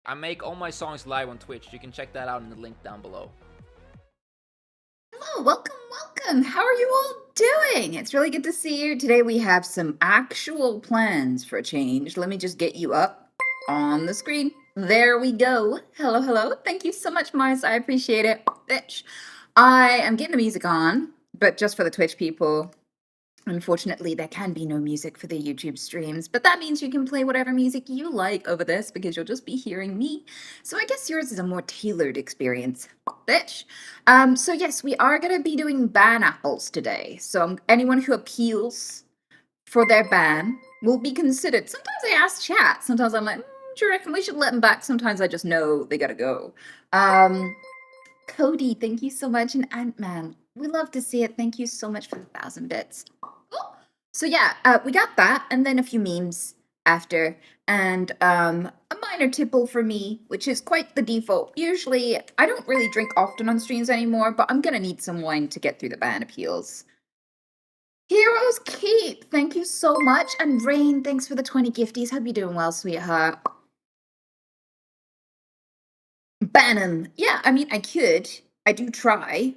I make all my songs live on Twitch. You can check that out in the link down below. Hello, welcome. How are you all doing? It's really good to see you. Today we have some actual plans for a change. Let me just get you up on the screen. There we go. Hello. Thank you so much, Mars. I appreciate it. Bitch. I am getting the music on, but just for the Twitch people. Unfortunately, there can be no music for the YouTube streams, but that means you can play whatever music you like over this because you'll just be hearing me. So I guess yours is a more tailored experience, bitch. So yes, we are going to be doing ban apples today. So anyone who appeals for their ban will be considered. Sometimes I ask chat. Sometimes I'm like, do you reckon we should let them back? Sometimes I just know they got to go. Cody, thank you so much. And Ant-Man, we love to see it. Thank you so much for the 1,000 bits. So yeah, we got that, and then a few memes after, and a minor tipple for me, which is quite the default. Usually, I don't really drink often on streams anymore, but I'm gonna need some wine to get through the ban appeals. Heroes Keep, thank you so much, and Rain, thanks for the 20 gifties. Hope you're doing well, sweetheart. Ban him. Yeah, I mean, I could. I do try.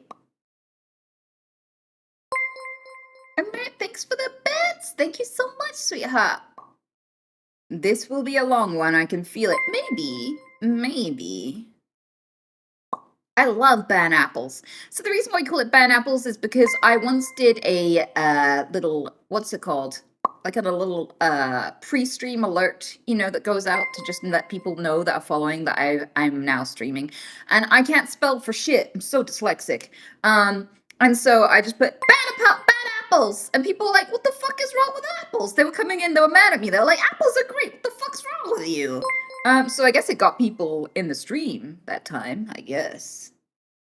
Matt, thanks for the bits. Thank you so much, sweetheart. This will be a long one. I can feel it. Maybe. I love ban apples. So the reason why I call it ban apples is because I once did a little, what's it called? Like a little pre-stream alert, that goes out to just let people know that are following that I'm now streaming. And I can't spell for shit. I'm so dyslexic. And so I just put ban apples. And people were like, what the fuck is wrong with apples? They were coming in, they were mad at me. They were like, apples are great. What the fuck's wrong with you? So I guess it got people in the stream that time, I guess.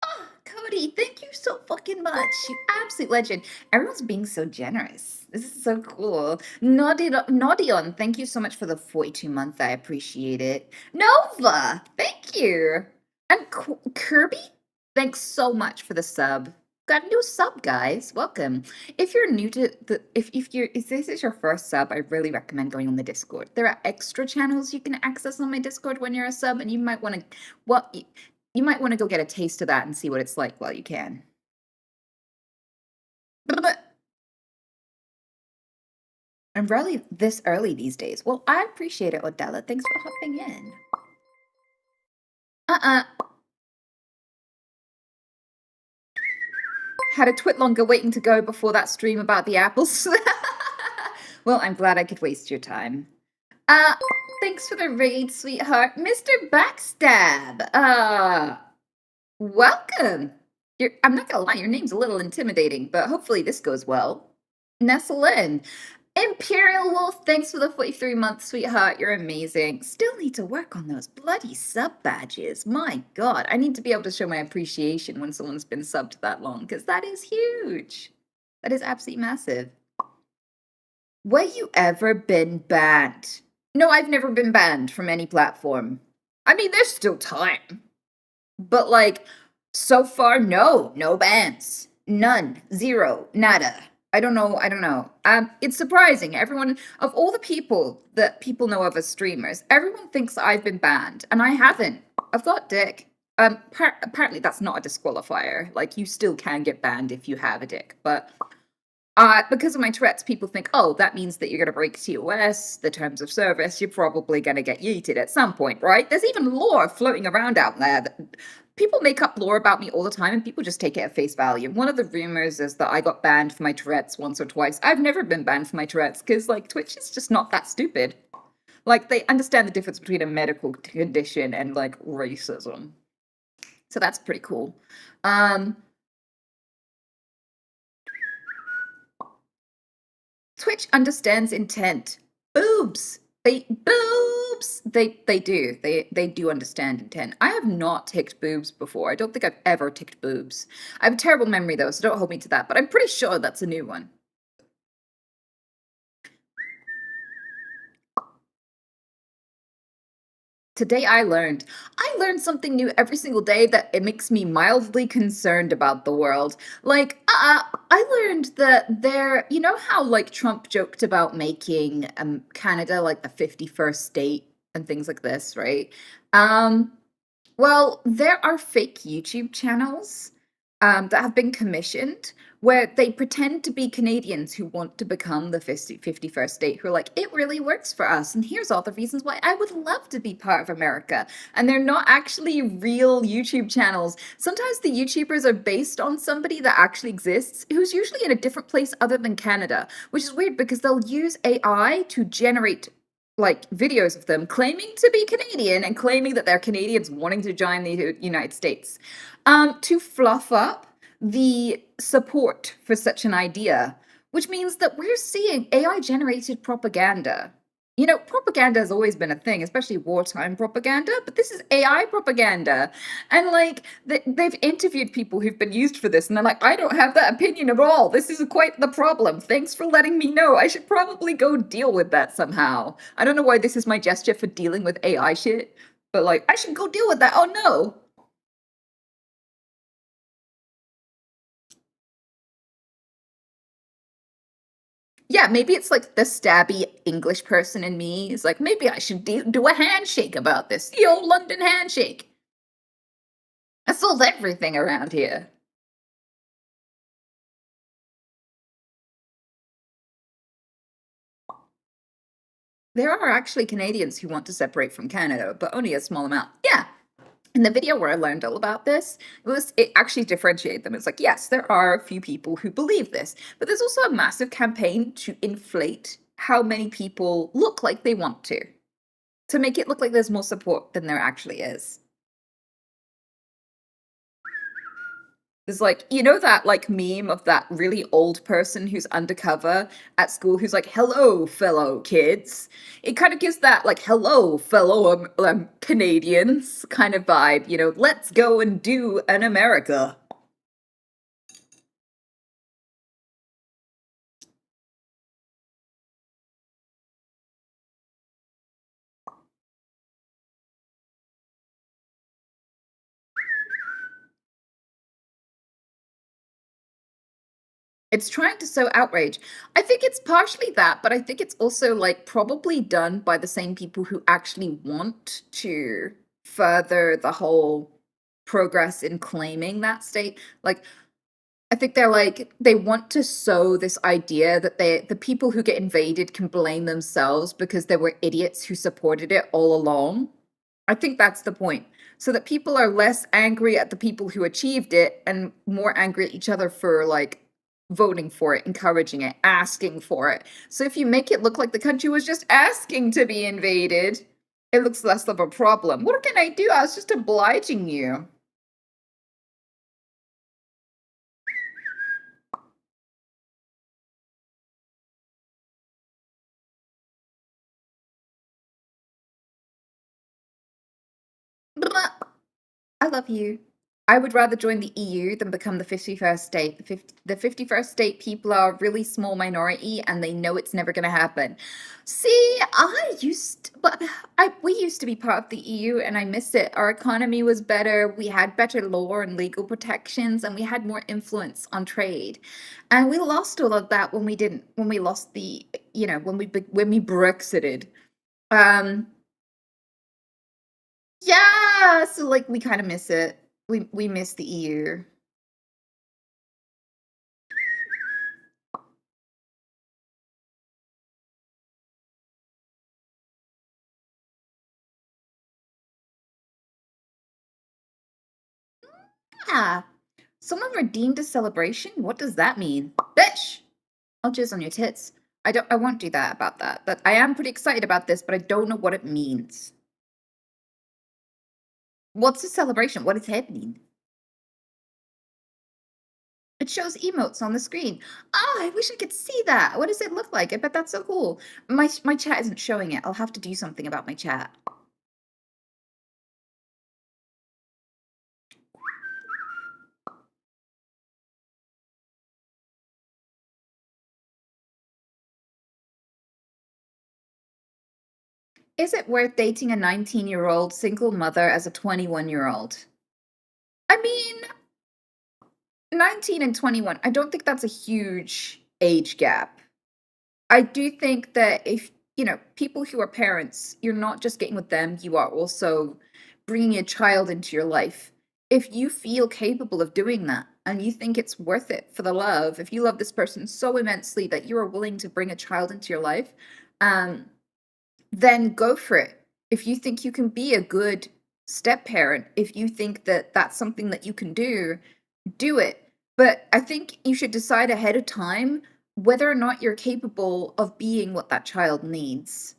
Oh, Cody, thank you so fucking much. You absolute legend. Everyone's being so generous. This is so cool. Nodion, thank you so much for the 42-month. I appreciate it. Nova, thank you. And Kirby, thanks so much for the sub. Got a new sub, guys. Welcome. If you're new to the if this is your first sub, I really recommend going on the Discord. There are extra channels you can access on my Discord when you're a sub, and you might want to you might want to go get a taste of that and see what it's like while you can. I'm really this early these days. Well, I appreciate it, Odella. Thanks for hopping in. Uh-uh. Had a twit longer waiting to go before that stream about the apples. Well, I'm glad I could waste your time. Thanks for the raid, sweetheart. Mr. Backstab. Welcome. I'm not gonna lie, your name's a little intimidating, but hopefully this goes well. Nestle in. Imperial Wolf, thanks for the 43 months, sweetheart. You're amazing. Still need to work on those bloody sub badges. My God, I need to be able to show my appreciation when someone's been subbed that long, because that is huge. That is absolutely massive. Were you ever been banned? No, I've never been banned from any platform. I mean, there's still time. But, like, so far, no bans. None. Zero. Nada. I don't know. It's surprising. Everyone, of all the people that people know of as streamers, everyone thinks I've been banned, and I haven't. I've got dick. Apparently that's not a disqualifier. Like, you still can get banned if you have a dick, but because of my Tourette's, people think, oh, that means that you're going to break TOS, the terms of service. You're probably going to get yeeted at some point, right? There's even lore floating around out there. People make up lore about me all the time, and people just take it at face value. One of the rumors is that I got banned for my Tourette's once or twice. I've never been banned for my Tourette's because, like, Twitch is just not that stupid. Like, they understand the difference between a medical condition and, like, racism. So that's pretty cool. Twitch understands intent. Boobs. They do. They do understand intent. I have not ticked boobs before. I don't think I've ever ticked boobs. I have a terrible memory though, so don't hold me to that, but I'm pretty sure that's a new one. Today I learned something new every single day that it makes me mildly concerned about the world. Like, I learned that you know how like Trump joked about making Canada like the 51st state and things like this, right? Well, there are fake YouTube channels that have been commissioned where they pretend to be Canadians who want to become the 51st state, who are like, it really works for us, and here's all the reasons why I would love to be part of America. And they're not actually real YouTube channels. Sometimes the YouTubers are based on somebody that actually exists, who's usually in a different place other than Canada, which is weird because they'll use AI to generate like videos of them claiming to be Canadian and claiming that they're Canadians wanting to join the United States, to fluff up the support for such an idea, which means that we're seeing AI generated propaganda. You know, propaganda has always been a thing, especially wartime propaganda, but this is AI propaganda. And like, they've interviewed people who've been used for this, and they're like, I don't have that opinion at all. This is quite the problem. Thanks for letting me know. I should probably go deal with that somehow. I don't know why this is my gesture for dealing with AI shit, but like, I should go deal with that. Oh no. Yeah, maybe it's like the stabby English person in me is like, maybe I should do a handshake about this. The old London handshake. I sold everything around here. There are actually Canadians who want to separate from Canada, but only a small amount. Yeah. In the video where I learned all about this, it actually differentiated them. It's like, yes, there are a few people who believe this, but there's also a massive campaign to inflate how many people look like they want to make it look like there's more support than there actually is. It's like, you know that like meme of that really old person who's undercover at school who's like, hello, fellow kids. It kind of gives that like, hello, fellow Canadians kind of vibe, you know, let's go and do an America. It's trying to sow outrage. I think it's partially that, but I think it's also like probably done by the same people who actually want to further the whole progress in claiming that state. Like, I think they're like they want to sow this idea that the people who get invaded can blame themselves because there were idiots who supported it all along. I think that's the point. So that people are less angry at the people who achieved it and more angry at each other for like voting for it, encouraging it, asking for it. So if you make it look like the country was just asking to be invaded, it looks less of a problem. What can I do? I was just obliging you. I love you. I would rather join the EU than become the 51st state. The 51st state people are a really small minority and they know it's never going to happen. See, we used to be part of the EU and I miss it. Our economy was better. We had better law and legal protections and we had more influence on trade. And we lost all of that when we lost when we Brexited. Um, yeah, so like we kind of miss it. We miss the EU. Yeah. Someone redeemed a celebration? What does that mean? Bitch! I'll jizz on your tits. I won't do that about that. But I am pretty excited about this, but I don't know what it means. What's a celebration? What is happening? It shows emotes on the screen. Oh, I wish I could see that. What does it look like? I bet that's so cool. My chat isn't showing it. I'll have to do something about my chat. Is it worth dating a 19-year-old single mother as a 21-year-old? I mean, 19 and 21, I don't think that's a huge age gap. I do think that if, people who are parents, you're not just getting with them, you are also bringing a child into your life. If you feel capable of doing that and you think it's worth it for the love, if you love this person so immensely that you are willing to bring a child into your life, um, then go for it. If you think you can be a good step parent, if you think that that's something that you can do it. But I think you should decide ahead of time whether or not you're capable of being what that child needs,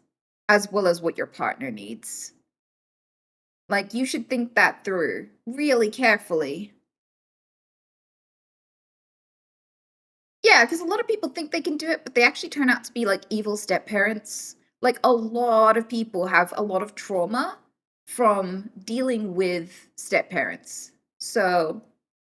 as well as what your partner needs. Like, you should think that through really carefully. Yeah, because a lot of people think they can do it, but they actually turn out to be like evil step parents. Like, a lot of people have a lot of trauma from dealing with step parents. So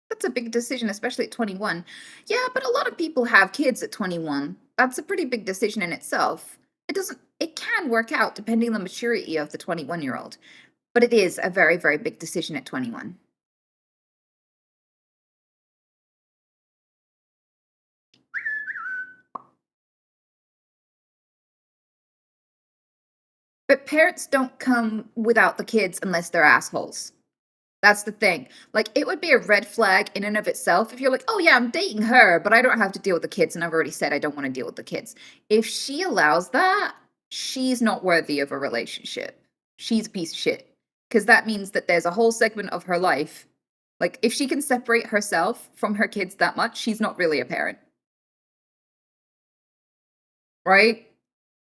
that's a big decision, especially at 21. Yeah, but a lot of people have kids at 21. That's a pretty big decision in itself. It can work out depending on the maturity of the 21-year-old, but it is a very, very big decision at 21. But parents don't come without the kids unless they're assholes. That's the thing. Like, it would be a red flag in and of itself if you're like, oh, yeah, I'm dating her, but I don't have to deal with the kids. And I've already said I don't want to deal with the kids. If she allows that, she's not worthy of a relationship. She's a piece of shit. Because that means that there's a whole segment of her life. Like, if she can separate herself from her kids that much, she's not really a parent. Right?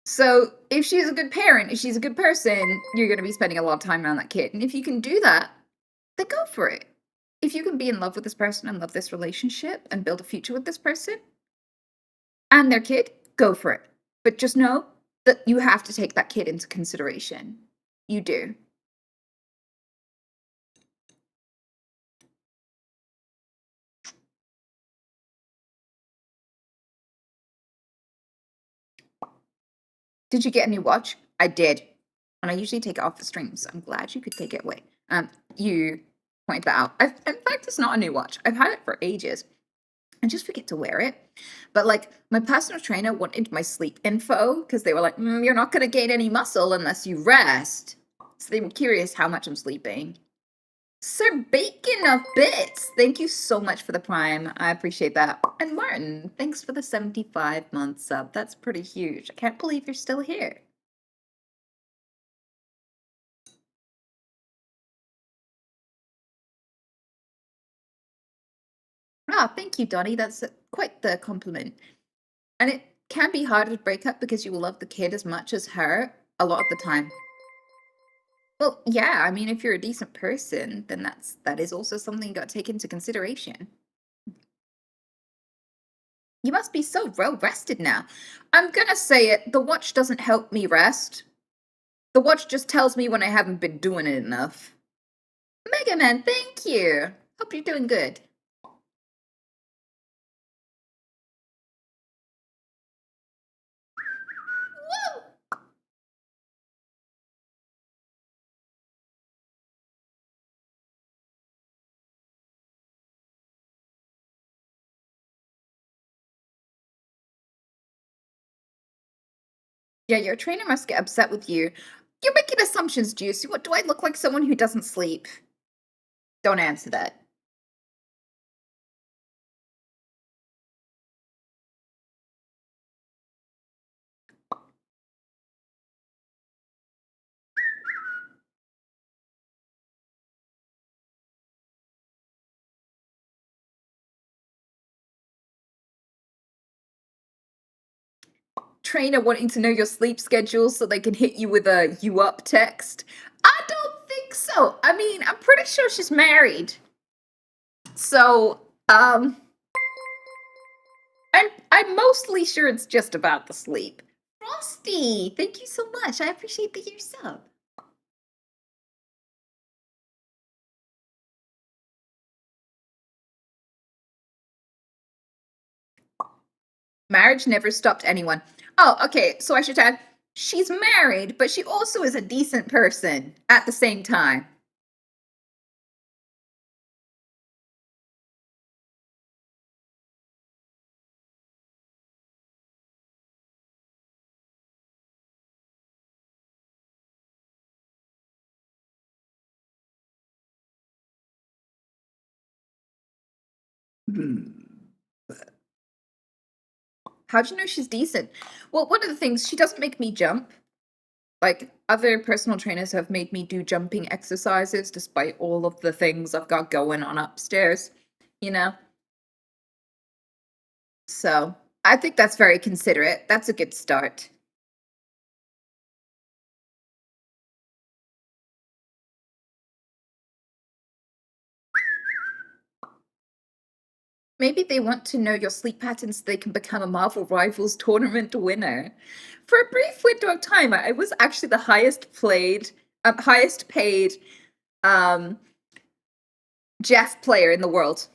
So, if she's a good parent, if she's a good person, you're going to be spending a lot of time around that kid. And if you can do that, then go for it. If you can be in love with this person and love this relationship and build a future with this person and their kid, go for it. But just know that you have to take that kid into consideration. You do. Did you get a new watch? I did. And I usually take it off the stream, so I'm glad you could take it away. You pointed that out. In fact, it's not a new watch. I've had it for ages. I just forget to wear it. But like my personal trainer wanted my sleep info because they were like, you're not going to gain any muscle unless you rest. So they were curious how much I'm sleeping. Sir Bacon of Bits, thank you so much for the Prime. I appreciate that. And Martin, thanks for the 75-month sub. That's pretty huge. I can't believe you're still here. Ah, thank you, Donnie. That's quite the compliment. And it can be harder to break up because you will love the kid as much as her a lot of the time. Well, yeah, I mean, if you're a decent person, then that is also something you got to take into consideration. You must be so well rested now. I'm gonna say it, the watch doesn't help me rest. The watch just tells me when I haven't been doing it enough. Mega Man, thank you. Hope you're doing good. Woo! Yeah, your trainer must get upset with you. You're making assumptions, Juicy. What do I look like someone who doesn't sleep? Don't answer that. Trainer wanting to know your sleep schedule so they can hit you with a "you up" text. I don't think so. I mean, I'm pretty sure she's married. So, I'm mostly sure it's just about the sleep. Frosty, thank you so much. I appreciate the year sub. Marriage never stopped anyone. Oh, okay, so I should add, she's married, but she also is a decent person at the same time. How'd you know she's decent? Well, one of the things, she doesn't make me jump. Like, other personal trainers have made me do jumping exercises despite all of the things I've got going on upstairs, you know? So, I think that's very considerate. That's a good start. Maybe they want to know your sleep patterns so they can become a Marvel Rivals tournament winner. For a brief window of time, I was actually the highest paid Jeff player in the world.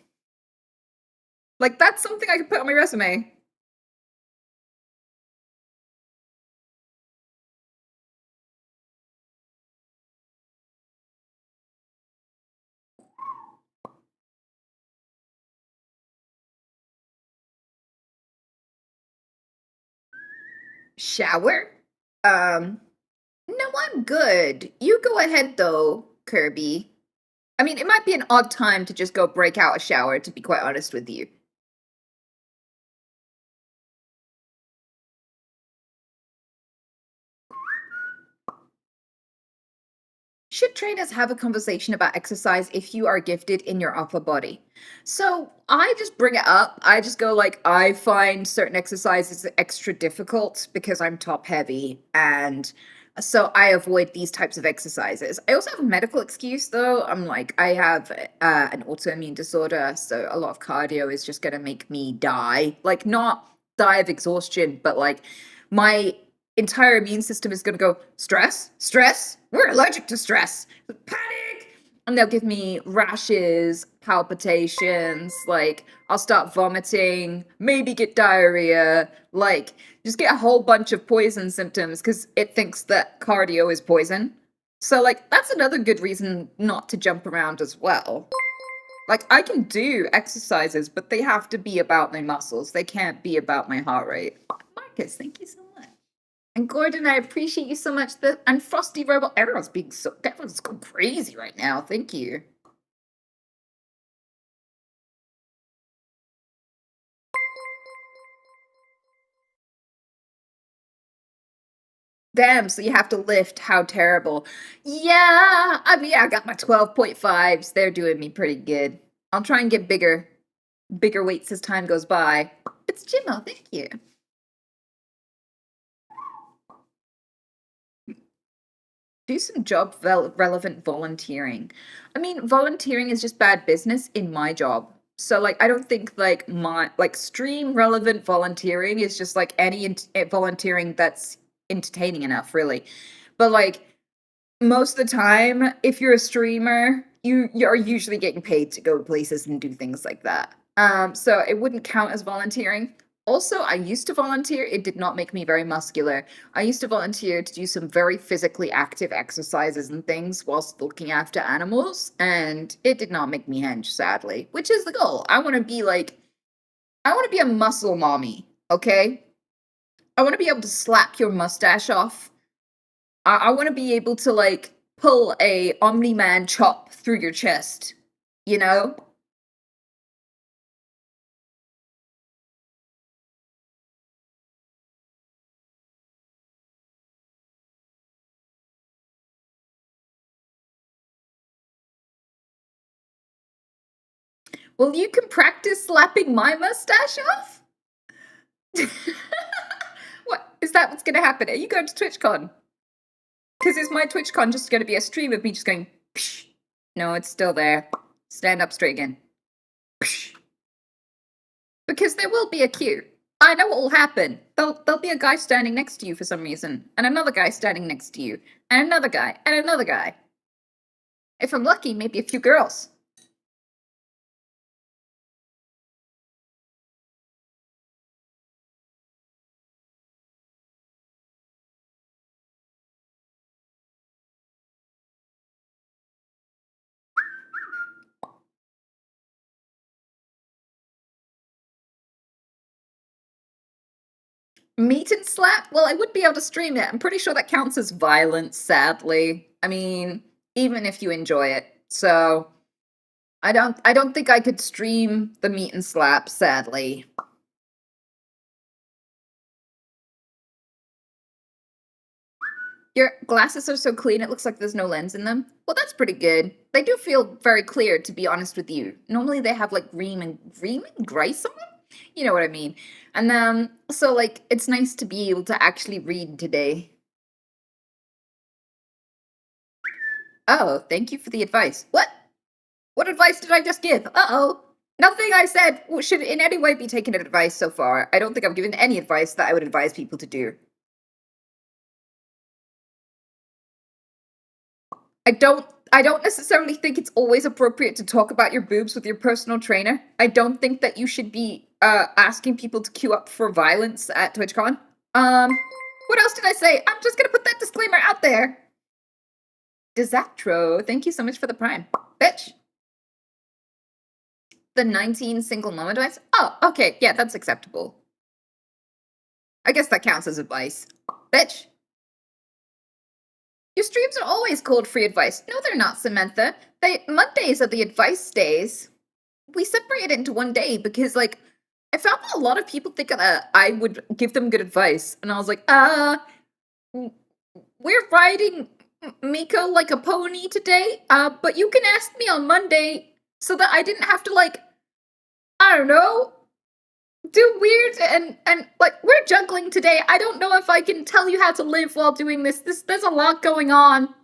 Like, that's something I could put on my resume. Shower? No, I'm good. You go ahead though, Kirby. I mean, it might be an odd time to just go break out a shower, to be quite honest with you. Should trainers have a conversation about exercise if you are gifted in your upper body? So I just bring it up. I just go like, I find certain exercises extra difficult because I'm top heavy, and so I avoid these types of exercises. I also have a medical excuse though. I'm like, I have an autoimmune disorder, so a lot of cardio is just gonna make me die. Like, not die of exhaustion, but like my entire immune system is going to go stress, stress. We're allergic to stress. Panic. And they'll give me rashes, palpitations, like I'll start vomiting, maybe get diarrhea, like just get a whole bunch of poison symptoms because it thinks that cardio is poison. So like that's another good reason not to jump around as well. Like, I can do exercises, but they have to be about my muscles. They can't be about my heart rate. Marcus, thank you so much. And Gordon, I appreciate you so much. And Frosty Robot, everyone's going crazy right now. Thank you. Damn, so you have to lift. How terrible. Yeah, I mean, I got my 12.5s. They're doing me pretty good. I'll try and get bigger weights as time goes by. It's Jimmo, thank you. Do some job relevant volunteering. I mean, volunteering is just bad business in my job. So like I don't think like my like stream relevant volunteering is just like any volunteering that's entertaining enough, really. But like most of the time, if you're a streamer, you're usually getting paid to go places and do things like that. So it wouldn't count as volunteering. Also, I used to volunteer. It did not make me very muscular. I used to volunteer to do some very physically active exercises and things whilst looking after animals, and it did not make me hench, sadly, which is the goal. I want to be like, I want to be a muscle mommy, okay? I want to be able to slap your mustache off. I want to be able to like pull a Omni-Man chop through your chest, you know? Well, you can practice slapping my mustache off? What is that what's gonna happen? Are you going to TwitchCon? Because is my TwitchCon just gonna be a stream of me just going psh? No, it's still there. Stand up straight again. Psh. Because there will be a queue. I know what will happen. There'll be a guy standing next to you for some reason, and another guy standing next to you, and another guy, and another guy. If I'm lucky, maybe a few girls. Meet and slap? Well, I would be able to stream it. I'm pretty sure that counts as violence, sadly. I mean, even if you enjoy it. So I don't think I could stream the meet and slap, sadly. Your glasses are so clean, it looks like there's no lens in them. Well, that's pretty good. They do feel very clear, to be honest with you. Normally they have like green and grace on them? You know what I mean. And so like it's nice to be able to actually read today. Oh, thank you for the advice. What? What advice did I just give? Uh-oh. Nothing I said should in any way be taken as advice so far. I don't think I've given any advice that I would advise people to do. I don't necessarily think it's always appropriate to talk about your boobs with your personal trainer. I don't think that you should be asking people to queue up for violence at TwitchCon. What else did I say? I'm just gonna put that disclaimer out there. Desatro, thank you so much for the prime. Bitch. The 19 single mom advice? Oh, okay, yeah, that's acceptable. I guess that counts as advice. Bitch. Your streams are always called free advice. No, they're not, Samantha. Mondays are the advice days. We separate it into one day because, like, I found that a lot of people think that I would give them good advice, and I was like, we're riding Miko like a pony today, but you can ask me on Monday so that I didn't have to, like, I don't know, do weird and like we're juggling today. I don't know if I can tell you how to live while doing this. There's a lot going on.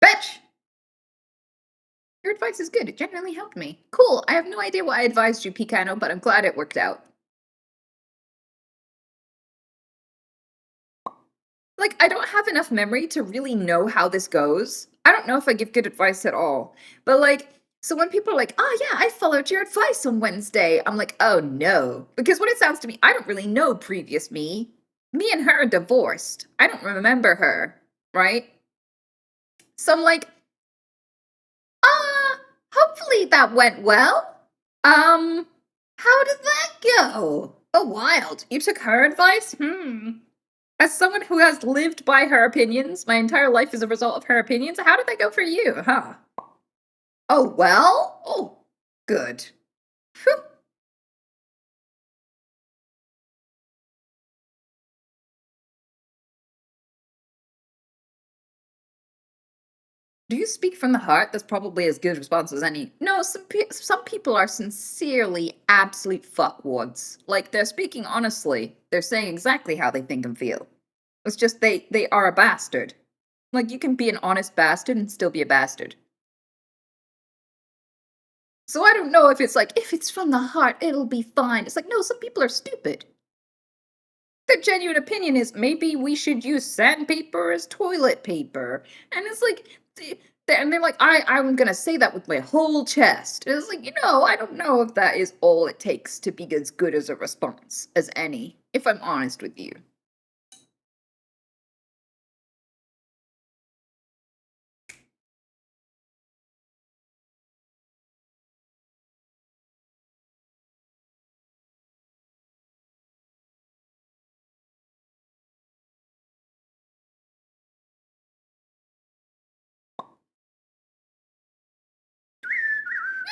Bitch! Your advice is good. It genuinely helped me. Cool. I have no idea what I advised you, Picano, but I'm glad it worked out. Like, I don't have enough memory to really know how this goes. I don't know if I give good advice at all. But, like, so when people are like, oh, yeah, I followed your advice on Wednesday, I'm like, oh, no. Because what it sounds to me, I don't really know previous me. Me and her are divorced. I don't remember her, right? So I'm like, hopefully that went well. How did that go? Oh, wild. You took her advice? As someone who has lived by her opinions, my entire life is a result of her opinions. How did that go for you, huh? Oh, well? Oh, good. Phew. Do you speak from the heart? That's probably as good a response as any. No, some people are sincerely absolute fuckwads. Like they're speaking honestly. They're saying exactly how they think and feel. It's just they are a bastard. Like you can be an honest bastard and still be a bastard. So I don't know if it's like if it's from the heart, it'll be fine. It's like no, some people are stupid. Their genuine opinion is maybe we should use sandpaper as toilet paper, and it's like and they're like I'm gonna say that with my whole chest. And it's like I don't know if that is all it takes to be as good as a response as any, if I'm honest with you.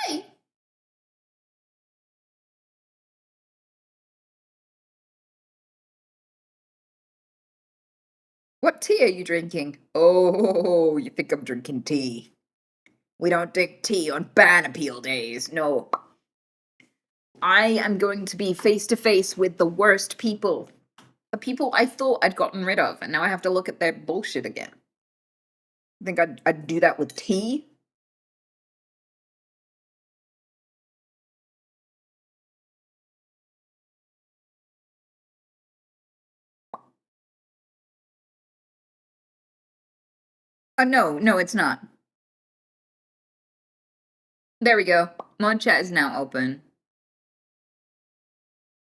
Hey, what tea are you drinking? Oh, you think I'm drinking tea? We don't drink tea on ban appeal days. No, I am going to be face to face with the worst people. The people I thought I'd gotten rid of, and now I have to look at their bullshit again. I think I'd do that with tea. No, no, it's not. There we go. Mod chat is now open.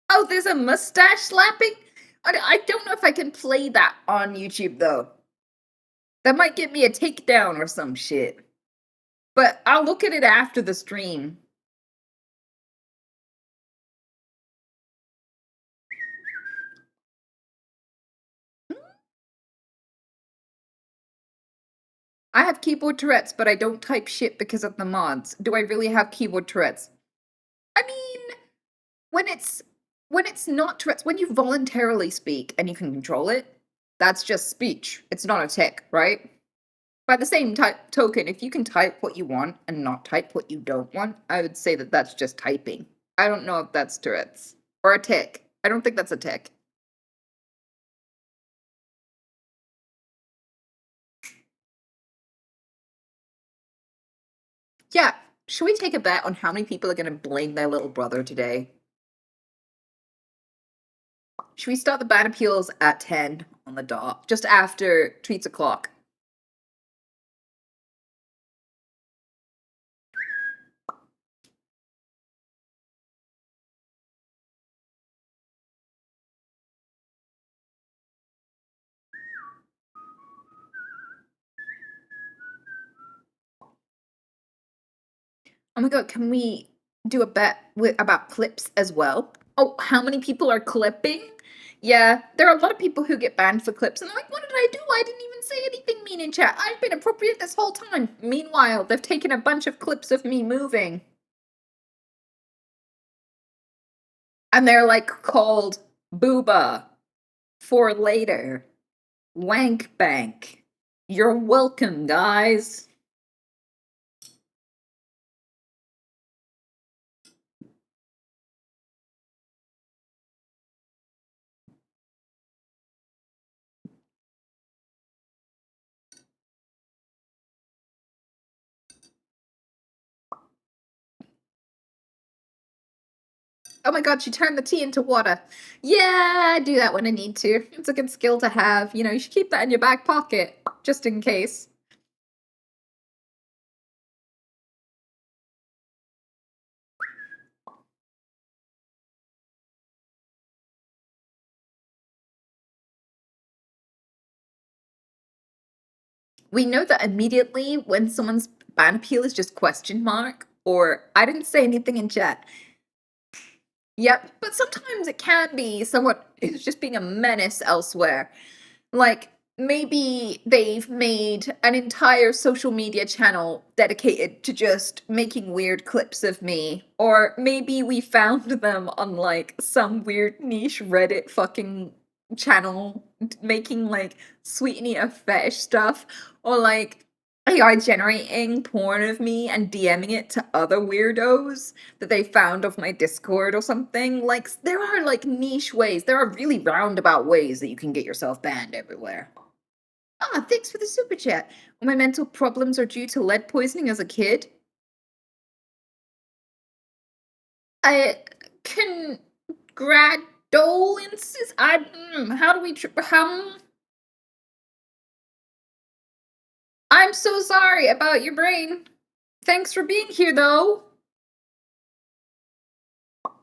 Oh, there's a mustache slapping? I don't know if I can play that on YouTube, though. That might get me a takedown or some shit. But I'll look at it after the stream. I have keyboard Tourette's, but I don't type shit because of the mods. Do I really have keyboard Tourette's? I mean, when it's not Tourette's, when you voluntarily speak and you can control it, that's just speech. It's not a tick, right? By the same token, if you can type what you want and not type what you don't want, I would say that that's just typing. I don't know if that's Tourette's or a tick. I don't think that's a tick. Yeah, should we take a bet on how many people are going to blame their little brother today? Should we start the ban appeals at 10 on the dot, just after tweets o'clock? Oh my god, can we do a bet about clips as well? Oh, how many people are clipping? Yeah, there are a lot of people who get banned for clips, and I'm like, what did I do? I didn't even say anything mean in chat. I've been appropriate this whole time. Meanwhile, they've taken a bunch of clips of me moving. And they're like called booba, for later, wank bank. You're welcome, guys. Oh my god, she turned the tea into water. Yeah, I do that when I need to. It's a good skill to have. You should keep that in your back pocket, just in case. We know that immediately when someone's ban appeal is just question mark, or I didn't say anything in chat. Yep, but sometimes it can be somewhat, it's just being a menace elsewhere. Like, maybe they've made an entire social media channel dedicated to just making weird clips of me. Or maybe we found them on, like, some weird niche Reddit fucking channel making, like, Sweet Anita fetish stuff. Or, like, AI generating porn of me and DMing it to other weirdos that they found off my Discord or something. Like, there are, like, niche ways. There are really roundabout ways that you can get yourself banned everywhere. Ah, thanks for the super chat. My mental problems are due to lead poisoning as a kid. I condolences. How do we? I'm so sorry about your brain. Thanks for being here, though.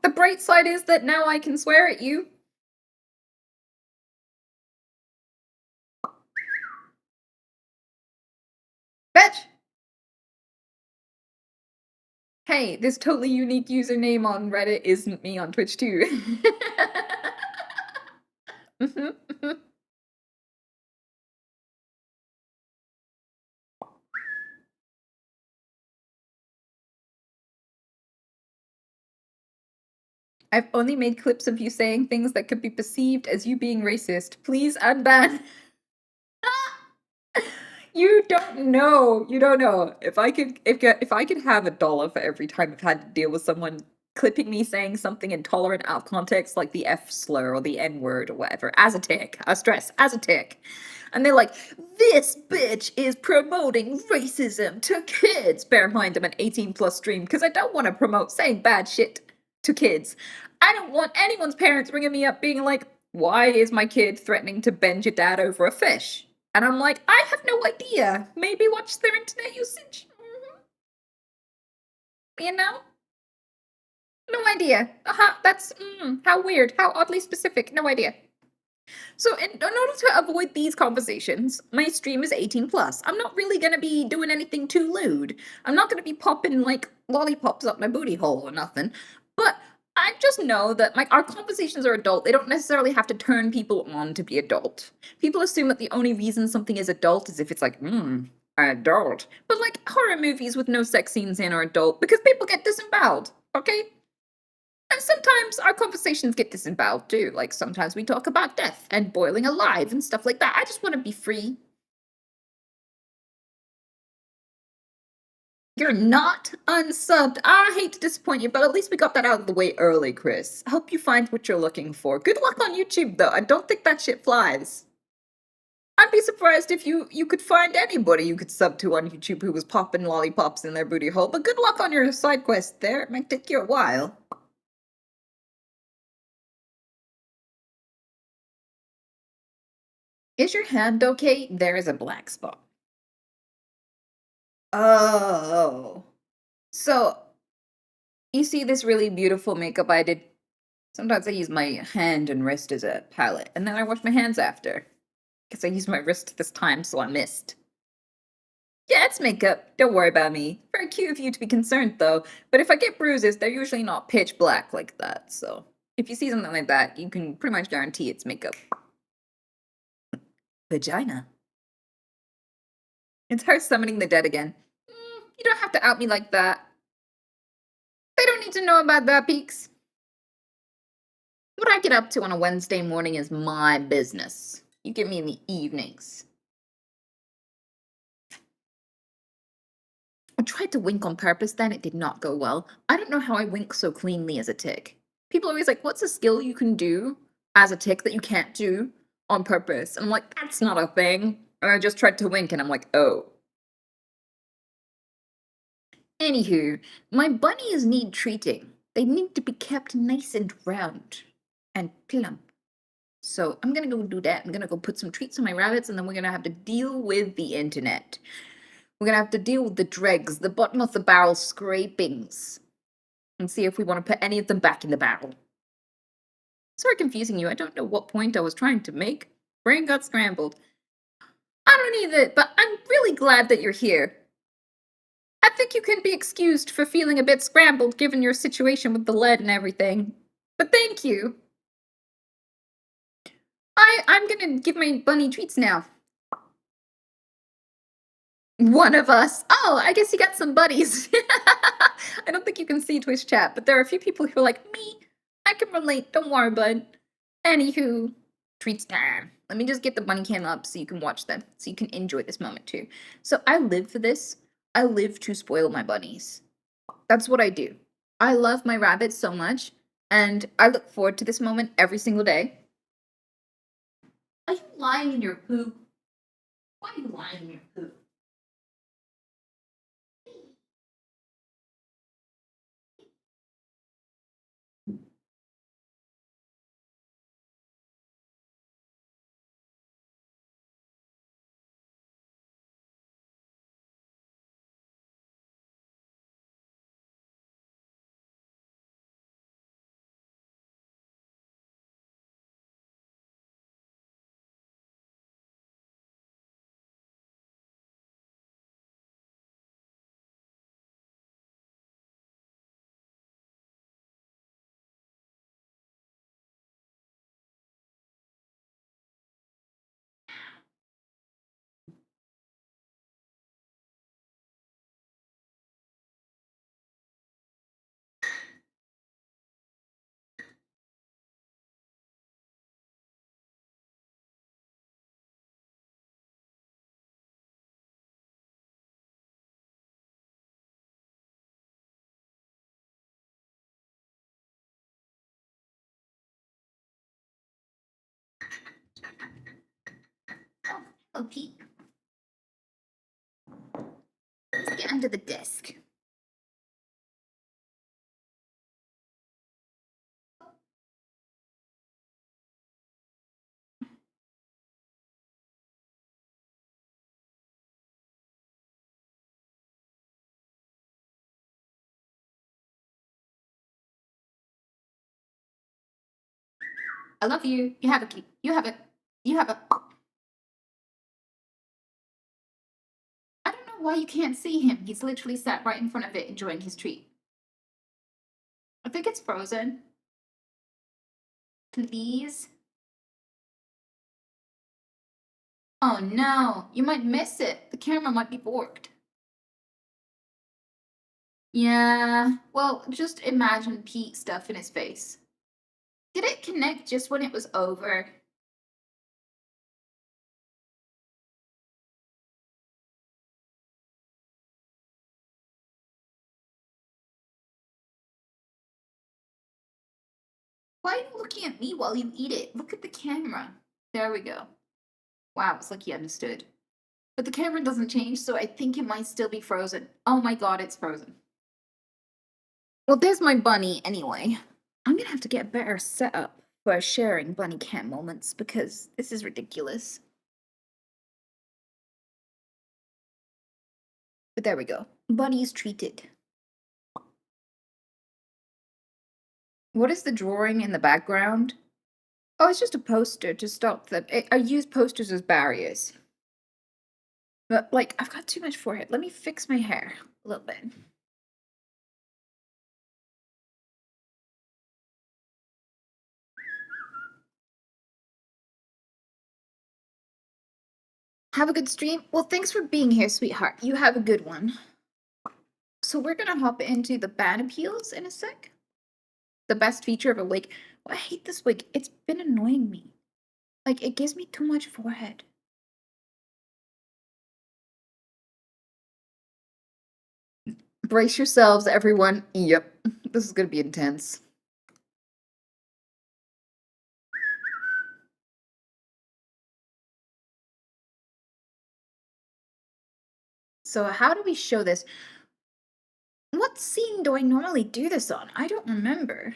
The bright side is that now I can swear at you. Bitch! Hey, this totally unique username on Reddit isn't me on Twitch too. Mhm, mhm. I've only made clips of you saying things that could be perceived as you being racist. Please unban. You don't know. You don't know. If I could have $1 for every time I've had to deal with someone clipping me saying something intolerant out of context, like the F slur or the N word or whatever, as a tick, I stress, as a tick. And they're like, this bitch is promoting racism to kids. Bear in mind, I'm an 18 plus stream because I don't want to promote saying bad shit to kids. I don't want anyone's parents ringing me up being like, why is my kid threatening to bend your dad over a fish? And I'm like, I have no idea. Maybe watch their internet usage. You know? No idea. That's how weird. How oddly specific. No idea. So, in order to avoid these conversations, my stream is 18 plus. I'm not really gonna be doing anything too lewd. I'm not gonna be popping like lollipops up my booty hole or nothing. But I just know that like our conversations are adult. They don't necessarily have to turn people on to be adult. People assume that the only reason something is adult is if it's like, adult. But like horror movies with no sex scenes in are adult because people get disemboweled, okay? And sometimes our conversations get disemboweled too. Like sometimes we talk about death and boiling alive and stuff like that. I just want to be free. You're not unsubbed. I hate to disappoint you, but at least we got that out of the way early, Chris. I hope you find what you're looking for. Good luck on YouTube, though. I don't think that shit flies. I'd be surprised if you could find anybody you could sub to on YouTube who was popping lollipops in their booty hole, but good luck on your side quest there. It might take you a while. Is your hand okay? There is a black spot. Oh. So, you see this really beautiful makeup I did? Sometimes I use my hand and wrist as a palette, and then I wash my hands after. Because I used my wrist this time, so I missed. Yeah, it's makeup. Don't worry about me. Very cute of you to be concerned, though. But if I get bruises, they're usually not pitch black like that, so if you see something like that, you can pretty much guarantee it's makeup. Vagina. It's her summoning the dead again. You don't have to out me like that. They don't need to know about that, Peaks. What I get up to on a Wednesday morning is my business. You get me in the evenings. I tried to wink on purpose then, it did not go well. I don't know how I wink so cleanly as a tick. People are always like, what's a skill you can do as a tick that you can't do on purpose? And I'm like, that's not a thing. And I just tried to wink and I'm like, oh. Anywho, my bunnies need treating. They need to be kept nice and round and plump. So I'm gonna go do that. I'm gonna go put some treats on my rabbits and then we're gonna have to deal with the internet. We're gonna have to deal with the dregs, the bottom of the barrel scrapings, and see if we want to put any of them back in the barrel. Sorry confusing you. I don't know what point I was trying to make. Brain got scrambled. I don't either, but I'm really glad that you're here. I think you can be excused for feeling a bit scrambled given your situation with the lead and everything. But thank you. I'm gonna give my bunny treats now. One of us. Oh, I guess you got some buddies. I don't think you can see Twitch chat, but there are a few people who are like, me, I can relate. Don't worry, bud. Anywho, treats time. Let me just get the bunny cam up so you can watch them, so you can enjoy this moment too. So I live for this. I live to spoil my bunnies. That's what I do. I love my rabbits so much, and I look forward to this moment every single day. Are you lying in your poop? Why are you lying in your poop? Oh, hello, Pete. Let's get under the desk. I love you. You have a key. You have a. You have a. I don't know why you can't see him. He's literally sat right in front of it enjoying his treat. I think it's frozen. Please? Oh no, you might miss it. The camera might be borked. Yeah, well, just imagine Pete stuff in his face. Did it connect just when it was over? Why are you looking at me while you eat it? Look at the camera. There we go. Wow, it's like he understood. But the camera doesn't change, so I think it might still be frozen. Oh my god, it's frozen. Well, there's my bunny anyway. I'm gonna have to get a better setup for sharing bunny cam moments because this is ridiculous. But there we go. Bunny's treated. What is the drawing in the background? Oh, it's just a poster to stop them. I use posters as barriers. But, like, I've got too much forehead. Let me fix my hair a little bit. Have a good stream. Well, thanks for being here, sweetheart. You have a good one. So we're gonna hop into the ban appeals in a sec. The best feature of a wig. Oh, I hate this wig. It's been annoying me. Like, it gives me too much forehead. Brace yourselves, everyone. Yep, this is gonna be intense. So how do we show this? What scene do I normally do this on? I don't remember.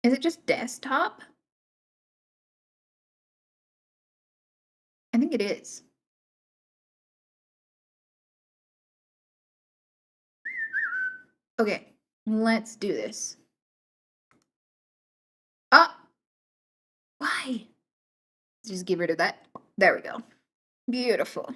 Is it just desktop? I think it is. Okay, let's do this. Ah! Why? Just get rid of that. There we go. Beautiful.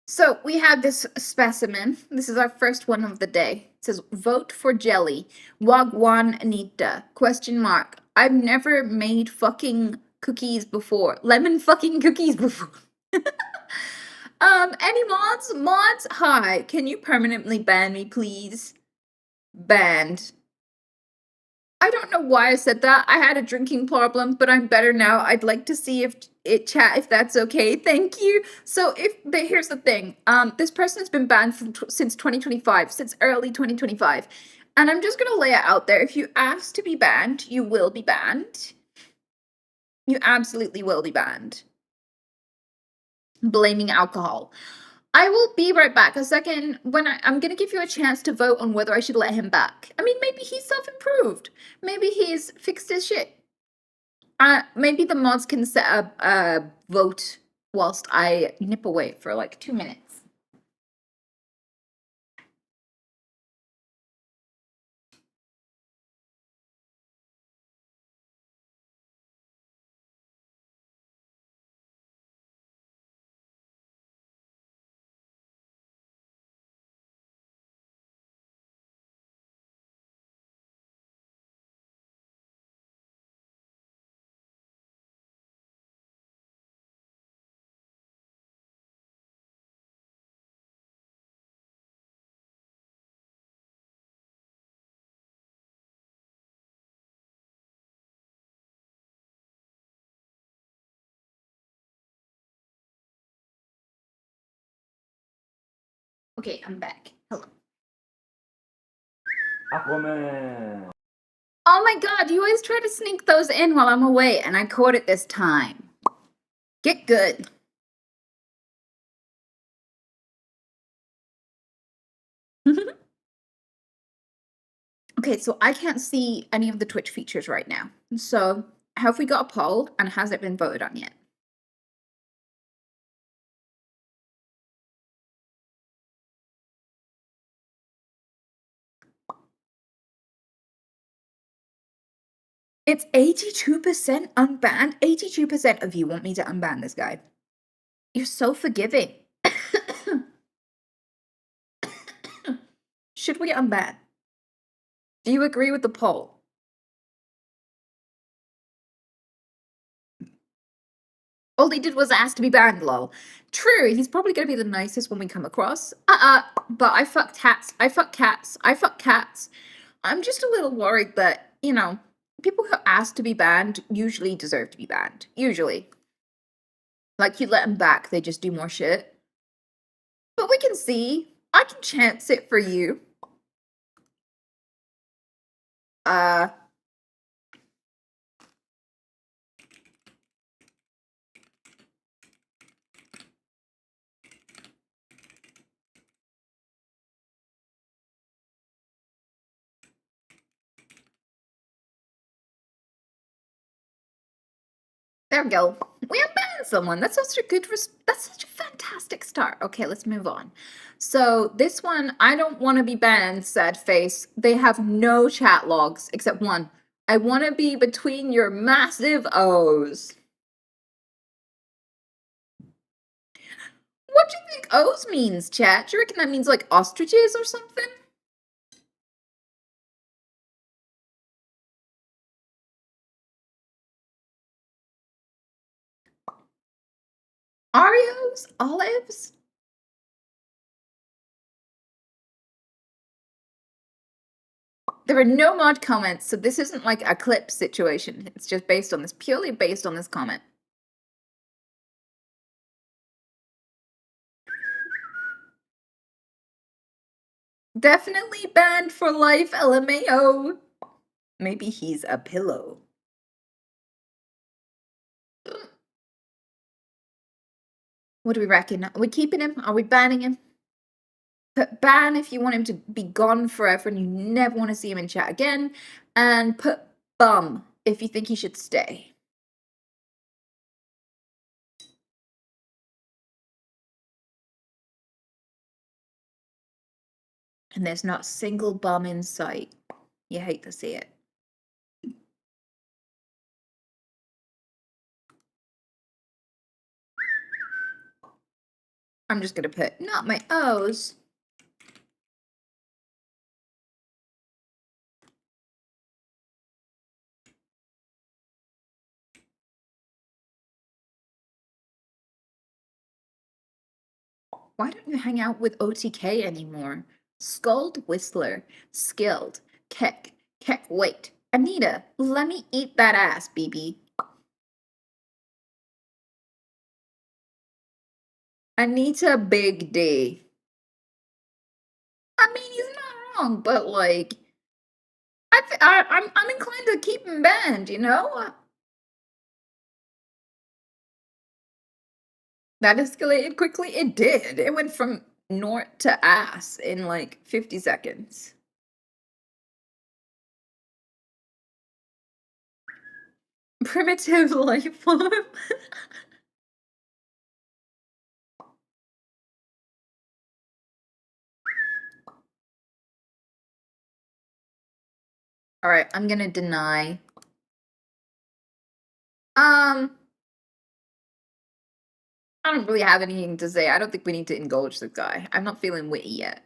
So we have this specimen. This is our first one of the day. It says, vote for jelly. Wagwan Anita. Question mark. I've never made fucking cookies before. Lemon fucking cookies before. Any mods? Mods, hi. Can you permanently ban me, please? Banned. I don't know why I said that. I had a drinking problem, but I'm better now. I'd like to see if that's okay. Thank you. So here's the thing. This person has been banned since 2025, since early 2025. And I'm just gonna lay it out there. If you ask to be banned, you will be banned. You absolutely will be banned. Blaming alcohol. I will be right back. A second, when I'm gonna give you a chance to vote on whether I should let him back. I mean, maybe he's self-improved. Maybe he's fixed his shit. Maybe the mods can set up a vote whilst I nip away for like 2 minutes. Okay, I'm back. Hello. Aquaman. Oh my god, you always try to sneak those in while I'm away, and I caught it this time. Get good. Okay, so I can't see any of the Twitch features right now. So, have we got a poll, and has it been voted on yet? It's 82% unbanned. 82% of you want me to unban this guy. You're so forgiving. Should we unban? Do you agree with the poll? All he did was ask to be banned, lol. True, he's probably gonna be the nicest one we come across. But I fuck cats. I fuck cats. I fuck cats. I'm just a little worried that, you know, people who ask to be banned usually deserve to be banned. Usually. Like, you let them back, they just do more shit. But we can see. I can chance it for you. There we go. We unbanned someone. That's such a good, that's such a fantastic start. Okay, let's move on. So this one, I don't want to be banned, sad face. They have no chat logs except one. I want to be between your massive O's. What do you think O's means, chat? Do you reckon that means like ostriches or something? Oreos? Olives? There are no mod comments, so this isn't like a clip situation. It's just based on this, purely based on this comment. Definitely banned for life, LMAO. Maybe he's a pillow. What do we reckon? Are we keeping him? Are we banning him? Put ban if you want him to be gone forever and you never want to see him in chat again. And put bum if you think he should stay. And there's not a single bum in sight. You hate to see it. I'm just gonna put not my O's. Why don't you hang out with OTK anymore? Scold Whistler. Skilled. Keck. Keck, wait. Anita, let me eat that ass, BB. Anita Big D. I mean, he's not wrong, but like, I'm inclined to keep him banned, you know? That escalated quickly. It did. It went from Nort to ass in like 50 seconds. Primitive life form. All right, I'm gonna deny. I don't really have anything to say. I don't think we need to indulge the guy. I'm not feeling witty yet.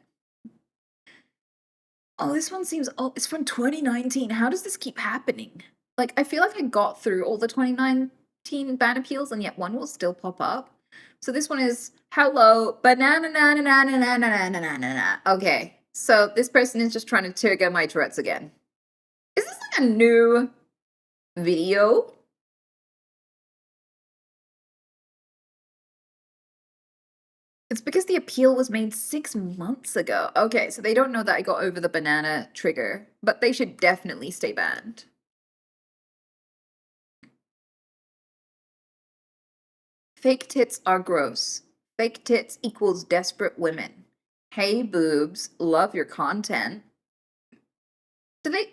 Oh, this one seems. Oh, it's from 2019. How does this keep happening? Like, I feel like I got through all the 2019 ban appeals, and yet one will still pop up. So this one is hello banana na na na na na na na na na na. Okay, so this person is just trying to trigger my Tourette's again. Is this like a new video? It's because the appeal was made 6 months ago. Okay, so they don't know that I got over the banana trigger, but they should definitely stay banned. Fake tits are gross. Fake tits equals desperate women. Hey boobs, love your content. Do they...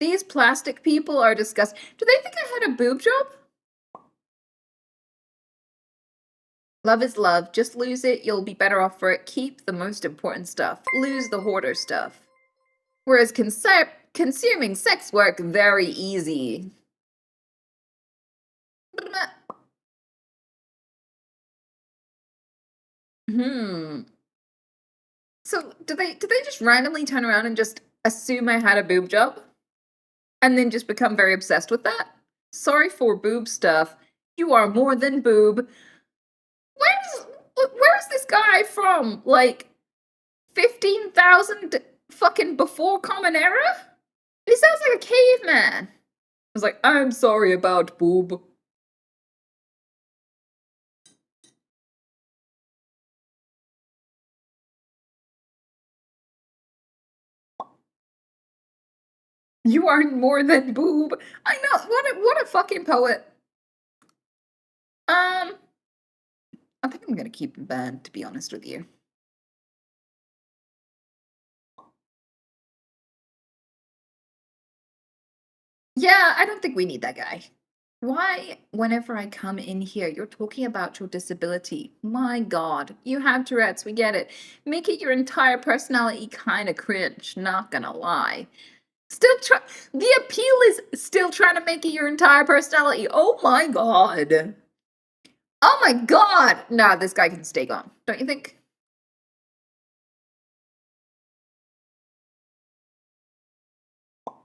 These plastic people are disgusting. Do they think I had a boob job? Love is love. Just lose it. You'll be better off for it. Keep the most important stuff. Lose the hoarder stuff. Whereas consuming sex work, very easy. So do they just randomly turn around and just assume I had a boob job? And then just become very obsessed with that? Sorry for boob stuff. You are more than boob. Where's this guy from? Like 15,000 fucking before Common Era? He sounds like a caveman. I was like, I'm sorry about boob. You are more than boob. I know. What a fucking poet. I think I'm gonna keep him banned, to be honest with you. Yeah, I don't think we need that guy. Why, whenever I come in here, you're talking about your disability? My God, you have Tourette's, we get it. Make it your entire personality kind of cringe, not gonna lie. The appeal is still trying to make it your entire personality. Oh my God. Oh my God. Nah, this guy can stay gone, don't you think?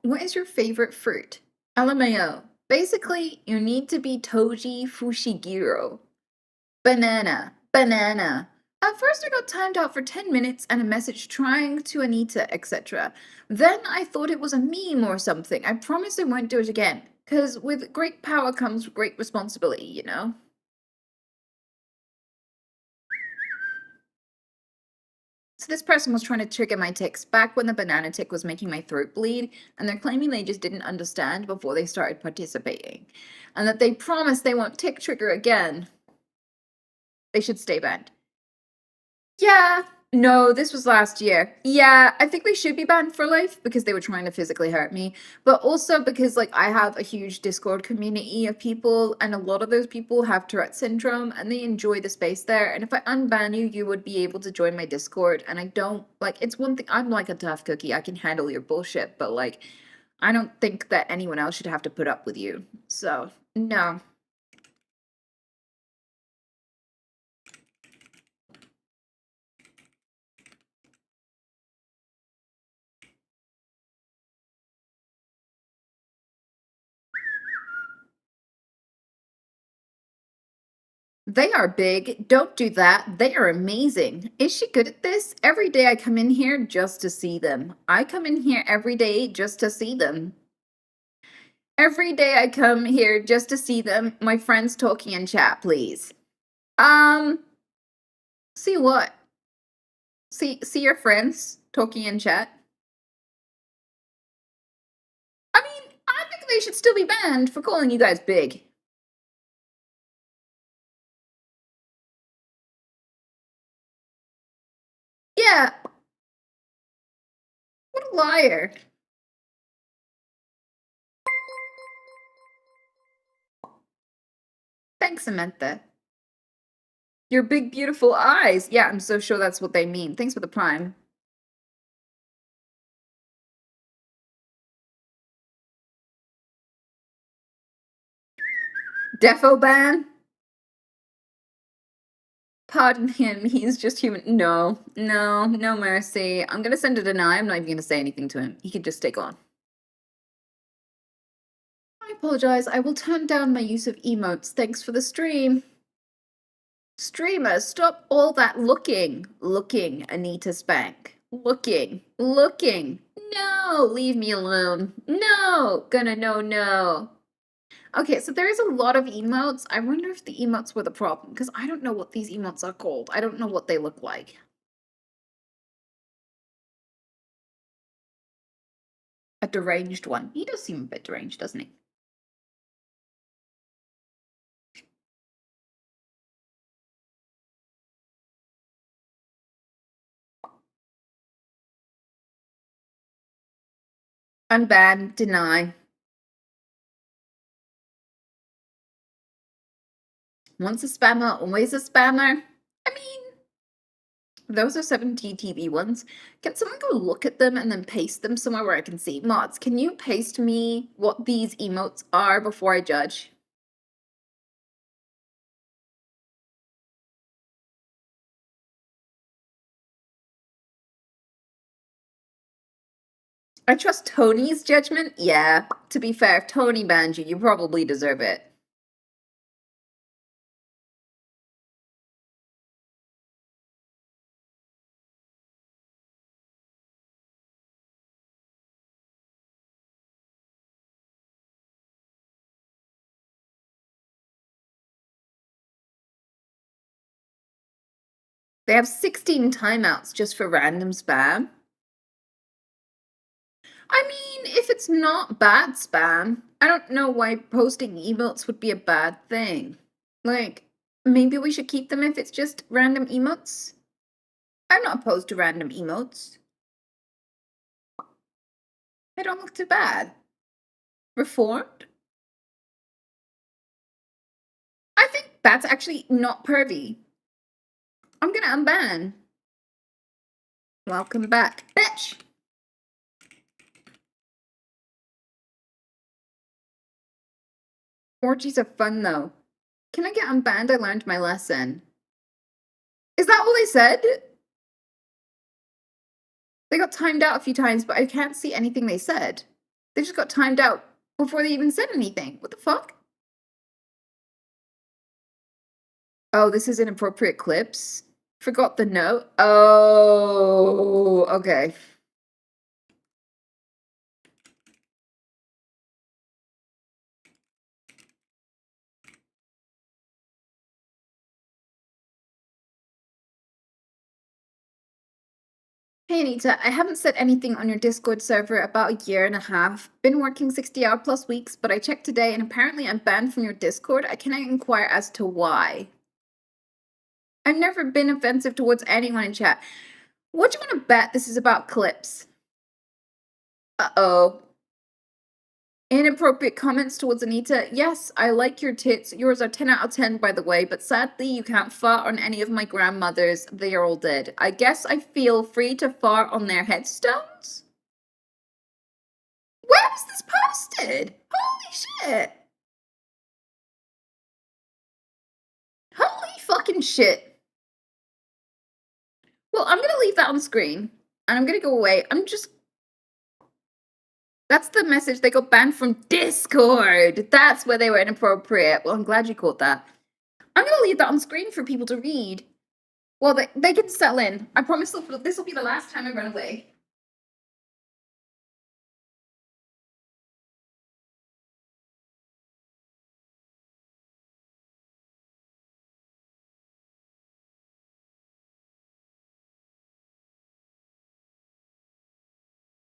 What is your favorite fruit? LMAO. Basically, you need to be Toji Fushiguro. Banana. Banana. At first, I got timed out for 10 minutes and a message trying to Anita, etc. Then I thought it was a meme or something. I promise I won't do it again. Because with great power comes great responsibility, you know? So this person was trying to trigger my tics back when the banana tick was making my throat bleed, and they're claiming they just didn't understand before they started participating. And that they promise they won't tick trigger again. They should stay banned. Yeah. No, this was last year. Yeah, I think they should be banned for life because they were trying to physically hurt me. But also because, like, I have a huge Discord community of people, and a lot of those people have Tourette syndrome, and they enjoy the space there. And if I unban you, you would be able to join my Discord. And I don't, like, it's one thing, I'm like a tough cookie. I can handle your bullshit, but, like, I don't think that anyone else should have to put up with you. So, no. They are big. Don't do that. They are amazing. Is she good at this? Every day I come in here just to see them. I come in here every day just to see them. Every day I come here just to see them. My friends talking in chat, please. See what? See your friends talking in chat? I mean, I think they should still be banned for calling you guys big. Yeah. What a liar. Thanks, Samantha. Your big, beautiful eyes. Yeah, I'm so sure that's what they mean. Thanks for the prime. Defo ban? Pardon him, he's just human. No mercy. I'm gonna send a deny. I'm not even gonna say anything to him. He can just take on. I apologize. I will turn down my use of emotes. Thanks for the stream. Streamer, stop all that looking. Looking, Anita Spank. Looking. No, leave me alone. No, gonna no. Okay, so there is a lot of emotes. I wonder if the emotes were the problem, because I don't know what these emotes are called. I don't know what they look like. A deranged one. He does seem a bit deranged, doesn't he? Unban, deny. Once a spammer, always a spammer. I mean, those are 17 TV ones. Can someone go look at them and then paste them somewhere where I can see? Mods, can you paste me what these emotes are before I judge? I trust Tony's judgment. Yeah, to be fair, if Tony banned you, you probably deserve it. They have 16 timeouts just for random spam. I mean, if it's not bad spam, I don't know why posting emotes would be a bad thing. Like, maybe we should keep them if it's just random emotes? I'm not opposed to random emotes. They don't look too bad. Reformed? I think that's actually not pervy. I'm gonna unban. Welcome back, bitch! Orgies are fun though. Can I get unbanned? I learned my lesson. Is that all they said? They got timed out a few times, but I can't see anything they said. They just got timed out before they even said anything. What the fuck? Oh, this is inappropriate clips. Forgot the note. Oh, okay. Hey Anita, I haven't said anything on your Discord server about a year and a half. Been working 60-hour plus weeks, but I checked today and apparently I'm banned from your Discord. I cannot inquire as to why. I've never been offensive towards anyone in chat. What do you want to bet this is about clips? Uh-oh. Inappropriate comments towards Anita. Yes, I like your tits. Yours are 10 out of 10, by the way, but sadly you can't fart on any of my grandmothers. They are all dead. I guess I feel free to fart on their headstones? Where was this posted? Holy shit. Holy fucking shit. Well, I'm gonna leave that on screen, and I'm gonna go away. That's the message. They got banned from Discord. That's where they were inappropriate. Well, I'm glad you caught that. I'm gonna leave that on screen for people to read. Well, they can settle in. I promise this will be the last time I run away.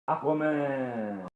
Aquaman.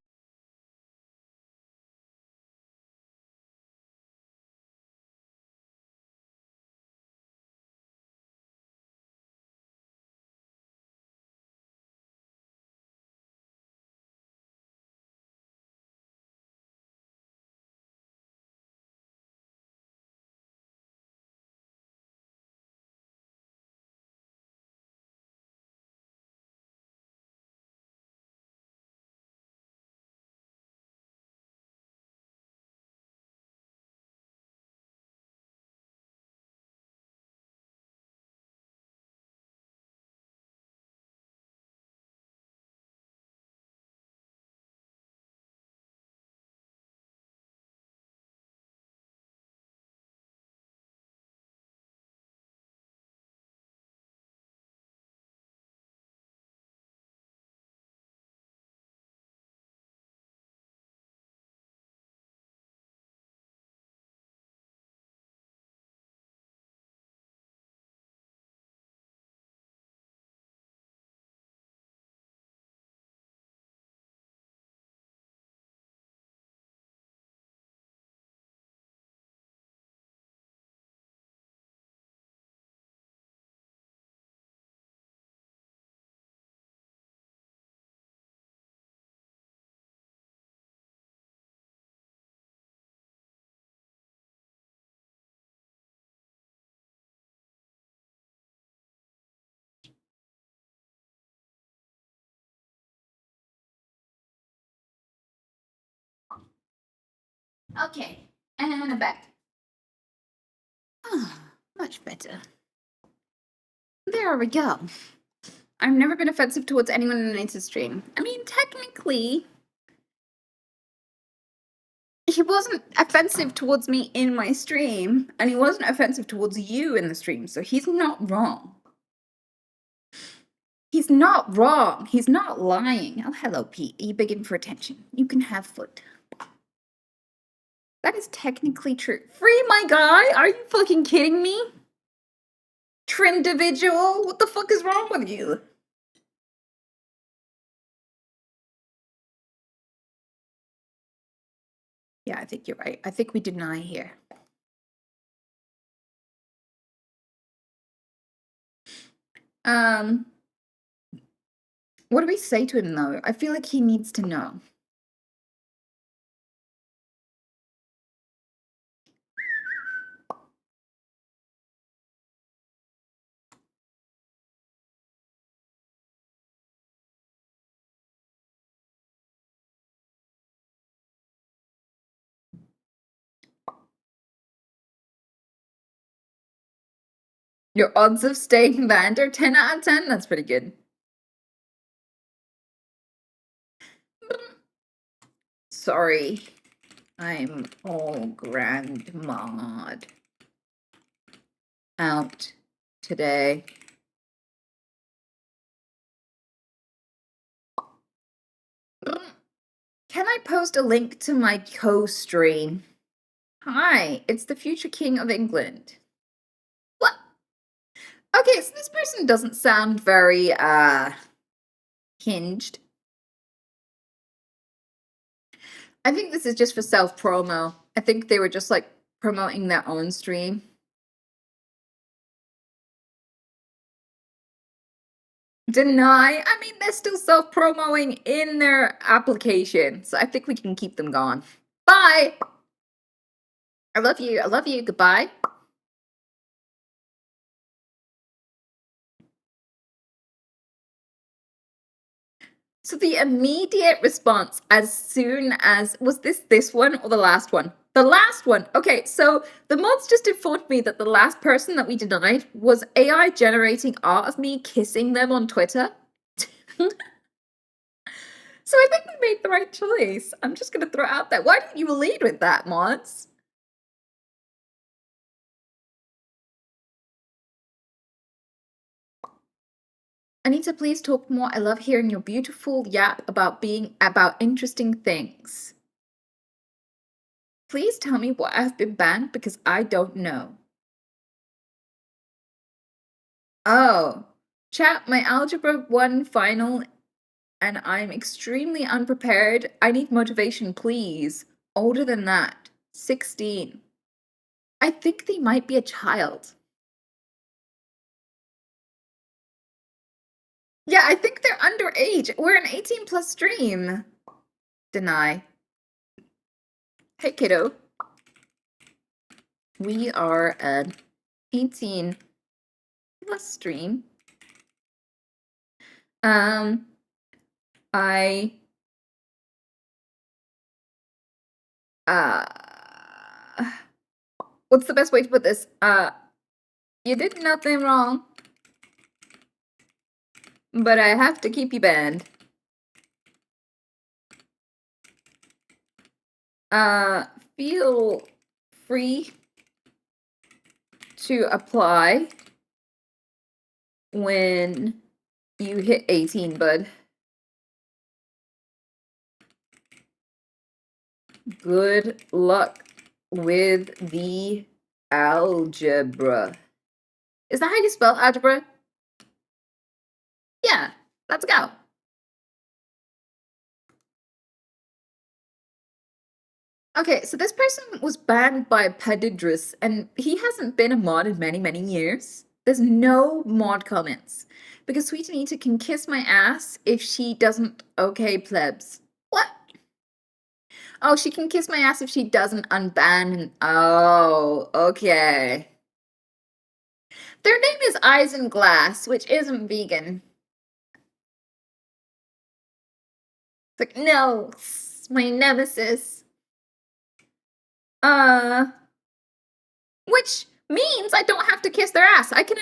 Okay, and I'm back. Much better. There we go. I've never been offensive towards anyone in Anita's stream. I mean, technically, he wasn't offensive towards me in my stream, and he wasn't offensive towards you in the stream, so he's not wrong. He's not wrong. He's not lying. Oh, hello, Pete. Are you begging for attention? You can have foot. That is technically true. Free my guy? Are you fucking kidding me? Trindividual? What the fuck is wrong with you? Yeah, I think you're right. I think we deny here. What do we say to him though? I feel like he needs to know. Your odds of staying banned are 10 out of 10? That's pretty good. Sorry. I'm all grand mod out today. Can I post a link to my co-stream? Hi, it's the future king of England. What? Okay, so this person doesn't sound very, hinged. I think this is just for self-promo. I think they were just, like, promoting their own stream. Deny? I mean, they're still self-promoting in their application, so I think we can keep them gone. Bye! I love you. I love you. Goodbye. So the immediate response as soon as, was this one or the last one? The last one. Okay, so the mods just informed me that the last person that we denied was AI generating art of me kissing them on Twitter. So I think we made the right choice. I'm just gonna throw it out there. Why didn't you lead with that, mods? Anita, please talk more. I love hearing your beautiful yap about interesting things. Please tell me what I've been banned because I don't know. Oh, chat, my Algebra 1 final and I'm extremely unprepared. I need motivation, please. Older than that. 16. I think they might be a child. Yeah, I think they're underage. We're an 18 plus stream. Deny. Hey, kiddo. We are an 18 plus stream. I what's the best way to put this? You did nothing wrong, but I have to keep you banned. Feel free to apply when you hit 18, bud. Good luck with the algebra. Is that how you spell algebra? Yeah, let's go. Okay, so this person was banned by Pedidris, and he hasn't been a mod in many, many years. There's no mod comments. Because Sweet Anita can kiss my ass if she doesn't okay plebs. What? Oh, she can kiss my ass if she doesn't unban. Oh, okay. Their name is Eyes and Glass, which isn't vegan. It's like, no, it's my nemesis. Which means I don't have to kiss their ass. I can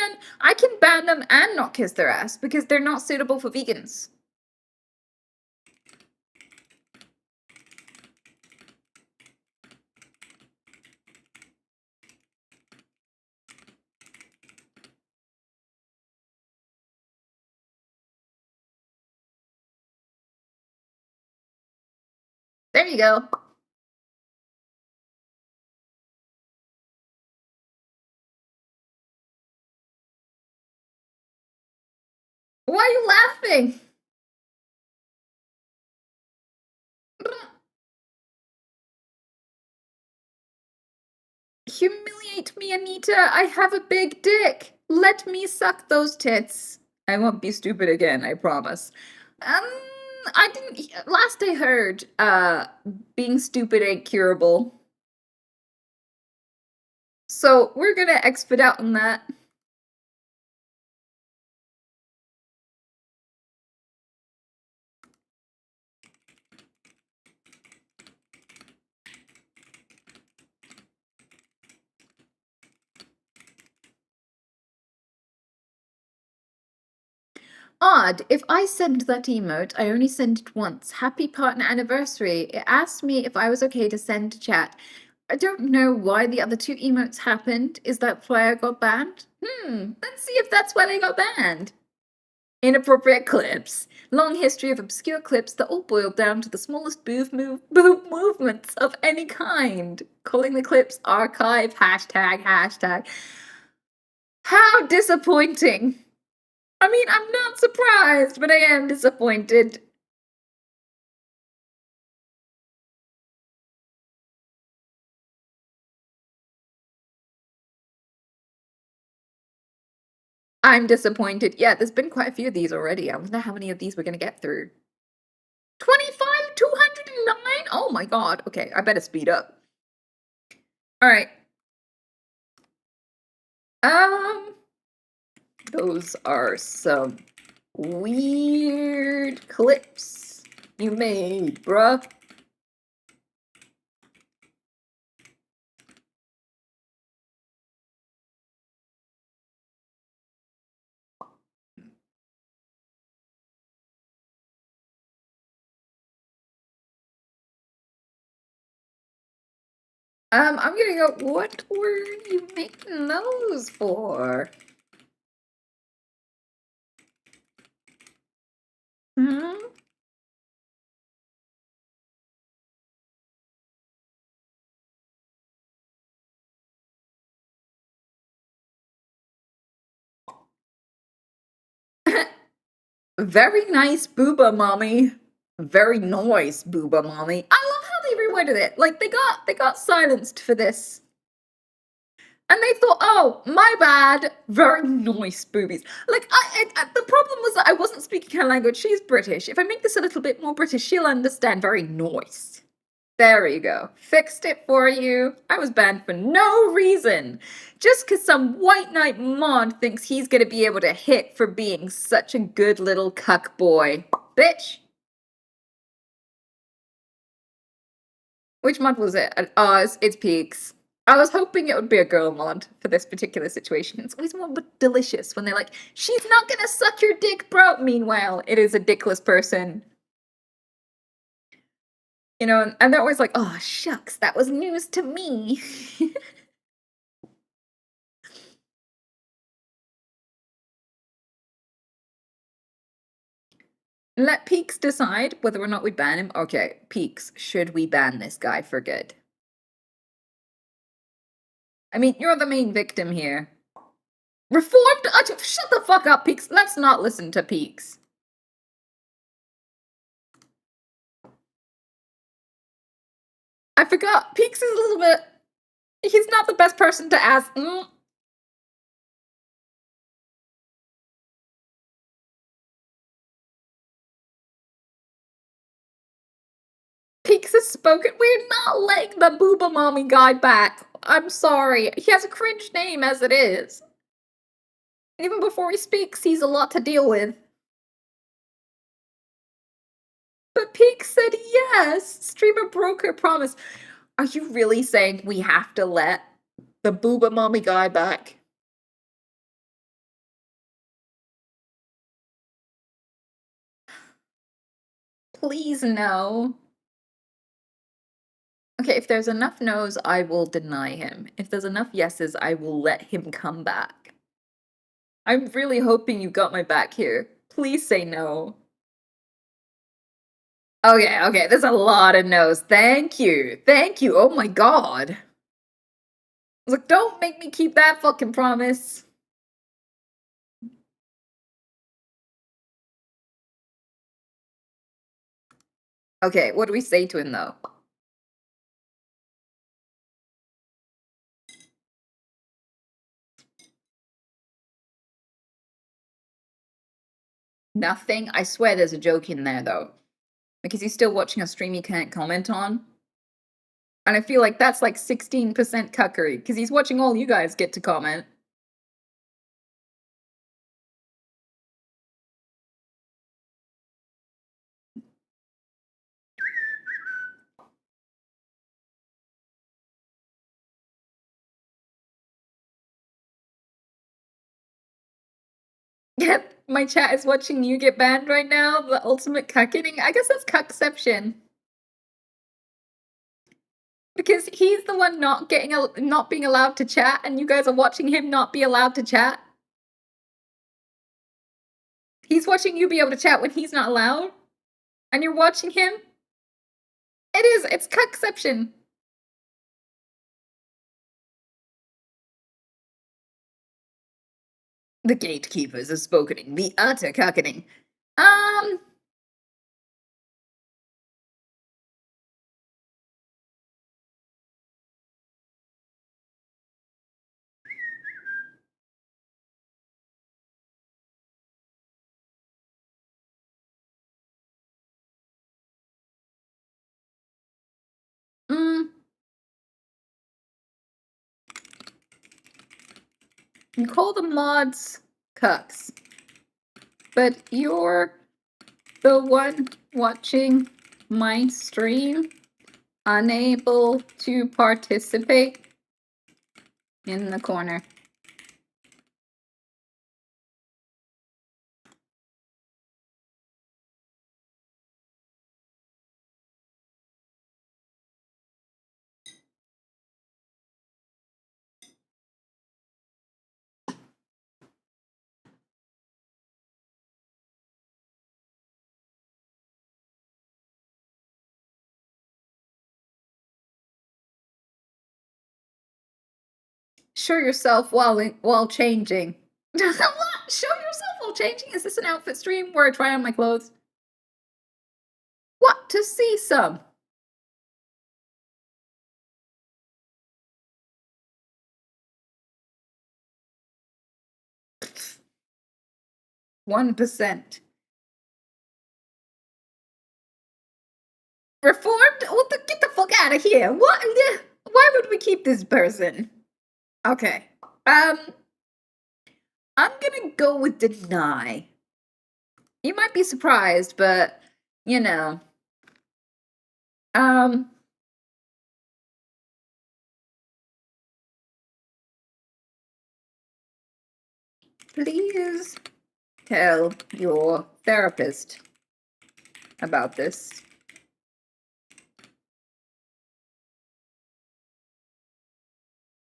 ban them and not kiss their ass because they're not suitable for vegans. There you go. Why are you laughing? Humiliate me, Anita. I have a big dick. Let me suck those tits. I won't be stupid again, I promise. I didn't. Last I heard, being stupid ain't curable. So we're gonna expedite on that. Odd, if I send that emote, I only send it once. Happy partner anniversary. It asked me if I was okay to send to chat. I don't know why the other two emotes happened. Is that why I got banned? Let's see if that's why they got banned. Inappropriate clips. Long history of obscure clips that all boil down to the smallest boob movements of any kind. Calling the clips archive, hashtag. How disappointing. I mean, I'm not surprised, but I am disappointed. I'm disappointed. Yeah, there's been quite a few of these already. I wonder how many of these we're gonna get through. 25, 209? Oh my god. Okay, I better speed up. Alright. Those are some weird clips you made, bruh. I'm gonna go, what were you making those for? Hmm? Very nice booba mommy. Very nice booba mommy. I love how they reworded it. Like they got silenced for this. And they thought, oh, my bad. Very nice boobies. Like, the problem was that I wasn't speaking her language. She's British. If I make this a little bit more British, she'll understand. Very nice. There you go. Fixed it for you. I was banned for no reason. Just because some white knight mod thinks he's going to be able to hit for being such a good little cuck boy. Bitch. Which mod was it? Oh, it's Peaks. I was hoping it would be a girl mod for this particular situation. It's always more delicious when they're like, she's not gonna suck your dick, bro. Meanwhile, it is a dickless person. You know, and they're always like, oh, shucks, that was news to me. Let Peaks decide whether or not we ban him. Okay, Peaks, should we ban this guy for good? I mean, you're the main victim here. Reformed? Shut the fuck up, Peaks. Let's not listen to Peaks. I forgot. Peaks is a little bit... He's not the best person to ask. Peaks has spoken. We're not letting the Booba Mommy guy back. I'm sorry. He has a cringe name as it is. Even before he speaks, he's a lot to deal with. But Peaks said yes. Streamer broke her promise. Are you really saying we have to let the Booba Mommy guy back? Please no. Okay, if there's enough no's, I will deny him. If there's enough yeses, I will let him come back. I'm really hoping you got my back here. Please say no. Okay, there's a lot of no's. Thank you. Oh my god. I was like, don't make me keep that fucking promise. Okay, what do we say to him though? Nothing? I swear there's a joke in there though. Because he's still watching a stream he can't comment on. And I feel like that's like 16% cuckery, because he's watching all you guys get to comment. Yep, my chat is watching you get banned right now. The ultimate cucking. I guess that's cuckception. Because he's the one not being allowed to chat, and you guys are watching him not be allowed to chat. He's watching you be able to chat when he's not allowed, and you're watching him. It's cuckception. The gatekeepers have spoken. The utter cucking. You call the mods cucks, but you're the one watching my stream, unable to participate in the corner. Show yourself while changing. What? Show yourself while changing? Is this an outfit stream where I try on my clothes? What? To see some? Pfft. 1%. Reformed? Get the fuck out of here. What? Why would we keep this person? Okay. I'm gonna go with deny. You might be surprised, but you know. Please tell your therapist about this.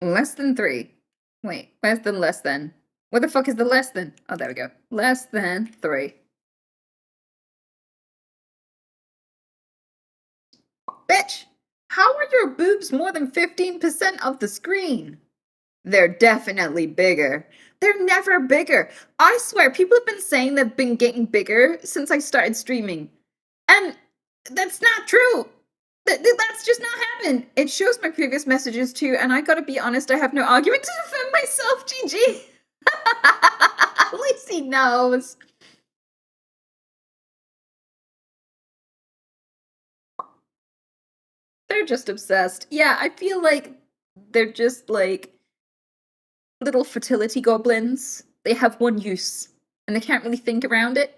Less than 3. Wait, less than less than. Where the fuck is the less than? Oh, there we go. Less than 3. Bitch! How are your boobs more than 15% of the screen? They're definitely bigger. They're never bigger. I swear, people have been saying they've been getting bigger since I started streaming. And that's not true. That's just not happened. It shows my previous messages too, and I gotta be honest, I have no argument to defend myself, GG. At least he knows. They're just obsessed. Yeah, I feel like they're just like little fertility goblins. They have one use, and they can't really think around it.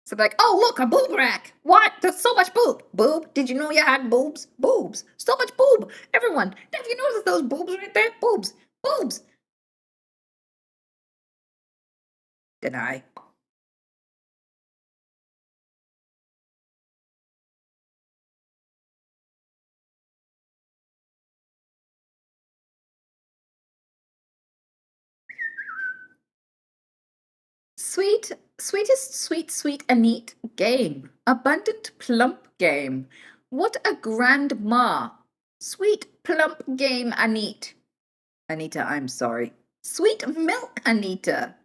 So they're like, oh, look, a boob rack. What? There's so much boob. Boob? Did you know you had boobs? Boobs. So much boob. Everyone, have you noticed those boobs right there? Boobs. Boobs. Deny. Sweetest, sweet Anita game. Abundant plump game. What a grandma. Sweet plump game, Anita. Anita, I'm sorry. Sweet milk, Anita.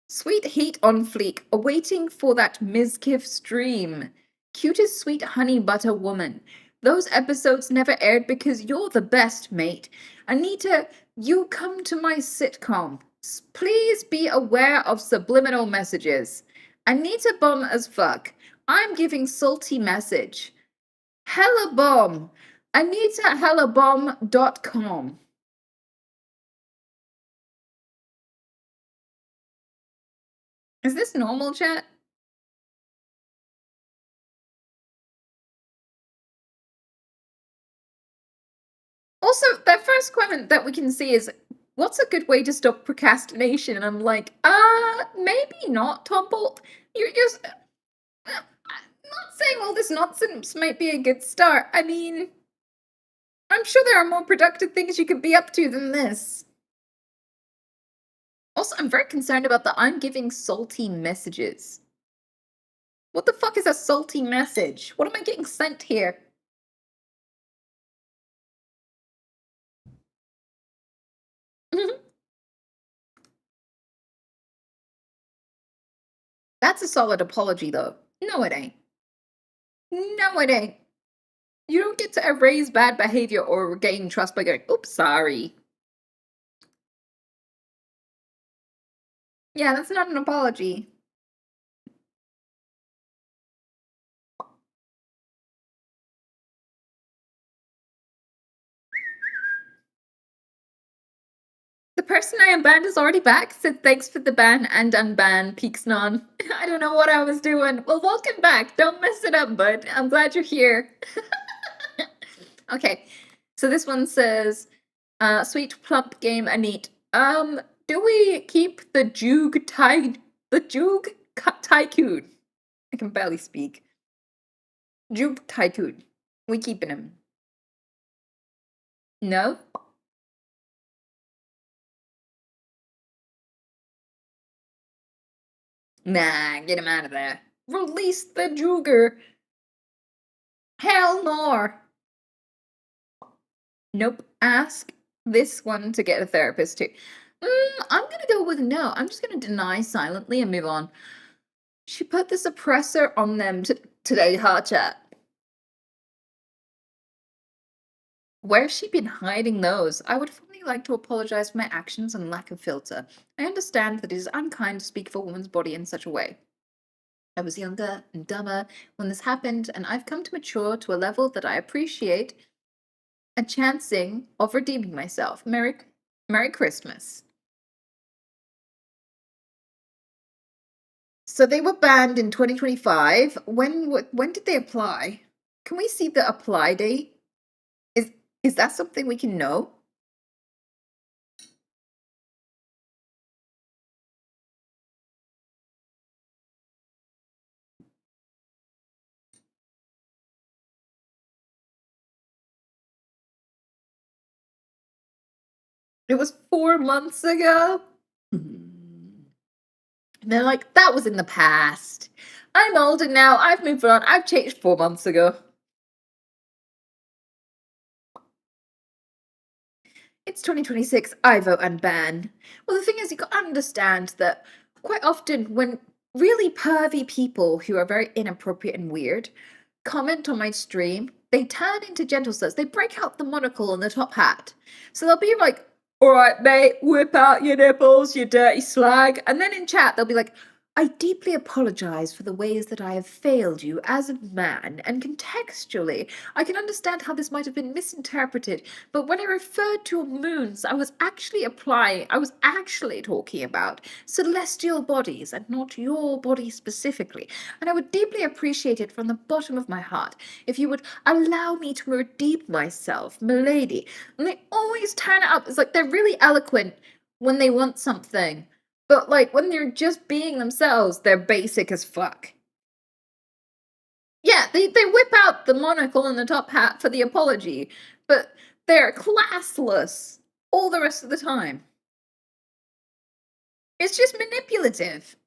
Sweet heat on fleek, awaiting for that Mizkiff stream. Cutest sweet honey butter woman. Those episodes never aired because you're the best, mate. Anita, you come to my sitcom. Please be aware of subliminal messages. Anita bomb as fuck. I'm giving salty message. Hella bomb. AnitaHellaBomb.com. Is this normal, chat? Also, that first comment that we can see is, what's a good way to stop procrastination? And I'm like, maybe not, Tombolt. You're just... I'm not saying all this nonsense might be a good start. I mean, I'm sure there are more productive things you could be up to than this. Also, I'm very concerned about the I'm giving salty messages. What the fuck is a salty message? What am I getting sent here? That's a solid apology, though. No, it ain't. No, it ain't. You don't get to erase bad behavior or gain trust by going, oops, sorry. Yeah, that's not an apology. The person I unbanned is already back. Said thanks for the ban and unban, Peaksnon. I don't know what I was doing. Well, welcome back. Don't mess it up, bud. I'm glad you're here. Okay, so this one says, sweet plump game Anit. Do we keep the Juge Tycoon? I can barely speak. Juge Tycoon. We keeping him. No? Nah, get him out of there. Release the Juger. Hell no. Nope. Ask this one to get a therapist too. I'm gonna go with no. I'm just gonna deny silently and move on. She put the suppressor on them today, hot chat. Where's she been hiding those? I would fully like to apologize for my actions and lack of filter. I understand that it is unkind to speak of a woman's body in such a way. I was younger and dumber when this happened, and I've come to mature to a level that I appreciate a chancing of redeeming myself. Merry Christmas. So they were banned in 2025. When did they apply? Can we see the apply date? Is that something we can know? It was 4 months ago. And they're like, that was in the past. I'm older now. I've moved on. I've changed 4 months ago. It's 2026. I vote unban. Well, the thing is, you got to understand that quite often when really pervy people who are very inappropriate and weird comment on my stream, they turn into gentle slurs. They break out the monocle and the top hat. So they'll be like, all right, mate, whip out your nipples, you dirty slag. And then in chat, they'll be like, I deeply apologize for the ways that I have failed you as a man, and contextually, I can understand how this might have been misinterpreted, but when I referred to moons, I was actually talking about celestial bodies and not your body specifically, and I would deeply appreciate it from the bottom of my heart if you would allow me to redeem myself, milady. And they always turn it up. It's like they're really eloquent when they want something. But, like, when they're just being themselves, they're basic as fuck. Yeah, they whip out the monocle and the top hat for the apology, but they're classless all the rest of the time. It's just manipulative.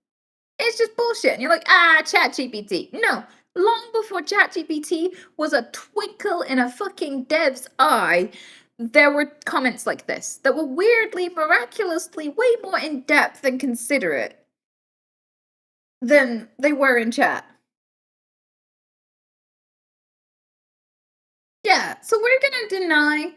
It's just bullshit. And you're like, ChatGPT. No, long before ChatGPT was a twinkle in a fucking dev's eye, there were comments like this that were weirdly, miraculously way more in depth and considerate than they were in chat. Yeah, so we're gonna deny.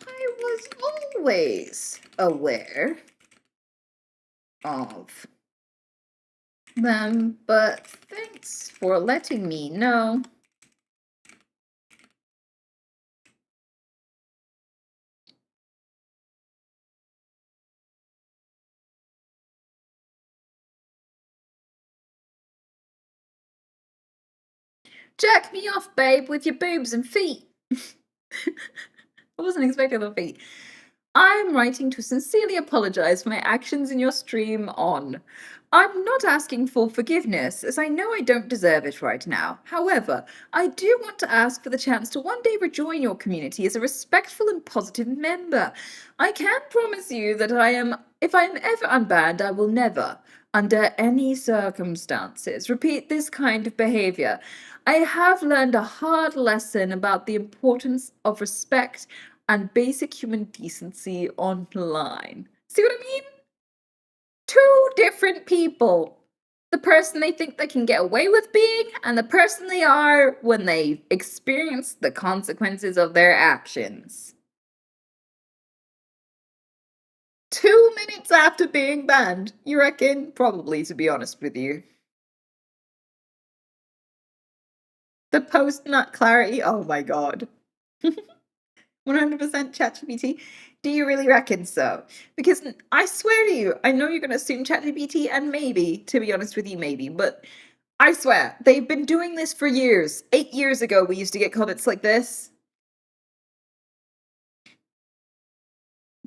I was always aware of them, but thanks for letting me know. Jack me off, babe, with your boobs and feet. I wasn't expecting the feet. I'm writing to sincerely apologize for my actions in your stream on. I'm not asking for forgiveness, as I know I don't deserve it right now. However, I do want to ask for the chance to one day rejoin your community as a respectful and positive member. I can promise you that if I am ever unbanned, I will never, under any circumstances, repeat this kind of behavior. I have learned a hard lesson about the importance of respect and basic human decency online. See what I mean? Two different people. The person they think they can get away with being, and the person they are when they experience the consequences of their actions. 2 minutes after being banned, you reckon? Probably, to be honest with you. The post-nut clarity, oh my god. 100% ChatGPT. Do you really reckon so? Because I swear to you, I know you're going to assume ChatGPT, and maybe, to be honest with you, maybe, but I swear, they've been doing this for years. 8 years ago, we used to get comments like this.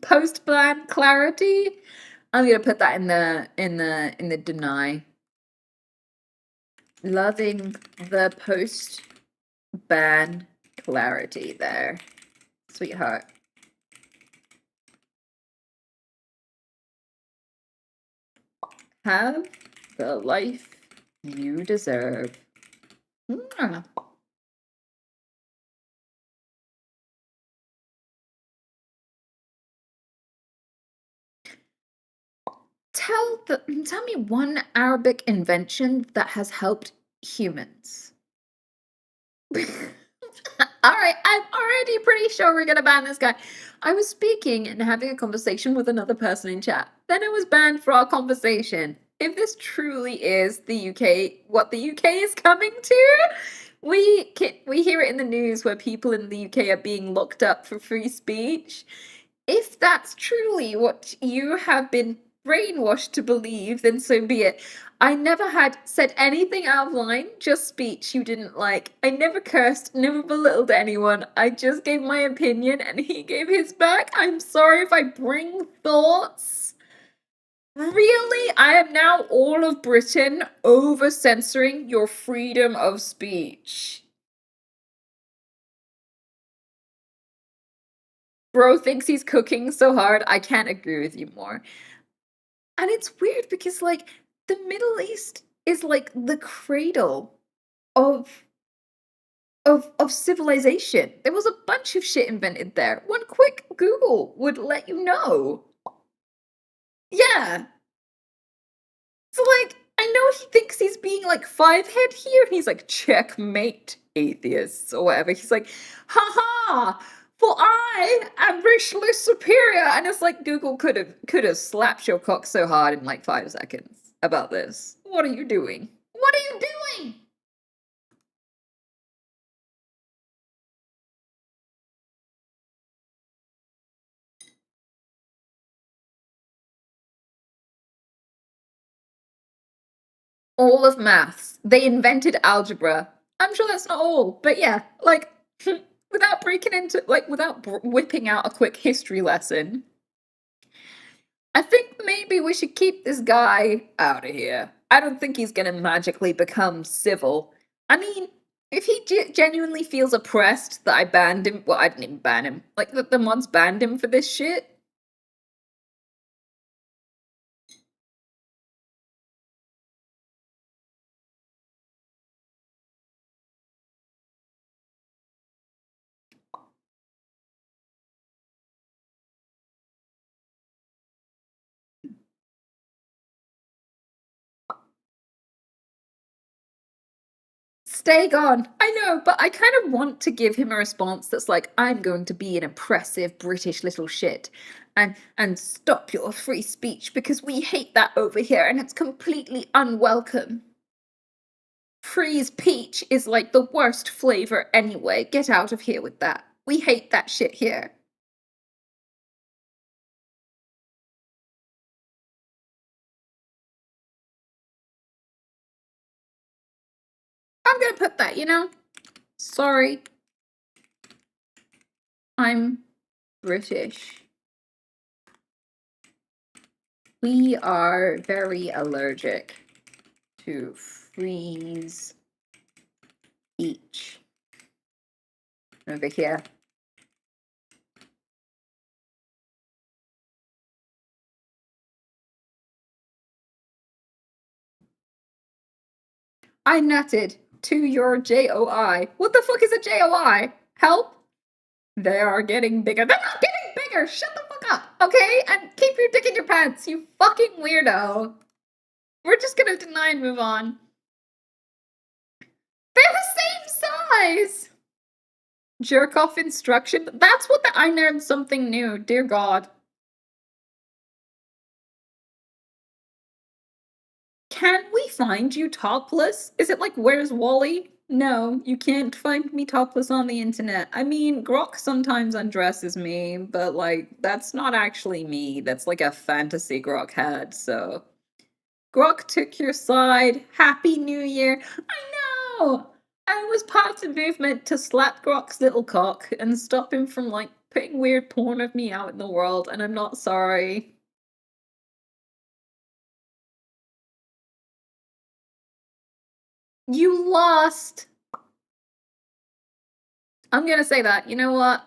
Post-ban clarity? I'm going to put that in the deny. Loving the post-ban clarity there, sweetheart. Have the life you deserve. Mwah. Tell me one Arabic invention that has helped humans. All right, I'm already pretty sure we're gonna ban this guy. I was speaking and having a conversation with another person in chat. Then it was banned for our conversation. If this truly is the UK, what the UK is coming to, we hear it in the news where people in the UK are being locked up for free speech. If that's truly what you have been brainwashed to believe, then so be it. I never had said anything out of line, just speech you didn't like. I never cursed, never belittled anyone. I just gave my opinion and he gave his back. I'm sorry if I bring thoughts. Really? I am now all of Britain over censoring your freedom of speech. Bro thinks he's cooking so hard, I can't agree with you more. And it's weird because, like, the Middle East is like the cradle of civilization. There was a bunch of shit invented there. One quick Google would let you know. Yeah. So, like, I know he thinks he's being like five-head here, and he's like, checkmate, atheists, or whatever. He's like, haha, for I am racially superior. And it's like Google could have slapped your cock so hard in like 5 seconds about this. What are you doing? What are you doing? All of maths. They invented algebra. I'm sure that's not all, but yeah, like, without breaking into, like, without whipping out a quick history lesson, I think maybe we should keep this guy out of here. I don't think he's gonna magically become civil. I mean, if he genuinely feels oppressed that I banned him, well, I didn't even ban him. Like, the mods banned him for this shit. Stay gone. I know, but I kind of want to give him a response that's like, I'm going to be an oppressive British little shit and stop your free speech because we hate that over here and it's completely unwelcome. Freeze peach is like the worst flavor anyway. Get out of here with that. We hate that shit here. I'm gonna put that, you know? Sorry. I'm British. We are very allergic to freeze peach. Over here. I nutted to your JOI. What the fuck is a JOI? Help? They are getting bigger. They're not getting bigger! Shut the fuck up, okay? And keep your dick in your pants, you fucking weirdo. We're just gonna deny and move on. They're the same size! Jerk off instruction? That's what I learned something new, dear God. Can we find you topless? Is it like Where's Wally? No, you can't find me topless on the internet. I mean, Grok sometimes undresses me, but like, that's not actually me. That's like a fantasy Grok had, so. Grok took your side. Happy New Year. I know! I was part of the movement to slap Grok's little cock and stop him from like putting weird porn of me out in the world, and I'm not sorry. You lost! I'm gonna say that. You know what?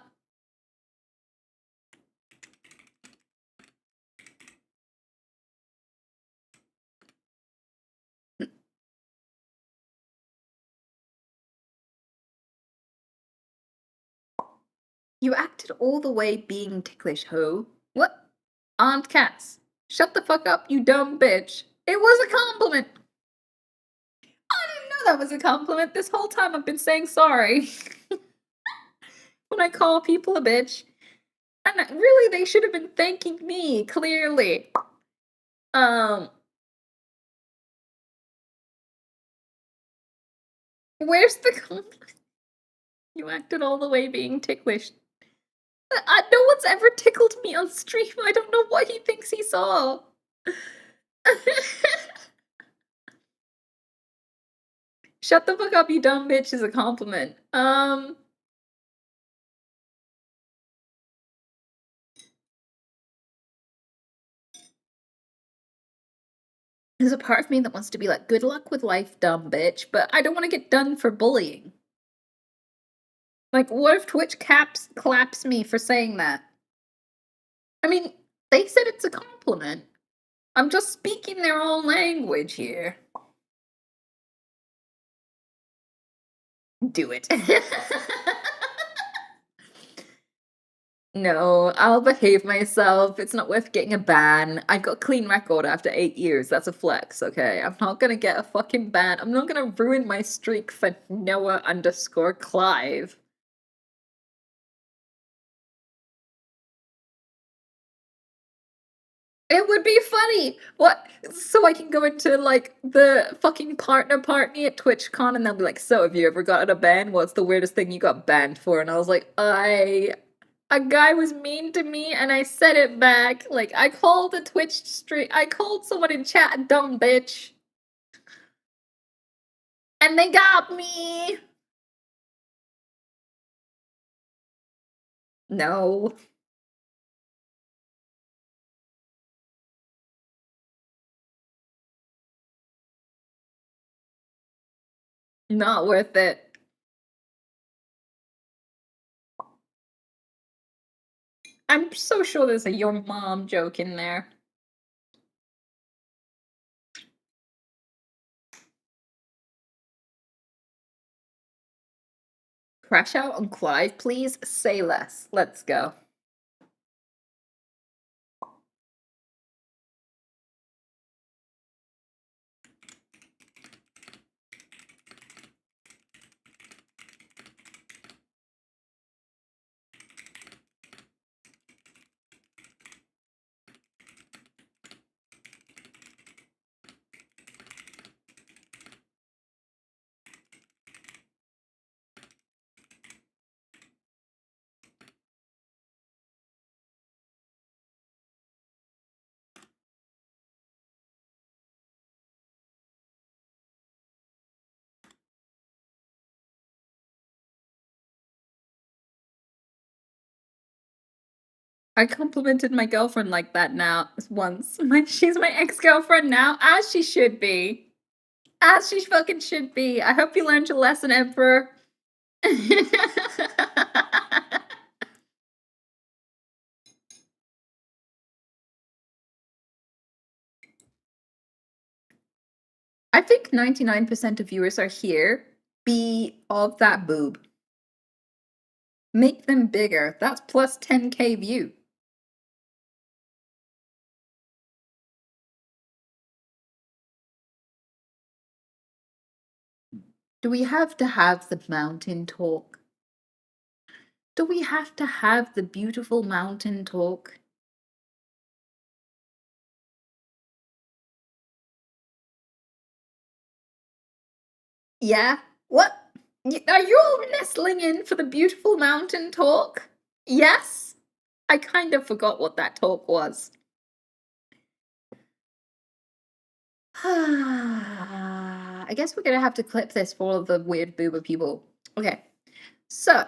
You acted all the way being ticklish, ho. What? Aunt Cass, shut the fuck up, you dumb bitch. It was a compliment. I didn't know that was a compliment. This whole time I've been saying sorry. When I call people a bitch. And really, they should have been thanking me, clearly. Where's the compliment? You acted all the way being ticklish. No one's ever tickled me on stream. I don't know what he thinks he saw. Shut the fuck up, you dumb bitch, is a compliment. There's a part of me that wants to be like, good luck with life, dumb bitch, but I don't want to get done for bullying. Like, what if Twitch claps me for saying that? I mean, they said it's a compliment. I'm just speaking their own language here. Do it. No, I'll behave myself. It's not worth getting a ban. I've got a clean record after 8 years. That's a flex, okay? I'm not gonna get a fucking ban. I'm not gonna ruin my streak for Noah_Clive. It would be funny. What? So I can go into like the fucking partner party at TwitchCon and they'll be like, so have you ever gotten a ban? What's the weirdest thing you got banned for? And I was like, a guy was mean to me and I said it back. Like, I called the Twitch stream. I called someone in chat a dumb bitch. And they got me. No. Not worth it. I'm so sure there's a your mom joke in there. Crash out on Clive, please. Say less. Let's go. I complimented my girlfriend like that now once. She's my ex-girlfriend now, as she should be. As she fucking should be. I hope you learned your lesson, Emperor. I think 99% of viewers are here. Be of that boob. Make them bigger. That's plus 10k view. Do we have to have the mountain talk? Do we have to have the beautiful mountain talk? Yeah? What? Are you all nestling in for the beautiful mountain talk? Yes? I kind of forgot what that talk was. I guess we're gonna have to clip this for all of the weird boober people. Okay, so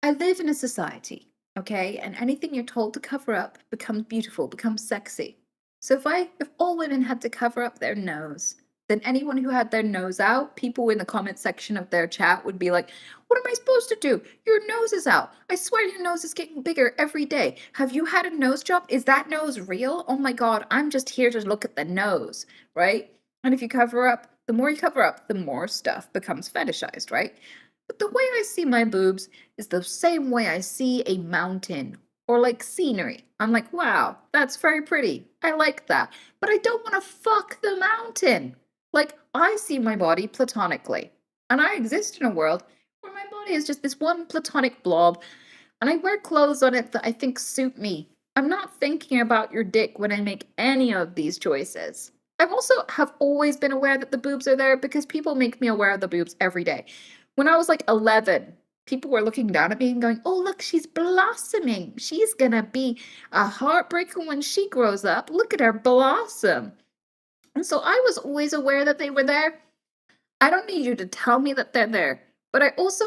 I live in a society, okay, and anything you're told to cover up becomes beautiful, becomes sexy. So if all women had to cover up their nose, then anyone who had their nose out, people in the comment section of their chat would be like, what am I supposed to do? Your nose is out. I swear your nose is getting bigger every day. Have you had a nose job? Is that nose real? Oh my god, I'm just here to look at the nose, right? And if you cover up, the more you cover up, the more stuff becomes fetishized, right? But the way I see my boobs is the same way I see a mountain or like scenery. I'm like, wow, that's very pretty. I like that. But I don't want to fuck the mountain. Like, I see my body platonically. And I exist in a world where my body is just this one platonic blob. And I wear clothes on it that I think suit me. I'm not thinking about your dick when I make any of these choices. I've also have always been aware that the boobs are there because people make me aware of the boobs every day. When I was like 11, people were looking down at me and going, "Oh, look, she's blossoming. She's gonna be a heartbreaker when she grows up. Look at her blossom." And so I was always aware that they were there. I don't need you to tell me that they're there, but I also,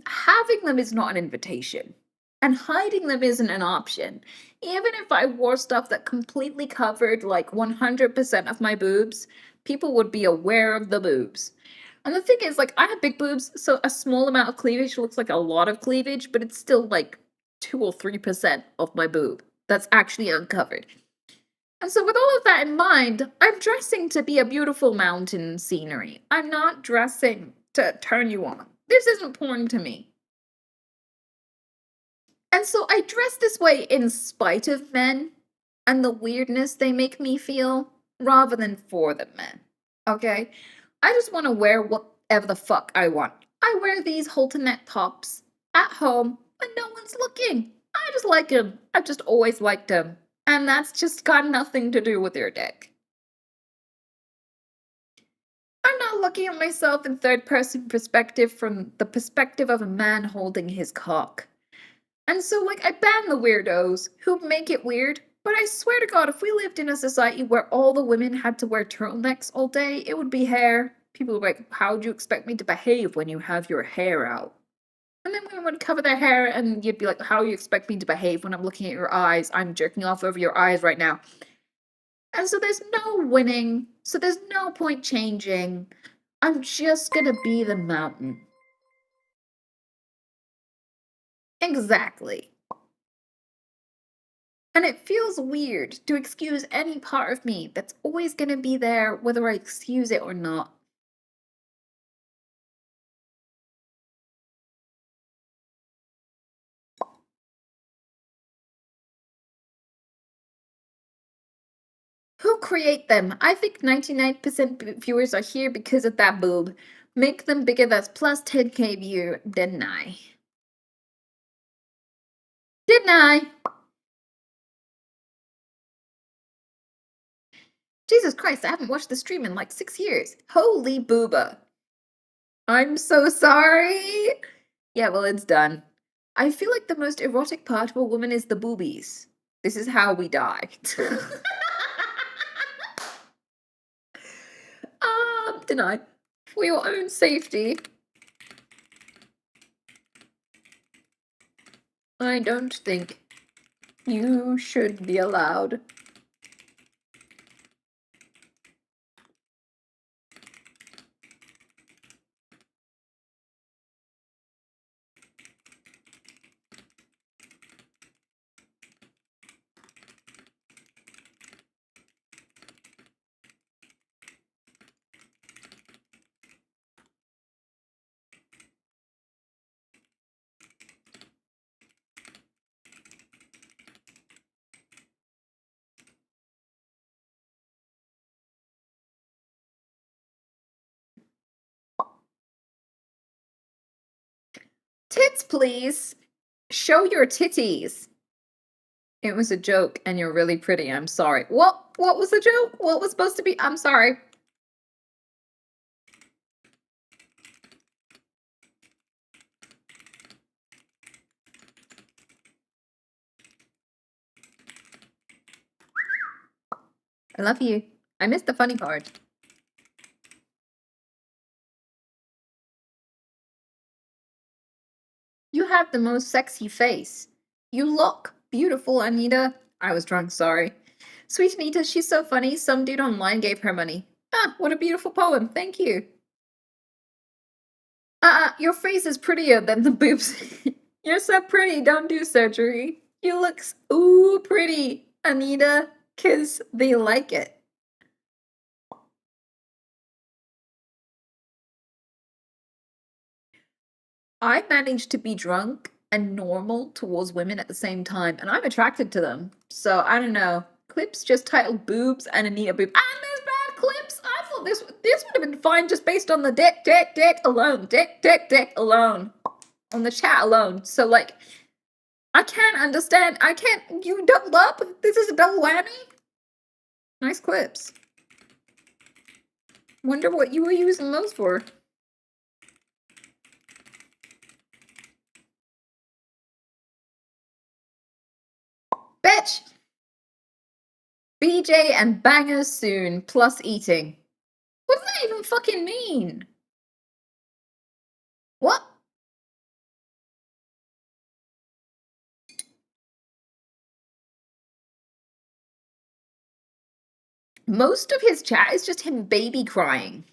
having them is not an invitation, and hiding them isn't an option. Even if I wore stuff that completely covered like 100% of my boobs, people would be aware of the boobs. And the thing is, like, I have big boobs, so a small amount of cleavage looks like a lot of cleavage, but it's still like 2 or 3% of my boob that's actually uncovered. And so, with all of that in mind, I'm dressing to be a beautiful mountain scenery. I'm not dressing to turn you on. This isn't porn to me. And so, I dress this way in spite of men and the weirdness they make me feel, rather than for the men. Okay? I just want to wear whatever the fuck I want. I wear these halter neck tops at home when no one's looking. I just like them. I've just always liked them. And that's just got nothing to do with your dick. I'm not looking at myself in third person perspective from the perspective of a man holding his cock. And so, like, I ban the weirdos who make it weird, but I swear to God, if we lived in a society where all the women had to wear turtlenecks all day, it would be hair. People would be like, how do you expect me to behave when you have your hair out? And then women would cover their hair, and you'd be like, how do you expect me to behave when I'm looking at your eyes? I'm jerking off over your eyes right now. And so there's no winning, so there's no point changing. I'm just gonna be the mountain. Exactly. And it feels weird to excuse any part of me that's always gonna be there, whether I excuse it or not. Who create them? I think 99% viewers are here because of that boob. Make them bigger, that's plus 10k view. Deny. Deny. Jesus Christ, I haven't watched the stream in like 6 years. Holy booba. I'm so sorry. Yeah, well, it's done. I feel like the most erotic part of a woman is the boobies. This is how we die. Denied. For your own safety, I don't think you should be allowed. Tits, please. Show your titties. It was a joke, and you're really pretty. I'm sorry. What was the joke? What was supposed to be? I'm sorry. I love you. I missed the funny part. You have the most sexy face. You look beautiful, Anita. I was drunk, sorry. Sweet Anita, she's so funny. Some dude online gave her money. Ah, what a beautiful poem. Thank you. Your face is prettier than the boobs. You're so pretty. Don't do surgery. You look ooh pretty, Anita, 'cause they like it. I manage to be drunk and normal towards women at the same time, and I'm attracted to them. So I don't know. Clips just titled boobs and Anita boob. And there's bad clips. I thought this would have been fine just based on the dick alone. Dick alone. On the chat alone. So like I can't understand. You doubled up? This is a double whammy? Nice clips. Wonder what you were using those for. Bitch! BJ and bangers soon, plus eating. What does that even fucking mean? What? Most of his chat is just him baby crying.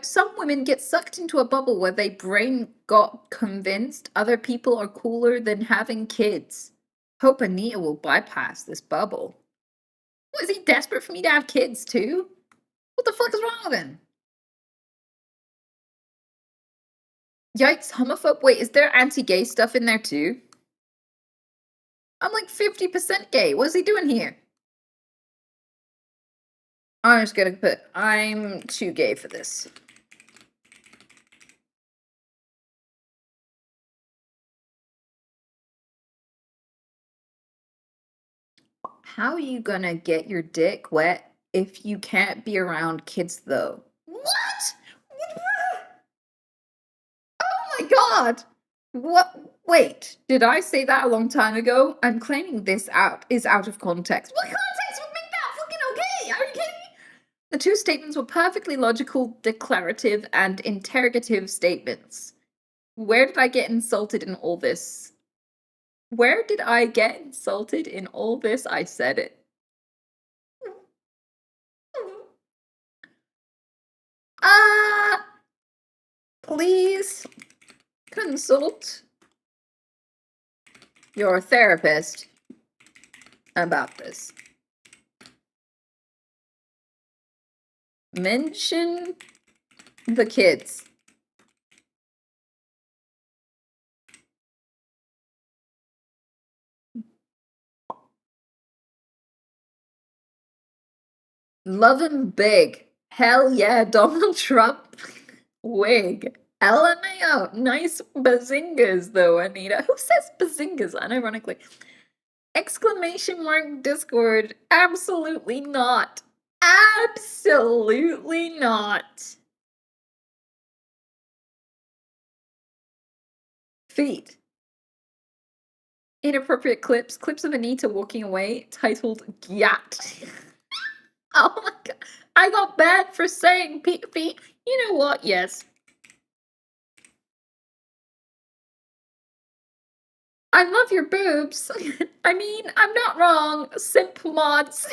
Some women get sucked into a bubble where their brain got convinced other people are cooler than having kids. Hope Anita will bypass this bubble. What, is he desperate for me to have kids too? What the fuck is wrong with him? Yikes, homophobe. Wait, is there anti-gay stuff in there too? I'm like 50% gay. What is he doing here? I'm just gonna put, I'm too gay for this. How are you gonna get your dick wet if you can't be around kids though? What? Oh my god! What? Wait, did I say that a long time ago? I'm claiming this is out of context. What context would make that fucking okay? Are you kidding me? The two statements were perfectly logical, declarative, and interrogative statements. Where did I get insulted in all this? Where did I get insulted in all this? I said it. Please consult your therapist about this. Mention the kids. Love him big. Hell yeah, Donald Trump. Wig. LMAO. Nice bazingas though, Anita. Who says bazingas unironically? Exclamation mark Discord. Absolutely not. Absolutely not. Feet. Inappropriate clips. Clips of Anita walking away titled Gyat. Oh my god. I got banned for saying feet. You know what? Yes. I love your boobs. I mean, I'm not wrong. Simp mods.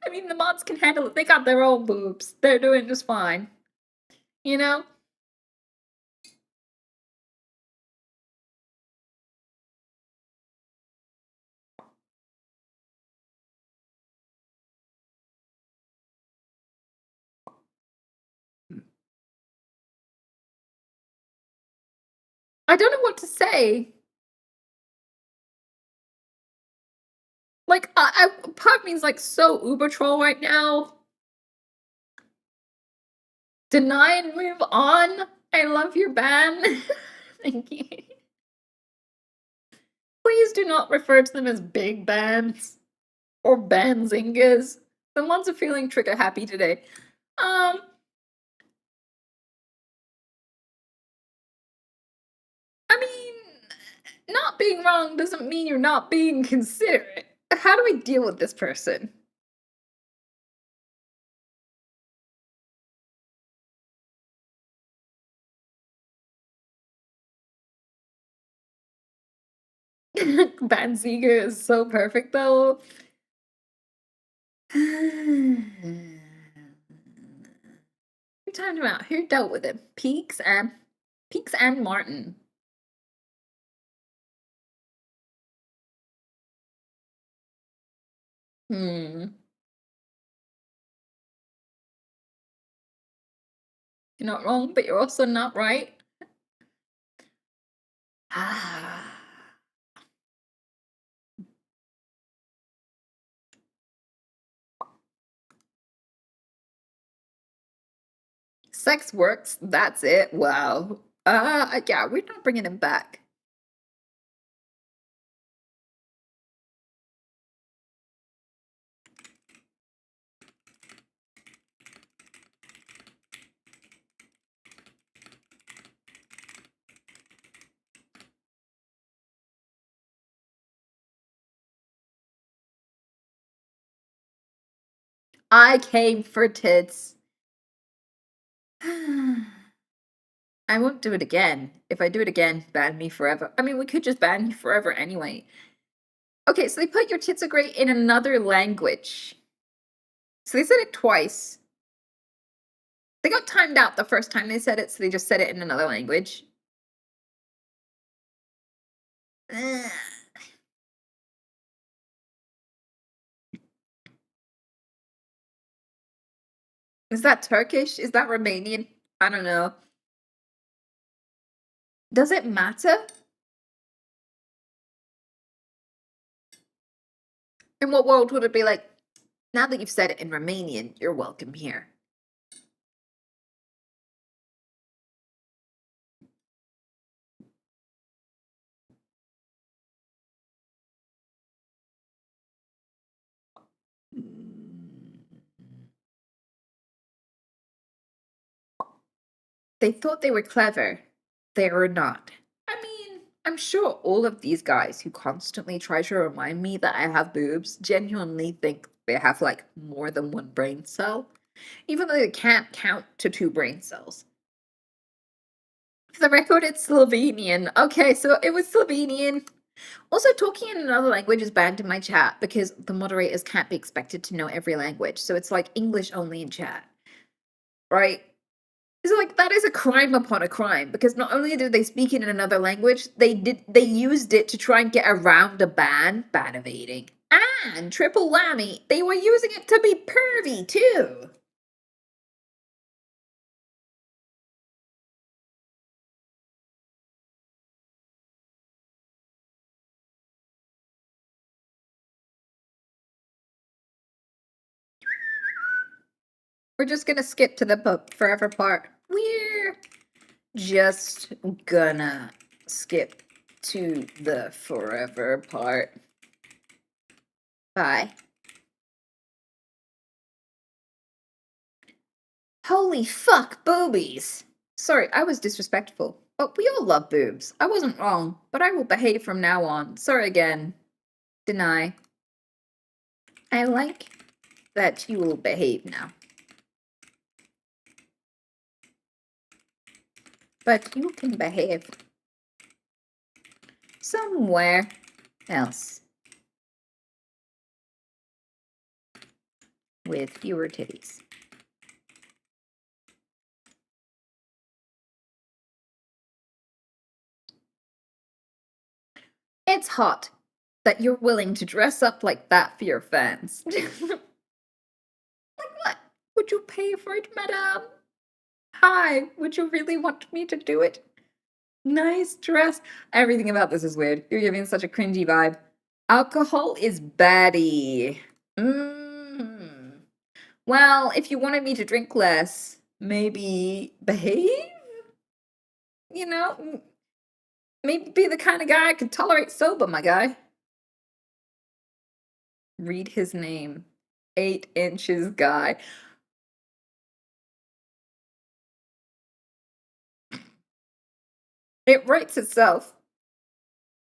I mean, the mods can handle it. They got their own boobs. They're doing just fine. You know? I don't know what to say. Like, part of me is like so uber troll right now. Deny and move on. I love your ban. Thank you. Please do not refer to them as big bands or banzingas. The ones are feeling trigger happy today. I mean, not being wrong doesn't mean you're not being considerate. How do we deal with this person? Banziga is so perfect though. Who timed him out? Who dealt with him? Peaks and Martin. You're not wrong, but you're also not right. Ah. Sex works, that's it. Wow. Yeah, we're not bringing him back. I came for tits. I won't do it again. If I do it again, ban me forever. I mean, we could just ban you forever anyway. Okay, so they put your tits are great in another language. So they said it twice. They got timed out the first time they said it, so they just said it in another language. Ugh. Is that Turkish? Is that Romanian? I don't know. Does it matter? In what world would it be like, now that you've said it in Romanian, you're welcome here? They thought they were clever. They were not. I mean, I'm sure all of these guys who constantly try to remind me that I have boobs genuinely think they have like more than one brain cell, even though they can't count to 2 brain cells. For the record, it's Slovenian. Okay, so it was Slovenian. Also, talking in another language is banned in my chat because the moderators can't be expected to know every language. So it's like English only in chat. Right? So like that is a crime upon a crime because not only did they speak it in another language, they used it to try and get around a ban evading. And triple whammy, they were using it to be pervy too. We're just gonna skip to the forever part. We're just gonna skip to the forever part. Bye. Holy fuck, boobies! Sorry, I was disrespectful. But we all love boobs. I wasn't wrong, but I will behave from now on. Sorry again. Deny. I like that you will behave now. But you can behave somewhere else with fewer titties. It's hot that you're willing to dress up like that for your fans. Like what? Would you pay for it, madame? Hi, would you really want me to do it? Nice dress. Everything about this is weird. You're giving such a cringy vibe. Alcohol is baddie. Well, if you wanted me to drink less, maybe behave? You know, maybe be the kind of guy I could tolerate sober, my guy. Read his name. 8 inches guy. It writes itself.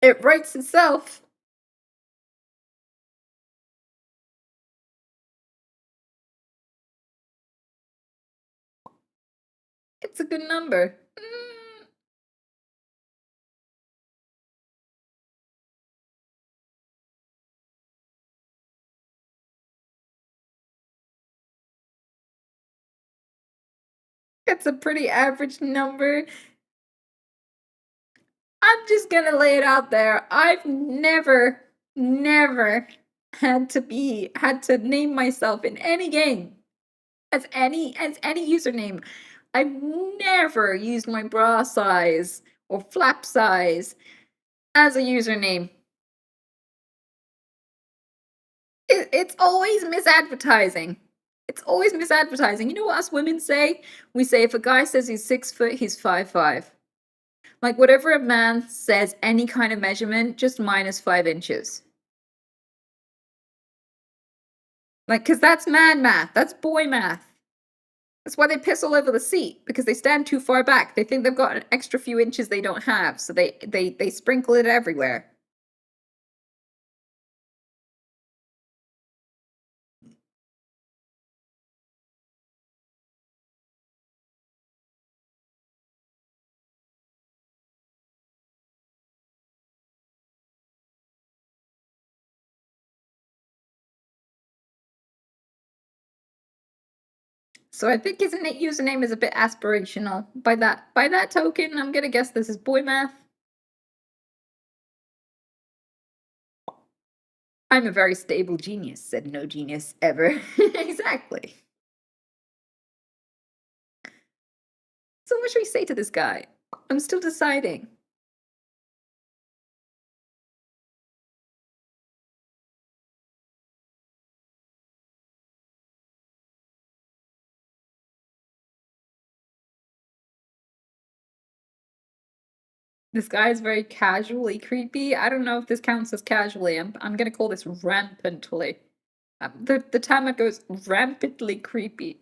It writes itself. It's a good number. It's a pretty average number. I'm just gonna lay it out there. I've never had to name myself in any game as any username. I've never used my bra size or flap size as a username. It's always misadvertising. It's always misadvertising. You know what us women say? We say if a guy says he's 6 foot, he's 5'5". Like whatever a man says, any kind of measurement, just minus 5 inches. Like, because that's man math. That's boy math. That's why they piss all over the seat, because they stand too far back. They think they've got an extra few inches they don't have, so they sprinkle it everywhere. So I think his username is a bit aspirational. By that token, I'm gonna guess this is boy math. I'm a very stable genius, said no genius ever. Exactly. So what should we say to this guy? I'm still deciding. This guy is very casually creepy. I don't know if this counts as casually. I'm gonna call this rampantly. The timer goes rampantly creepy.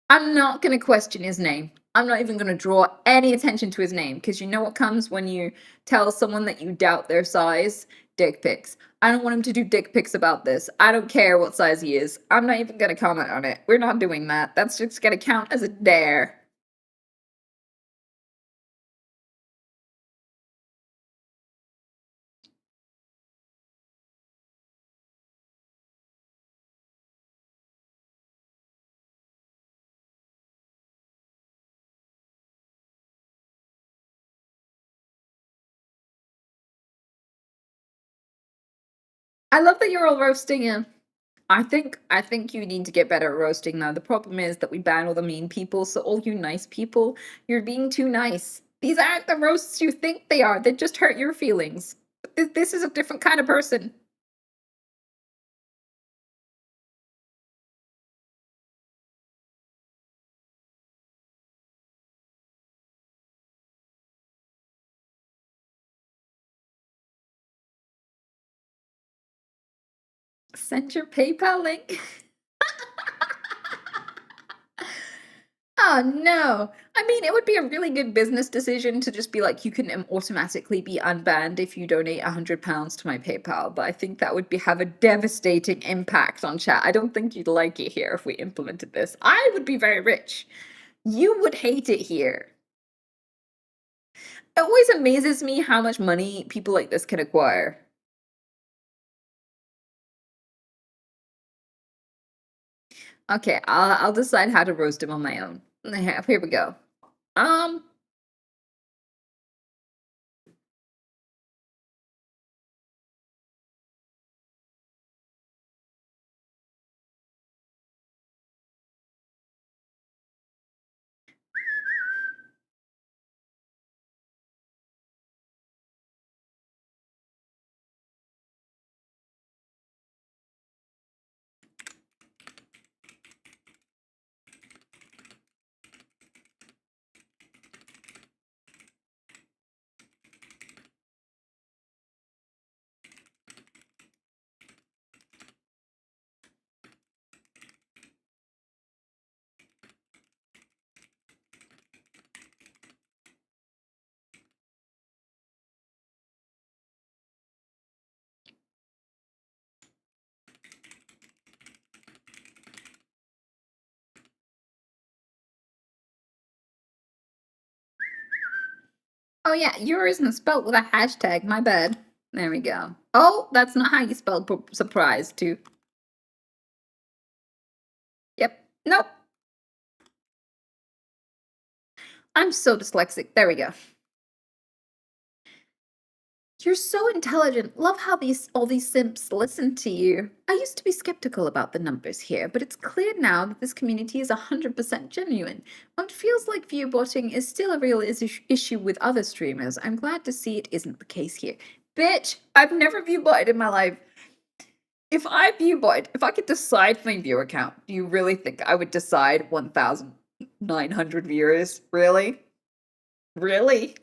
I'm not gonna question his name. I'm not even gonna draw any attention to his name, because you know what comes when you tell someone that you doubt their size? Dick pics. I don't want him to do dick pics about this. I don't care what size he is. I'm not even gonna comment on it. We're not doing that. That's just gonna count as a dare. I love that you're all roasting him. I think you need to get better at roasting now. The problem is that we ban all the mean people, so all you nice people, you're being too nice. These aren't the roasts you think they are. They just hurt your feelings. This is a different kind of person. Send your PayPal link. Oh no. I mean, it would be a really good business decision to just be like, you can automatically be unbanned if you donate £100 to my PayPal. But I think that would have a devastating impact on chat. I don't think you'd like it here if we implemented this. I would be very rich. You would hate it here. It always amazes me how much money people like this can acquire. Okay, I'll decide how to roast him on my own. Here we go. Um, oh yeah, yours isn't spelled with a hashtag. My bad. There we go. Oh, that's not how you spell surprise, too. Yep. Nope. I'm so dyslexic. There we go. You're so intelligent. Love how all these simps listen to you. I used to be skeptical about the numbers here, but it's clear now that this community is 100% genuine. While it feels like viewbotting is still a real issue with other streamers, I'm glad to see it isn't the case here. Bitch, I've never viewbotted in my life. If I could decide my viewer count, do you really think I would decide 1,900 viewers? Really? Really?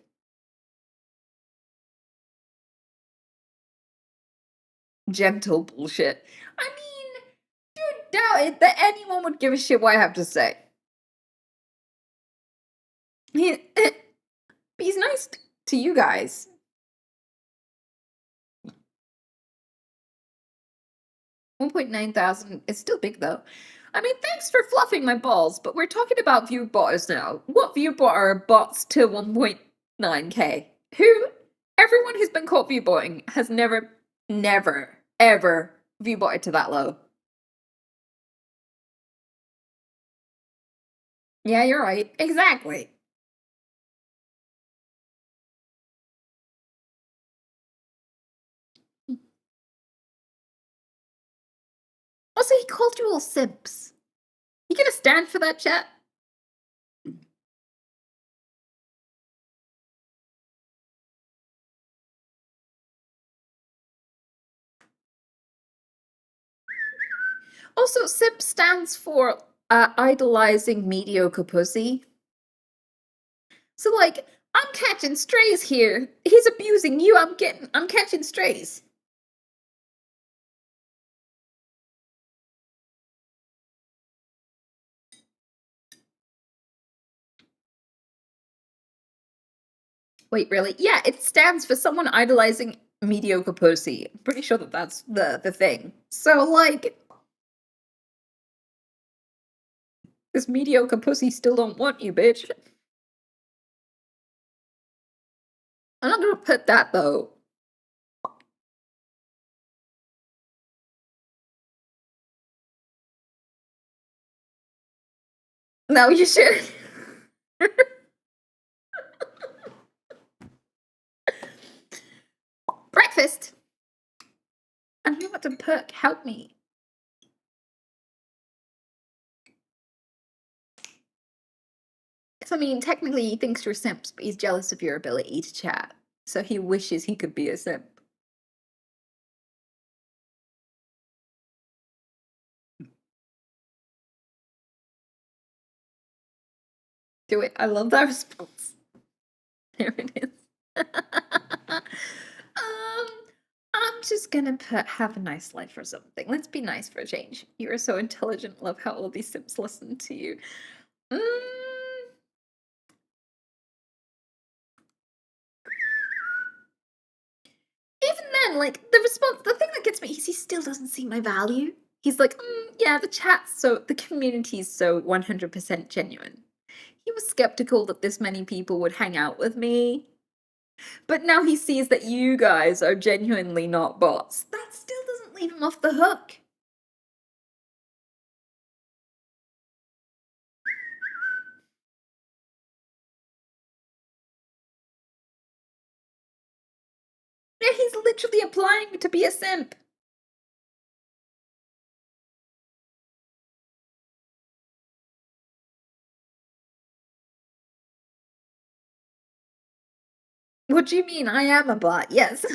Gentle bullshit. I mean, dude, doubt it that anyone would give a shit what I have to say. He's nice to you guys. $1,900 is still big though. I mean, thanks for fluffing my balls, but we're talking about view botters now. What view bot are bots to 1.9k? Everyone who's been caught view botting has never, ever view botted to that low. Yeah, you're right. Exactly. Also, he called you all simps. You gonna stand for that, chat? Also, simp stands for idolizing mediocre pussy. So, like, I'm catching strays here. He's abusing you. I'm catching strays. Wait, really? Yeah, it stands for someone idolizing mediocre pussy. I'm pretty sure that that's the thing. So, like, this mediocre pussy still don't want you, bitch. I'm not gonna put that though. No, you should. Breakfast. I don't know what to put. Help me. So, I mean, technically he thinks you're simps, but he's jealous of your ability to chat. So he wishes he could be a simp. Do it. I love that response. There it is. I'm just gonna put have a nice life or something. Let's be nice for a change. You are so intelligent. Love how all these simps listen to you. Even then, like, the thing that gets me is he still doesn't see my value. He's like, yeah, the community's so 100% genuine. He was skeptical that this many people would hang out with me. But now he sees that you guys are genuinely not bots. That still doesn't leave him off the hook. Yeah, he's literally applying to be a simp. What do you mean? I am a bot. Yes.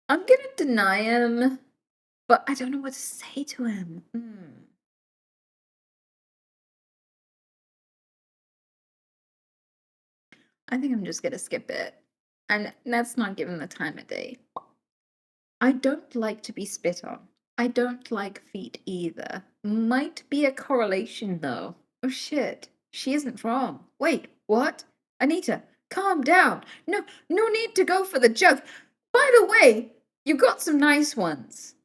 I'm gonna deny him, but I don't know what to say to him. I think I'm just gonna skip it. And that's not given the time of day. I don't like to be spit on. I don't like feet either. Might be a correlation though. Oh shit. She isn't wrong. Wait, what? Anita, calm down. No need to go for the joke. By the way, you got some nice ones.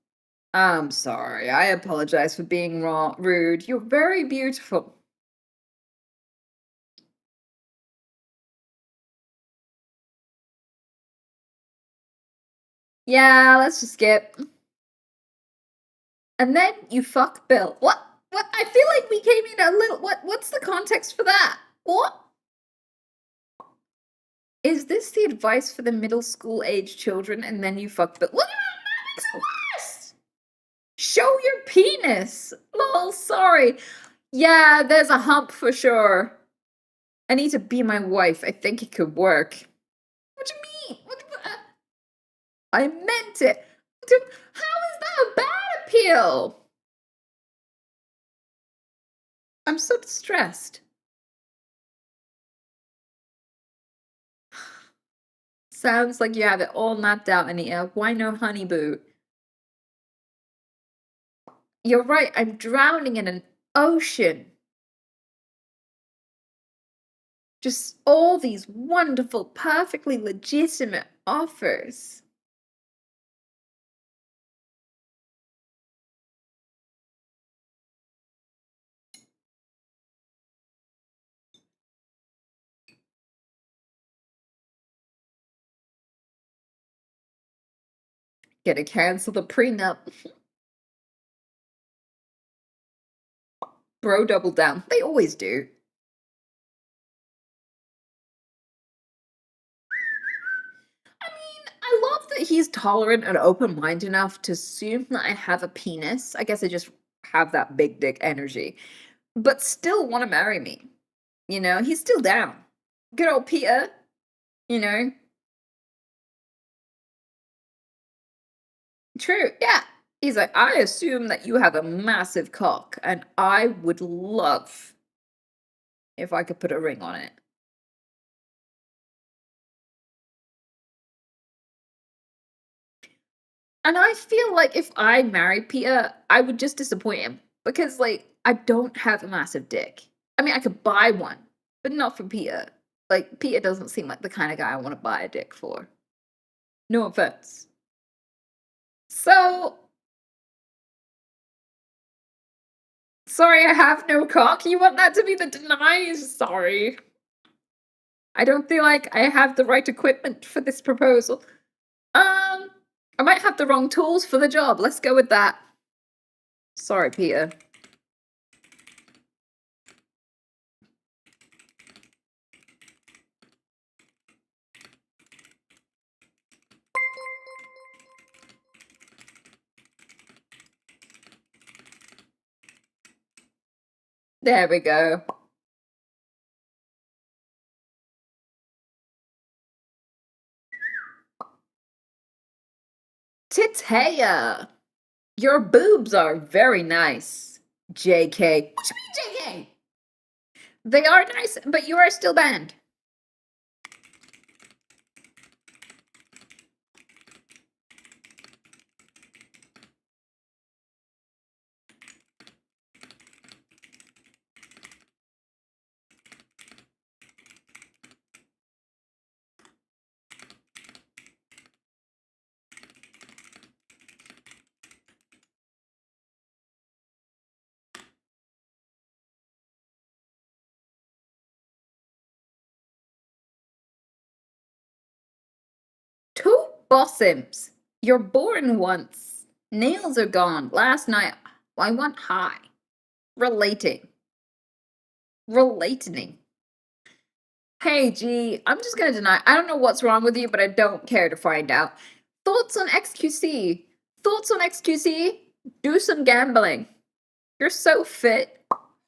I'm sorry. I apologize for being rude. You're very beautiful. Yeah, let's just skip. And then you fuck Bill. What? I feel like we came in a little. What's the context for that? What? Is this the advice for the middle school age children and then you fuck the— Look at that makes it worse! Show your penis! Lol, sorry. Yeah, there's a hump for sure. I need to be my wife. I think it could work. What do you mean? I meant it. How is that a bad appeal? I'm so distressed. Sounds like you have it all mapped out, Anita. Why no honey boo? You're right, I'm drowning in an ocean. Just all these wonderful, perfectly legitimate offers. Gonna cancel the prenup. Bro double down. They always do. I mean, I love that he's tolerant and open-minded enough to assume that I have a penis. I guess I just have that big dick energy. But still want to marry me. You know, he's still down. Good old Peter. You know. True, yeah. He's like, I assume that you have a massive cock, and I would love if I could put a ring on it. And I feel like if I married Peter, I would just disappoint him. Because, like, I don't have a massive dick. I mean, I could buy one, but not for Peter. Like, Peter doesn't seem like the kind of guy I want to buy a dick for. No offense. So, sorry, I have no cock. You want that to be the deny? Sorry. I don't feel like I have the right equipment for this proposal. I might have the wrong tools for the job. Let's go with that. Sorry, Peter. There we go. Titaya! Your boobs are very nice. JK. What do you mean, JK? They are nice, but you are still banned. Two bossums. You're born once. Nails are gone. Last night, I went high. Relating. Relating. Hey, G, I'm just gonna deny. I don't know what's wrong with you, but I don't care to find out. Thoughts on XQC? Thoughts on XQC? Do some gambling. You're so fit.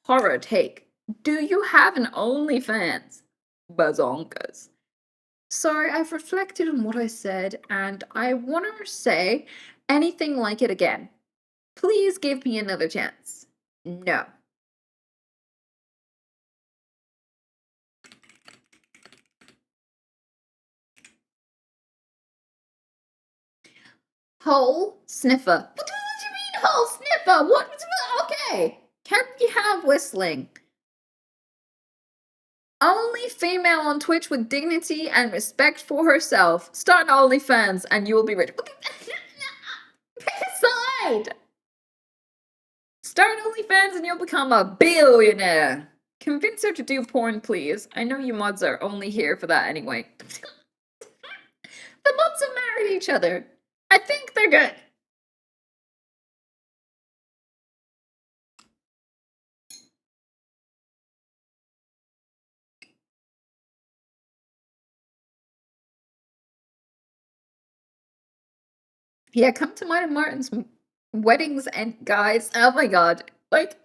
Horror take. Do you have an OnlyFans? Bazonkas. Sorry, I've reflected on what I said, and I want to say anything like it again. Please give me another chance. No. Hole sniffer. What do you mean, hole sniffer? What? Okay. Can we have whistling? Only female on Twitch with dignity and respect for herself. Start an OnlyFans and you will be rich. Pick a side! Start OnlyFans and you'll become a billionaire. Convince her to do porn, please. I know you mods are only here for that anyway. The mods have married each other. I think they're good. Yeah, come to mine and Martin's weddings, and guys, oh my god, like,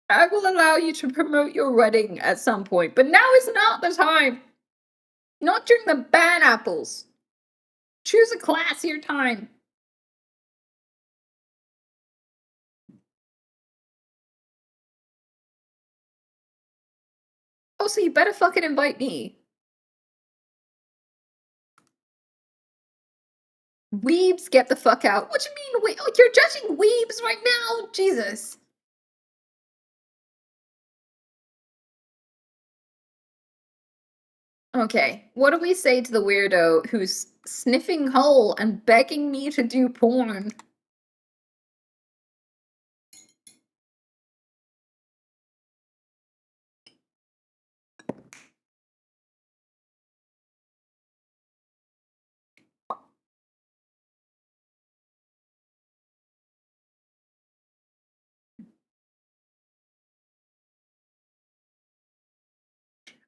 I will allow you to promote your wedding at some point, but now is not the time. Not during the ban apples. Choose a classier time. Also, you better fucking invite me. Weebs, get the fuck out. What do you mean? Oh, you're judging weebs right now? Jesus. Okay, what do we say to the weirdo who's sniffing hole and begging me to do porn?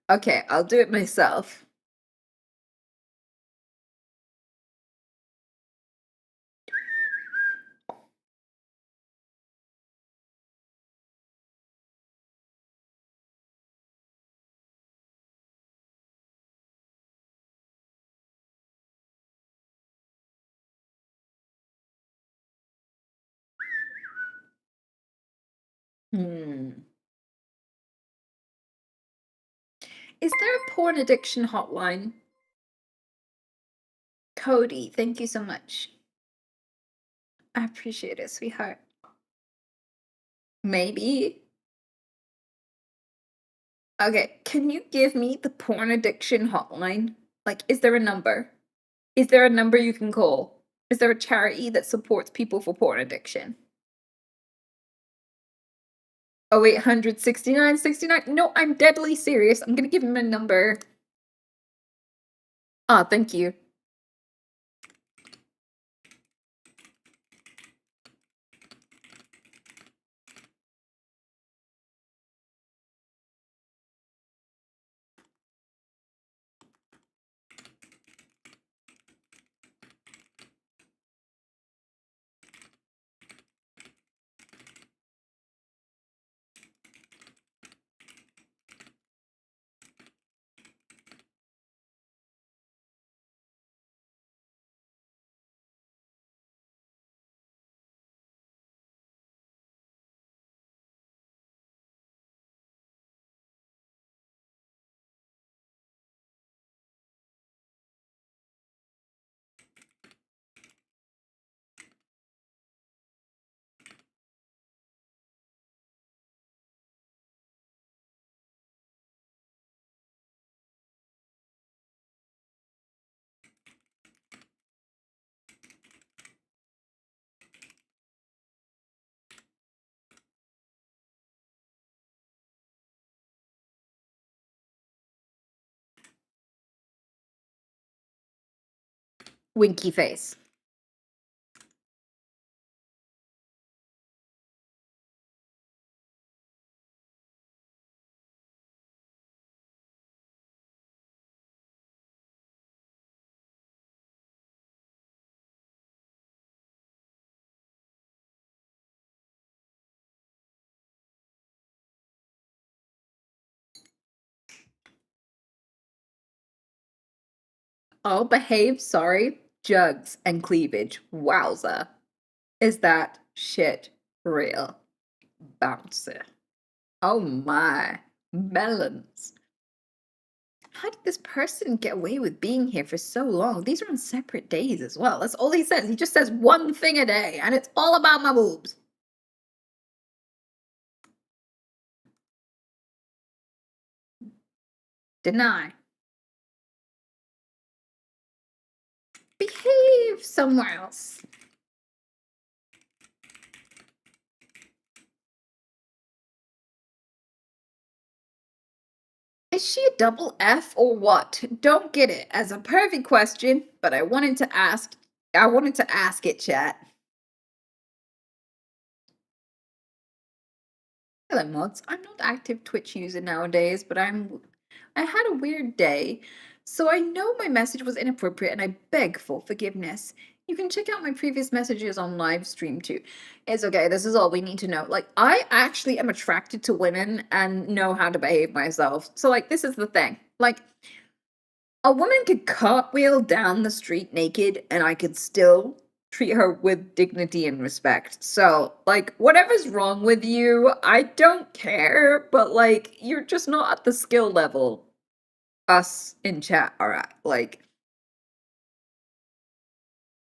Okay, I'll do it myself. Hmm. Is there a porn addiction hotline? Cody, thank you so much. I appreciate it, sweetheart. Maybe. Okay, can you give me the porn addiction hotline? Like, is there a number? Is there a number you can call? Is there a charity that supports people for porn addiction? 0800 No, I'm deadly serious. I'm gonna give him a number. Ah, thank you. Winky face. I'll behave, sorry. Jugs and cleavage. Wowza. Is that shit real? Bouncer. Oh my. Melons. How did this person get away with being here for so long? These are on separate days as well. That's all he says. He just says one thing a day, and it's all about my boobs. Deny. Behave somewhere else. Is she a double F or what? Don't get it as a perfect question, but I wanted to ask it, chat. Hello mods. I'm not active Twitch user nowadays, but I had a weird day. So I know my message was inappropriate and I beg for forgiveness. You can check out my previous messages on live stream too. It's okay. This is all we need to know. Like, I actually am attracted to women and know how to behave myself. So, like, this is the thing. Like, a woman could cartwheel down the street naked and I could still treat her with dignity and respect. So, like, whatever's wrong with you, I don't care, but, like, you're just not at the skill level us in chat are at. Like,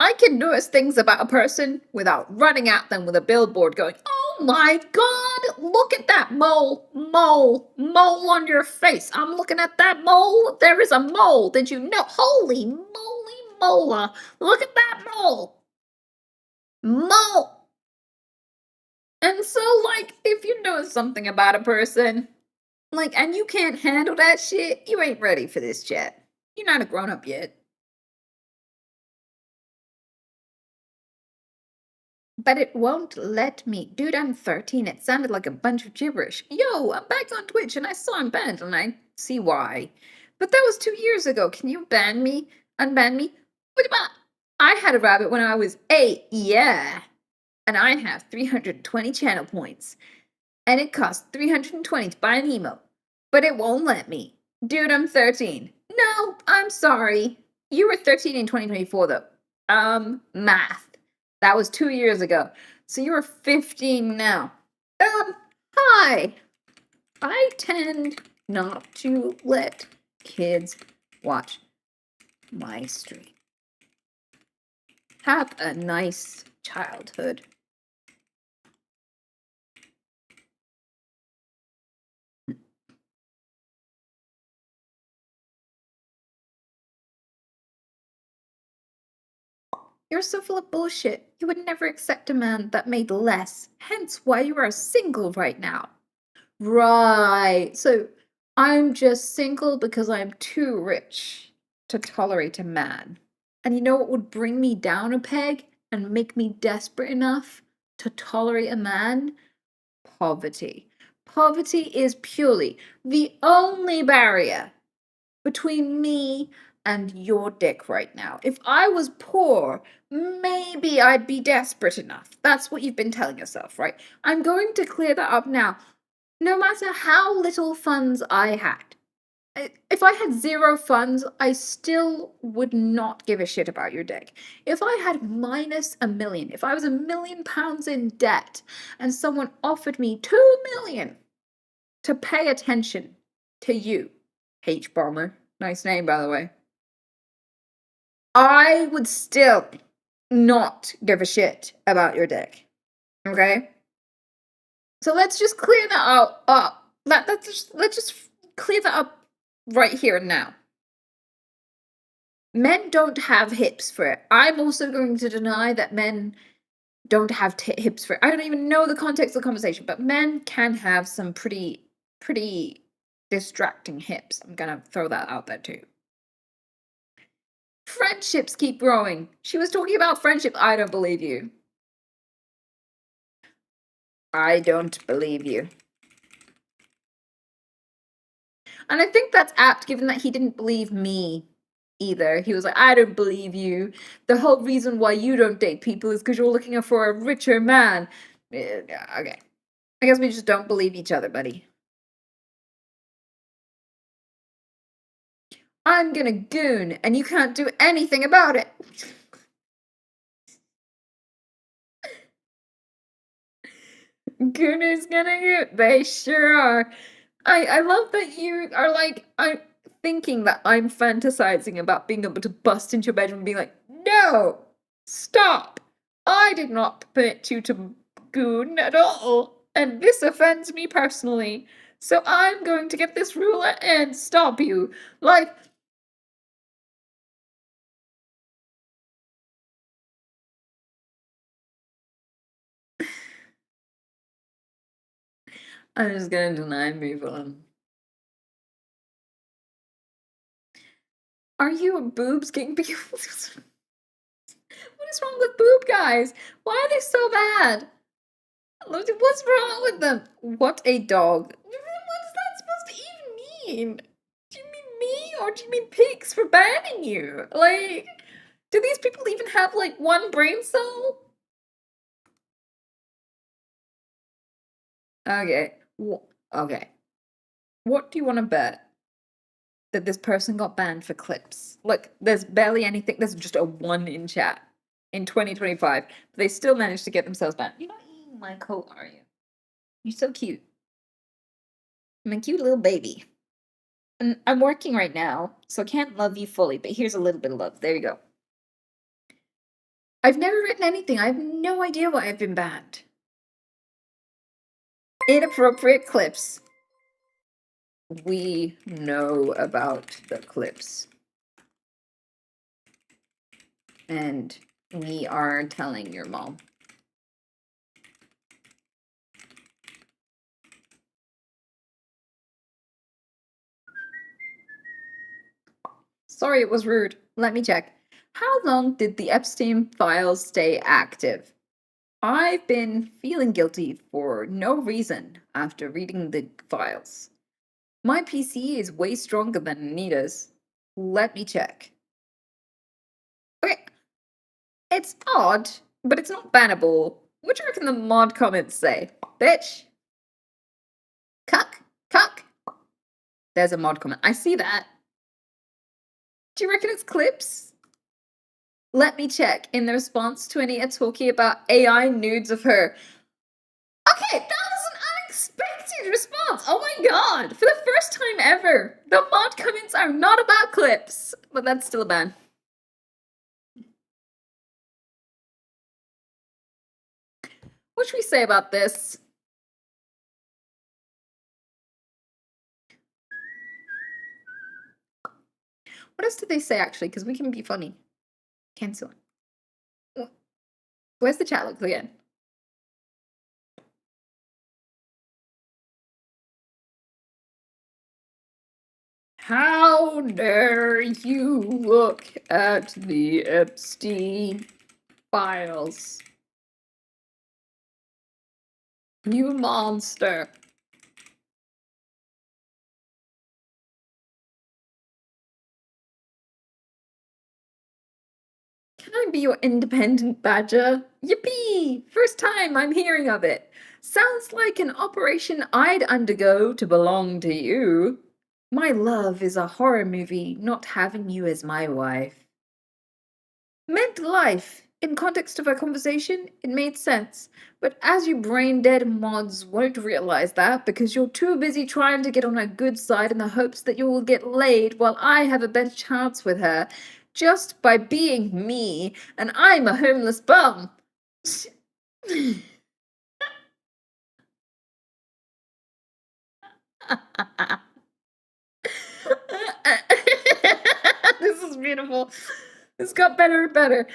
I can notice things about a person without running at them with a billboard going, "Oh my god, look at that mole, mole on your face. I'm looking at that mole. There is a mole. Did you know? Holy moly mola. Look at that mole. Mole." And so, like, if you notice something about a person, like, and you can't handle that shit, you ain't ready for this chat. You're not a grown up yet. But it won't let me. Dude, I'm 13. It sounded like a bunch of gibberish. Yo, I'm back on Twitch and I saw I'm banned and I see why. But that was 2 years ago. Can you ban me? Unban me? What about? I had a rabbit when I was 8. Yeah. And I have 320 channel points. And it costs 320 to buy an emote. But it won't let me. Dude, I'm 13. No, I'm sorry. You were 13 in 2024 though. Math. That was 2 years ago. So you're 15 now. Hi. I tend not to let kids watch my stream. Have a nice childhood. You're so full of bullshit. You would never accept a man that made less. Hence why you are single right now. Right. So I'm just single because I'm too rich to tolerate a man. And you know what would bring me down a peg and make me desperate enough to tolerate a man? Poverty. Poverty is purely the only barrier between me and your dick right now. If I was poor, maybe I'd be desperate enough. That's what you've been telling yourself, right? I'm going to clear that up now. No matter how little funds I had, if I had 0 funds, I still would not give a shit about your dick. If I had minus $1 million, if I was £1 million in debt and someone offered me 2 million to pay attention to you, H-Bomber, nice name by the way, I would still not give a shit about your dick. Okay? So let's just clear that up. Let's just clear that up right here and now. Men don't have hips for it. I'm also going to deny that men don't have hips for it. I don't even know the context of the conversation, but men can have some pretty distracting hips. I'm gonna throw that out there too. Friendships keep growing. She was talking about friendship. I don't believe you. I don't believe you. And I think that's apt given that he didn't believe me either. He was like, I don't believe you. The whole reason why you don't date people is because you're looking for a richer man. Okay. I guess we just don't believe each other, buddy. I'm gonna goon, and you can't do anything about it. Gooners gonna goon. They sure are. I love that you are like, I'm thinking that I'm fantasizing about being able to bust into your bedroom and being like, no, stop. I did not permit you to goon at all, and this offends me personally. So I'm going to get this ruler and stop you. Like, I'm just gonna deny and move on. Are you a boobs king? What is wrong with boob guys? Why are they so bad? What's wrong with them? What a dog. What is that supposed to even mean? Do you mean me or do you mean pigs for banning you? Like, Do these people even have, like, one brain cell? Okay. Okay. What do you want to bet? That this person got banned for clips. Look, there's barely anything. There's just a 1 in chat in 2025. But they still managed to get themselves banned. You're not eating my coat, are you? You're so cute. I'm a cute little baby. And I'm working right now, so I can't love you fully, but here's a little bit of love. There you go. I've never written anything. I have no idea why I've been banned. Inappropriate clips. We know about the clips. And we are telling your mom. Sorry, it was rude. Let me check. How long did the Epstein files stay active? I've been feeling guilty for no reason after reading the files. My PC is way stronger than Anita's. Let me check. Okay, it's odd, but it's not bannable. What do you reckon the mod comments say? Bitch. Cuck. Cuck. There's a mod comment. I see that. Do you reckon it's clips? Let me check. In the response to Anita talking about AI nudes of her. Okay, that was an unexpected response. Oh my god. For the first time ever. The mod comments are not about clips. But that's still a ban. What should we say about this? What else did they say, actually? Because we can be funny. Cancel. Where's the chat look again? How dare you look at the Epstein files? You monster. Can I be your independent badger? Yippee! First time I'm hearing of it. Sounds like an operation I'd undergo to belong to you. My love is a horror movie, not having you as my wife. Meant life. In context of our conversation, it made sense. But as you brain-dead mods won't realize that because you're too busy trying to get on her good side in the hopes that you will get laid while I have a better chance with her just by being me, and I'm a homeless bum. This is beautiful. This got better and better.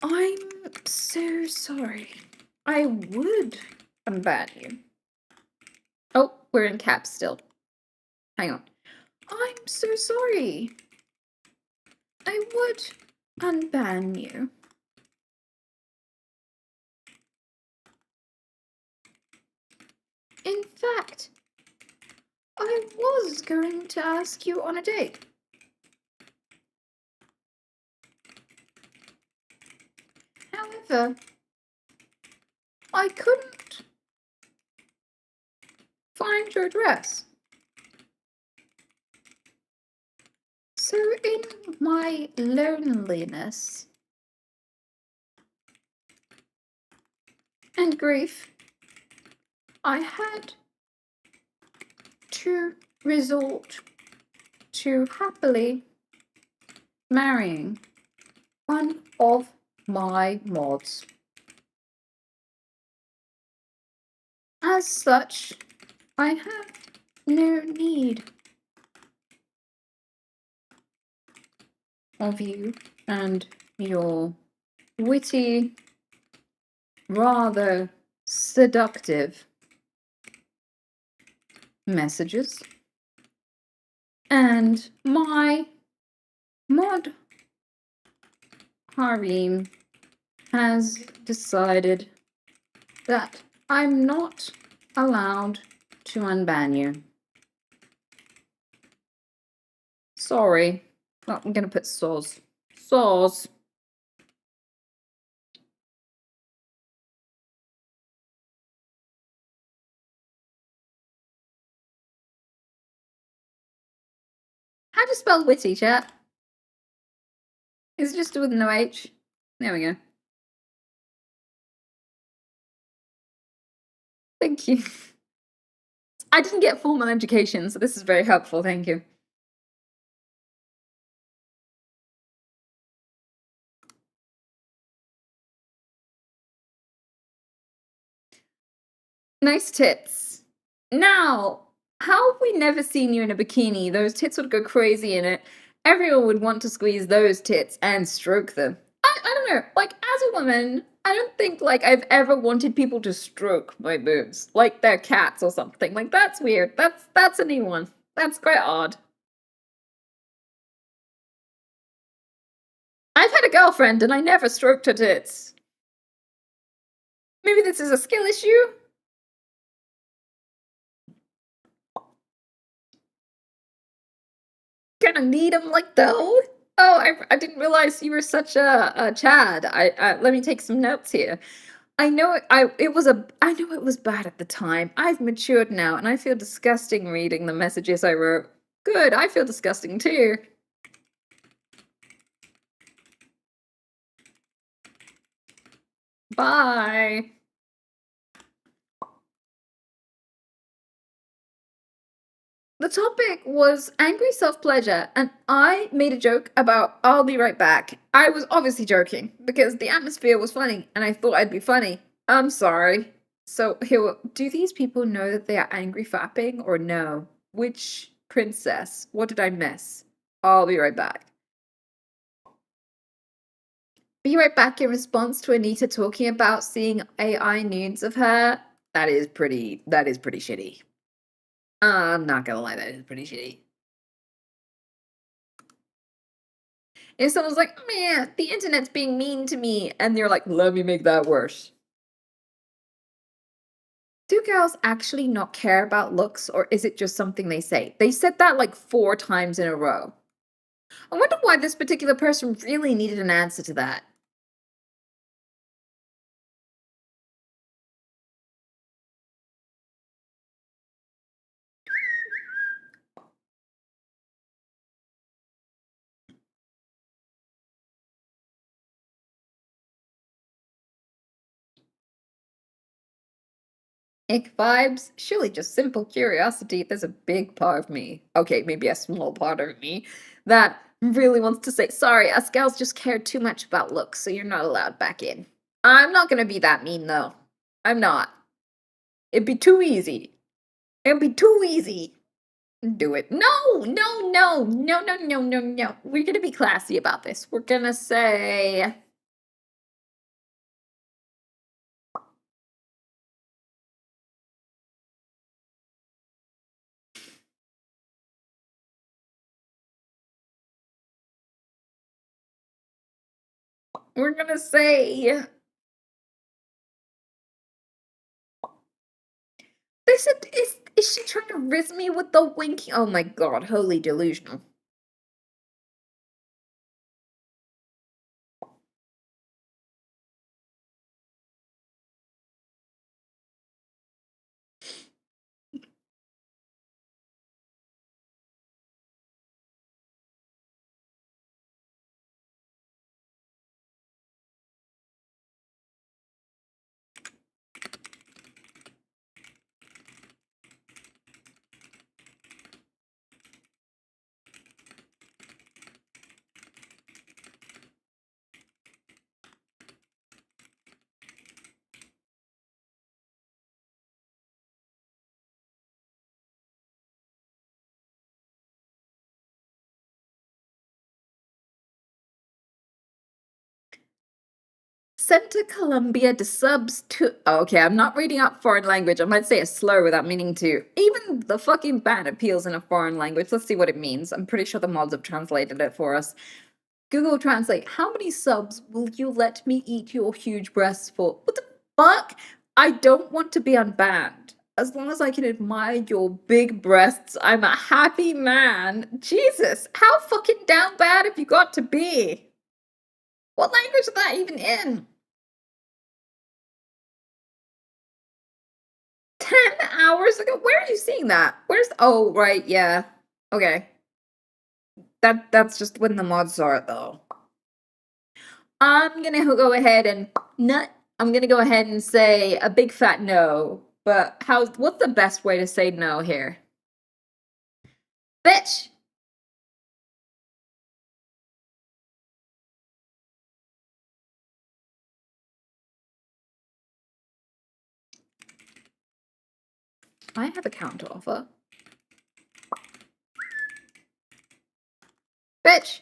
I'm so sorry. I would unban you. Oh, we're in caps still. Hang on. I'm so sorry. I would unban you. In fact, I was going to ask you on a date. However, I couldn't find your address. So in my loneliness and grief, I had to resort to happily marrying one of my mods. As such, I have no need of you and your witty, rather seductive messages. And my mod harem has decided that I'm not allowed to unban you. Sorry. Oh, I'm gonna put soz. Soz. How do you spell witty, chat? Is it just with no H? There we go. Thank you. I didn't get formal education, so this is very helpful. Thank you. Nice tits. Now, how have we never seen you in a bikini? Those tits would go crazy in it. Everyone would want to squeeze those tits and stroke them. I don't know. Like, as a woman, I don't think, like, I've ever wanted people to stroke my boobs. Like they're cats or something. Like, that's weird. That's a new one. That's quite odd. I've had a girlfriend and I never stroked her tits. Maybe this is a skill issue? Gonna need them like though? Oh, I didn't realize you were such a Chad. Let me take some notes here. I know it was bad at the time. I've matured now and I feel disgusting reading the messages I wrote. Good, I feel disgusting too. Bye. The topic was angry self-pleasure, and I made a joke about I'll be right back. I was obviously joking because the atmosphere was funny and I thought I'd be funny. I'm sorry. So here, do these people know that they are angry fapping or no? Which princess? What did I miss? I'll be right back. Be right back in response to Anita talking about seeing AI nudes of her. That is pretty shitty. I'm not gonna lie, that is pretty shitty. If someone's like, man, the internet's being mean to me, and they're like, let me make that worse. Do girls actually not care about looks, or is it just something they say? They said that like 4 times in a row. I wonder why this particular person really needed an answer to that. Ick vibes? Surely just simple curiosity. There's a big part of me, okay, maybe a small part of me, that really wants to say, sorry, us gals just care too much about looks, so you're not allowed back in. I'm not gonna be that mean, though. I'm not. It'd be too easy. It'd be too easy. Do it. No, no, no, no, no, no, no, no. We're gonna be classy about this. We're gonna say... We're gonna say... They said, is she trying to riz me with the winky? Oh my god, holy delusional. Santa Columbia de subs to... Oh, okay, I'm not reading out foreign language. I might say a slur without meaning to. Even the fucking ban appeals in a foreign language. Let's see what it means. I'm pretty sure the mods have translated it for us. Google Translate, how many subs will you let me eat your huge breasts for? What the fuck? I don't want to be unbanned. As long as I can admire your big breasts, I'm a happy man. Jesus, how fucking down bad have you got to be? What language is that even in? 10 hours ago? Where are you seeing that? Where's... Oh, right, yeah. Okay. That's just when the mods are, though. I'm gonna go ahead and... I'm gonna go ahead and say a big fat no. But what's the best way to say no here? Bitch! I have a counter offer. Bitch!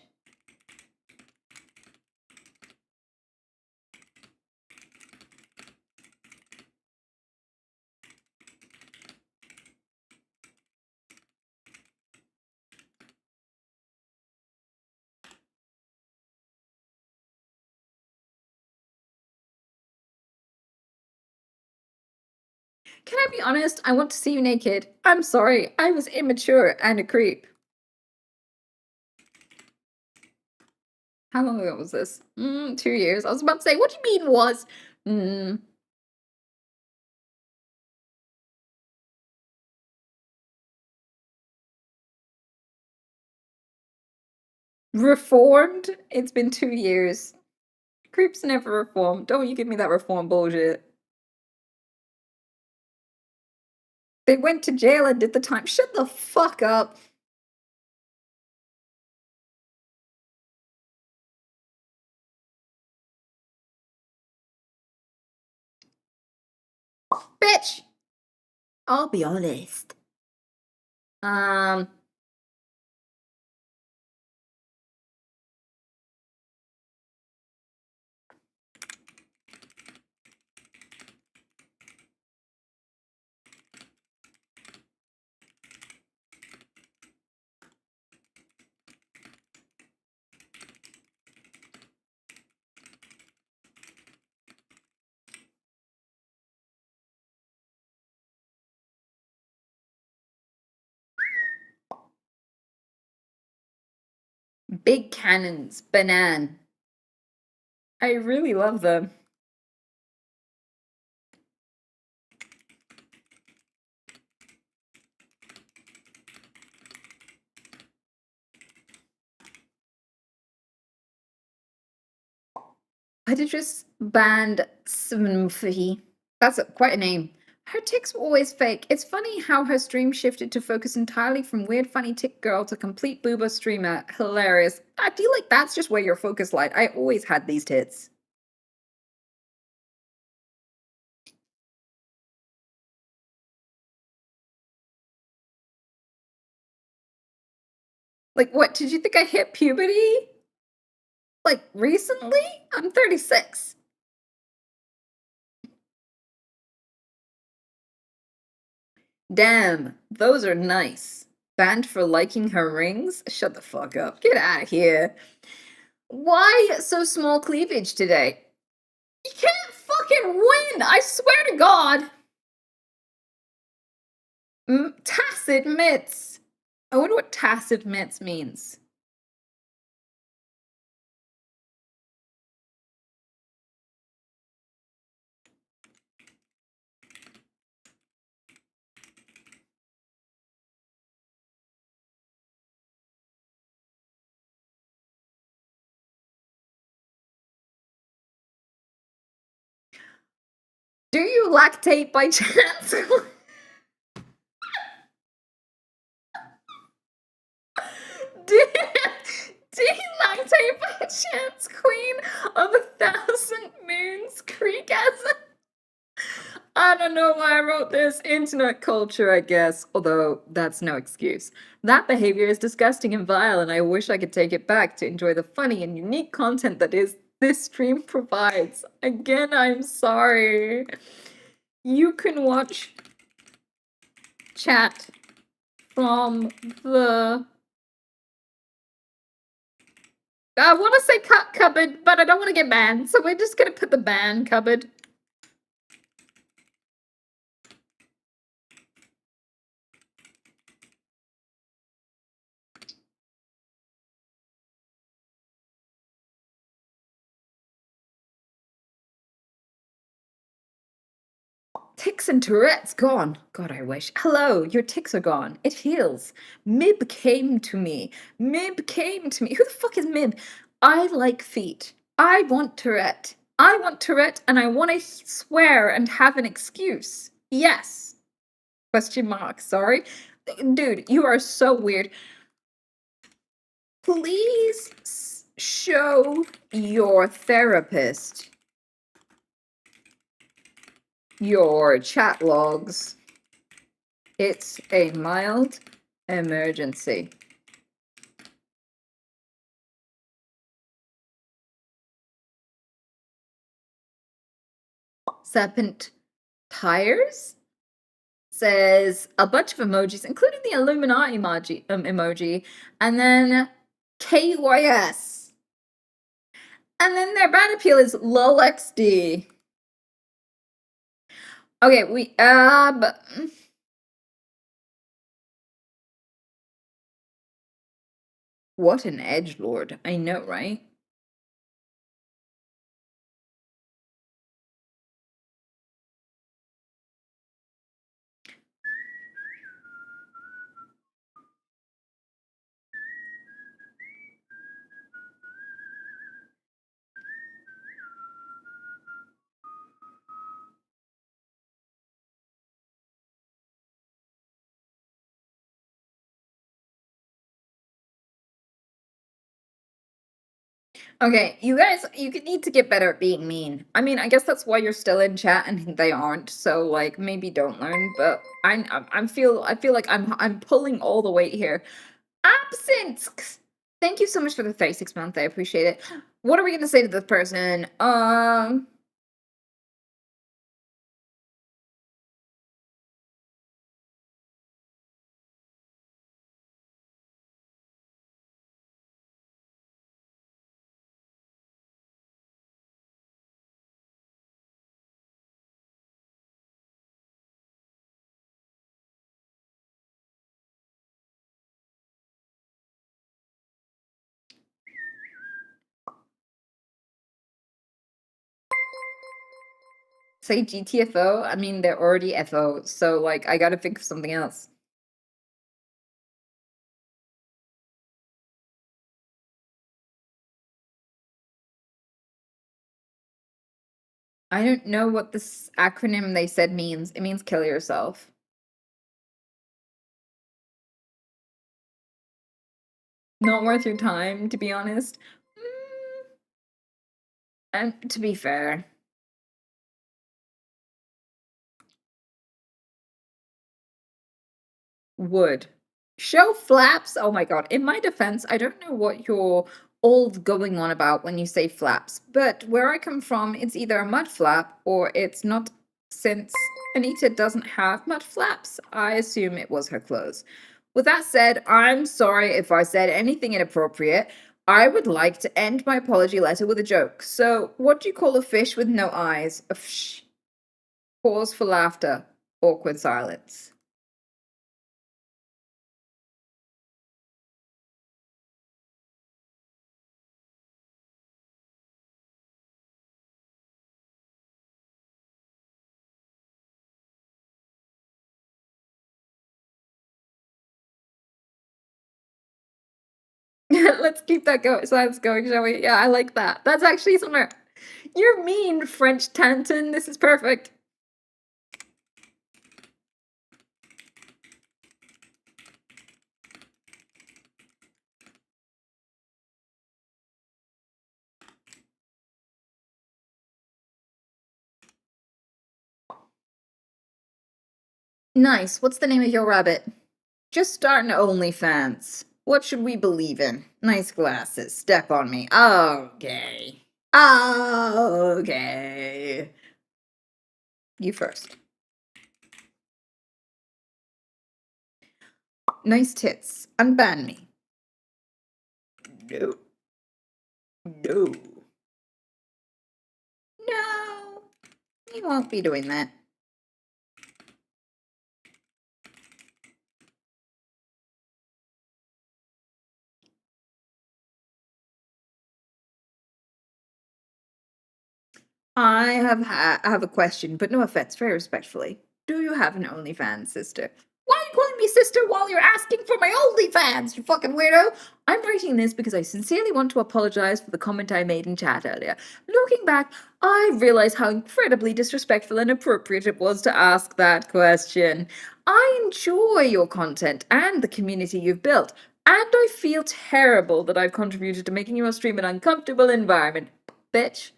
Can I be honest? I want to see you naked. I'm sorry. I was immature and a creep. How long ago was this? 2 years. I was about to say, what do you mean was? Reformed? It's been 2 years. Creeps never reform. Don't you give me that reform bullshit. They went to jail and did the time. Shut the fuck up. Bitch! I'll be honest. Big cannons, banan. I really love them. I did just banned Smurfy. That's quite a name. Her tics were always fake. It's funny how her stream shifted to focus entirely from weird funny tick girl to complete booba streamer. Hilarious. I feel like that's just where your focus lied. I always had these tits. Like, what? Did you think I hit puberty? Like, recently? I'm 36. Damn, those are nice. Banned for liking her rings? Shut the fuck up. Get out of here. Why so small cleavage today? You can't fucking win! I swear to God! Tacit mitts. I wonder what tacit mitts means. Do you lactate by chance? do you lactate by chance, Queen of 1,000 Moons Creekasm? I don't know why I wrote this. Internet culture, I guess. Although, that's no excuse. That behavior is disgusting and vile, and I wish I could take it back to enjoy the funny and unique content that is this stream provides. Again, I'm sorry. You can watch chat from the I want to say cut cupboard, but I don't want to get banned, so we're just gonna put the ban cupboard. Tics and Tourette's gone. God, I wish. Hello, your tics are gone. It heals. Mib came to me. Mib came to me. Who the fuck is Mib? I like feet. I want Tourette. I want Tourette and I want to swear and have an excuse. Yes. Question mark. Sorry. Dude, you are so weird. Please show your therapist your chat logs. It's a mild emergency. Serpent Tires says a bunch of emojis, including the Illuminati emoji, and then KYS. And then their ban appeal is LOLXD. Okay, but what an edgelord. I know, right? Okay, you guys, you need to get better at being mean. I mean, I guess that's why you're still in chat and they aren't. So like, maybe don't learn. But I feel like I'm pulling all the weight here. Absinthe. Thank you so much for the 36 month. I appreciate it. What are we gonna say to this person? Say GTFO. I mean, they're already FO, so like, I gotta think of something else. I don't know what this acronym they said means. It means kill yourself. Not worth your time, to be honest. And to be fair. Would. Show flaps? Oh my god. In my defense, I don't know what you're all going on about when you say flaps, but where I come from, it's either a mud flap or it's not. Since Anita doesn't have mud flaps, I assume it was her clothes. With that said, I'm sorry if I said anything inappropriate. I would like to end my apology letter with a joke. So, what do you call a fish with no eyes? A fish. Pause for laughter. Awkward silence. Let's keep that silence going, shall we? Yeah, I like that. That's actually smart. You're mean, French Tanton. This is perfect. Nice. What's the name of your rabbit? Just starting OnlyFans. What should we believe in? Nice glasses. Step on me. Okay. Okay. You first. Nice tits. Unban me. No. No. No. We won't be doing that. I have a question, but no offense, very respectfully. Do you have an OnlyFans, sister? Why are you calling me sister while you're asking for my OnlyFans, you fucking weirdo? I'm writing this because I sincerely want to apologize for the comment I made in chat earlier. Looking back, I realize how incredibly disrespectful and inappropriate it was to ask that question. I enjoy your content and the community you've built, and I feel terrible that I've contributed to making your stream an uncomfortable environment. Bitch.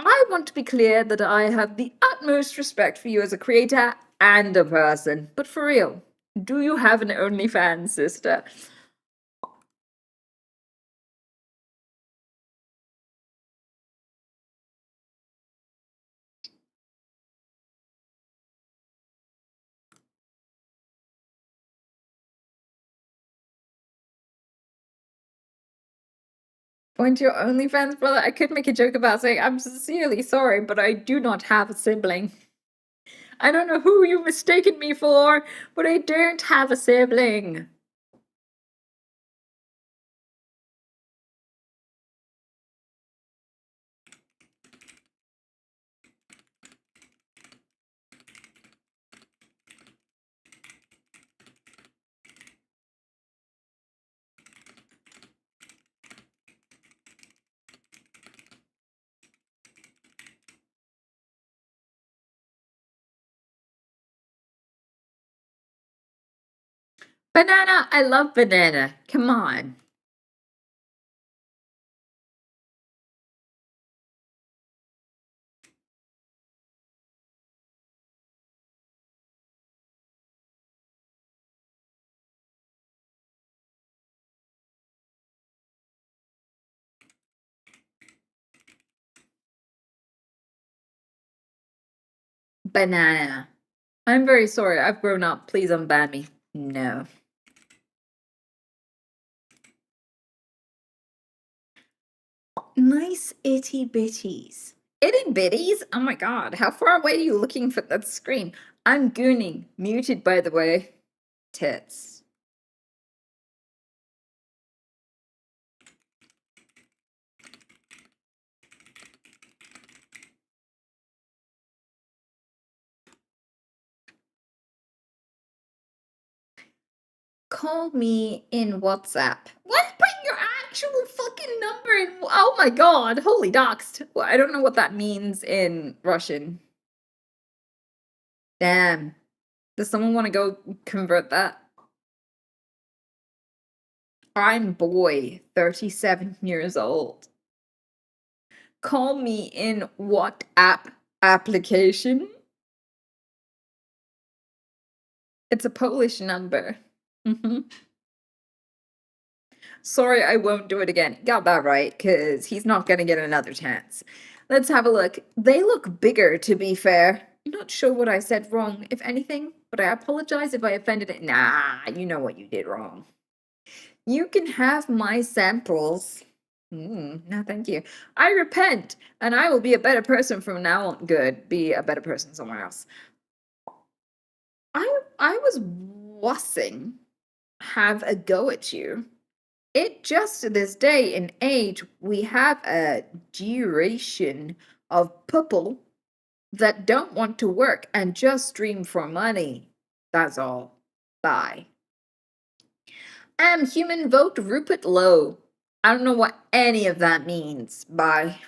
I want to be clear that I have the utmost respect for you as a creator and a person. But for real, do you have an OnlyFans, sister? Point to your OnlyFans, brother. I could make a joke about saying, I'm sincerely sorry, but I do not have a sibling. I don't know who you've mistaken me for, but I don't have a sibling. Banana, I love banana. Come on. Banana. I'm very sorry. I've grown up. Please unban me. No. Nice itty bitties. Itty bitties? Oh my god, how far away are you looking for that scream? I'm gooning. Muted, by the way. Tits. Call me in WhatsApp. What? Put your actual fucking number in. Oh my god, holy doxed. Well, I don't know what that means in Russian. Damn. Does someone want to go convert that? I'm boy, 37 years old. Call me in what application? It's a Polish number. Sorry, I won't do it again. Got that right, because he's not going to get another chance. Let's have a look. They look bigger, to be fair. I'm not sure what I said wrong, if anything, but I apologize if I offended it. Nah, you know what you did wrong. You can have my samples. No, thank you. I repent, and I will be a better person from now on. Good. Be a better person somewhere else. I was wussing have a go at you. It just to this day and age, we have a duration of people that don't want to work and just stream for money. That's all. Bye. Human vote Rupert Lowe. I don't know what any of that means. Bye.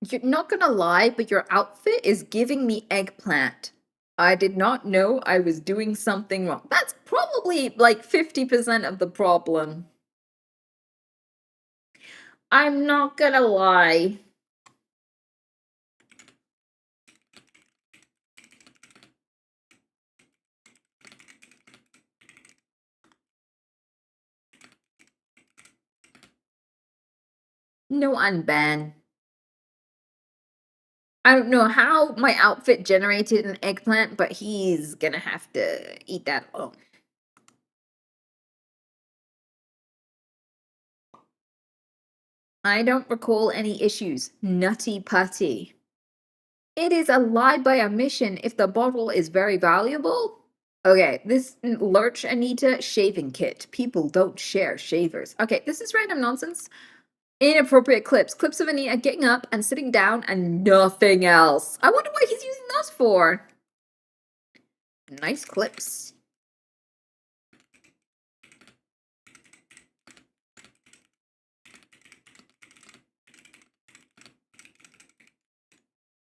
You're not gonna lie, but your outfit is giving me eggplant. I did not know I was doing something wrong. That's probably like 50% of the problem. I'm not gonna lie. No unban. I don't know how my outfit generated an eggplant, but he's gonna have to eat that alone. I don't recall any issues. Nutty putty. It is a lie by omission if the bottle is very valuable. Okay, this Lurch Anita shaving kit. People don't share shavers. Okay, this is random nonsense. Inappropriate clips. Clips of Anita getting up and sitting down and nothing else. I wonder what he's using those for. Nice clips.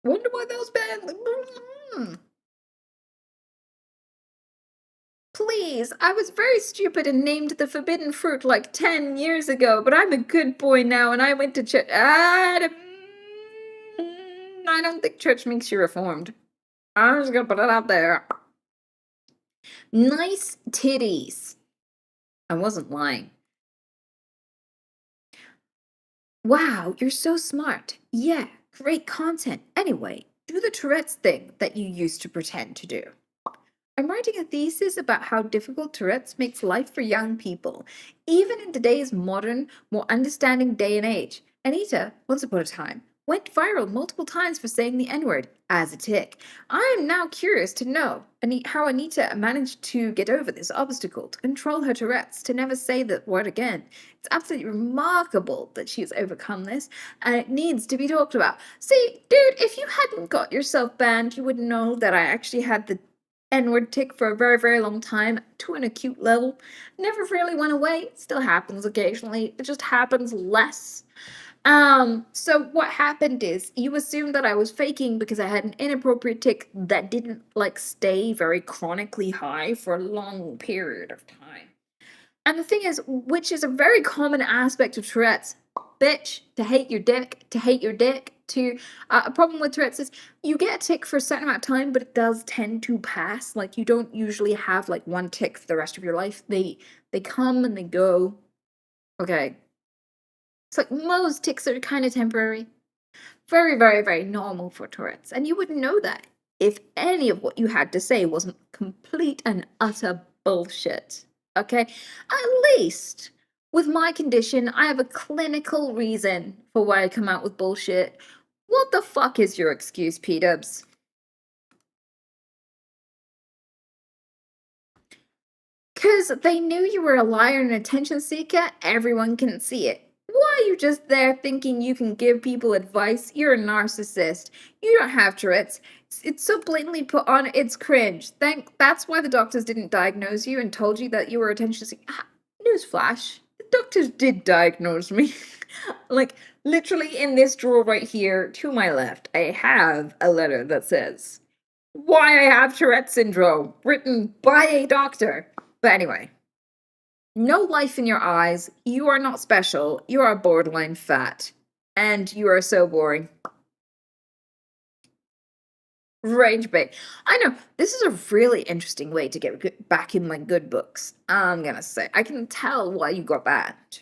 Wonder why those bad. Please, I was very stupid and named the forbidden fruit like 10 years ago, but I'm a good boy now and I went to church. I don't think church makes you reformed. I'm just gonna put it out there. Nice titties. I wasn't lying. Wow, you're so smart. Yeah, great content. Anyway, do the Tourette's thing that you used to pretend to do. I'm writing a thesis about how difficult Tourette's makes life for young people, even in today's modern, more understanding day and age. Anita, once upon a time, went viral multiple times for saying the N-word as a tick. I am now curious to know how Anita managed to get over this obstacle, to control her Tourette's, to never say that word again. It's absolutely remarkable that she has overcome this, and it needs to be talked about. See, dude, if you hadn't got yourself banned, you wouldn't know that I actually had the N-word tick for a very, very long time to an acute level. Never really went away. Still happens occasionally. It just happens less. So what happened is you assumed that I was faking because I had an inappropriate tick that didn't like stay very chronically high for a long period of time. And the thing is, which is a very common aspect of Tourette's, bitch, to hate your dick, to a problem with Tourette's is you get a tick for a certain amount of time, but it does tend to pass. Like you don't usually have like one tick for the rest of your life. They come and they go. Okay. It's like most ticks are kind of temporary. Very, very, very normal for Tourette's. And you wouldn't know that if any of what you had to say wasn't complete and utter bullshit. Okay? At least with my condition, I have a clinical reason for why I come out with bullshit. What the fuck is your excuse, P-dubs? Because they knew you were a liar and attention seeker, everyone can see it. Why are you just there thinking you can give people advice? You're a narcissist. You don't have Tourette's. It's so blatantly put on, it's cringe. That's why the doctors didn't diagnose you and told you that you were attention seeking. Newsflash. The doctors did diagnose me. Like, literally in this drawer right here, to my left, I have a letter that says, why I have Tourette syndrome, written by a doctor. But anyway, no life in your eyes. You are not special. You are borderline fat. And you are so boring. Rage bait. I know, this is a really interesting way to get back in my good books. I'm gonna say. I can tell why you got banned.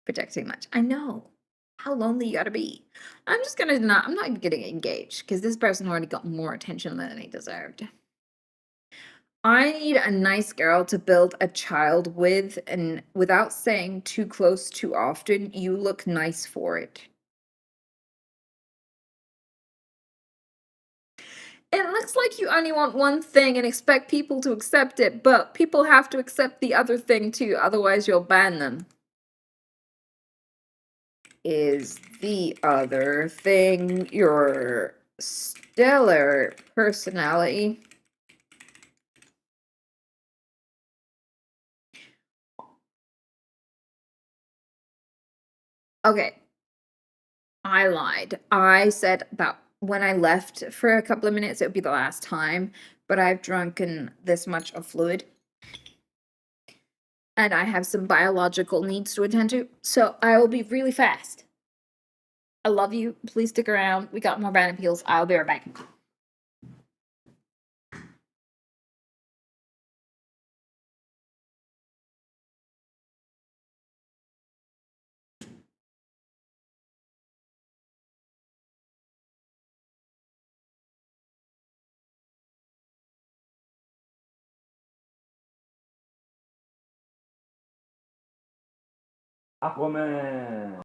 Projecting much. I know. How lonely you gotta be. I'm not even getting engaged, because this person already got more attention than he deserved. I need a nice girl to build a child with, and without saying too close too often, you look nice for it. It looks like you only want one thing and expect people to accept it, but people have to accept the other thing too, otherwise you'll ban them. Is the other thing your stellar personality? Okay, I lied. I said that when I left for a couple of minutes, it would be the last time, but I've drunken this much of fluid. And I have some biological needs to attend to, so I will be really fast. I love you. Please stick around. We got more banana peels. I'll be right back. Aquaman.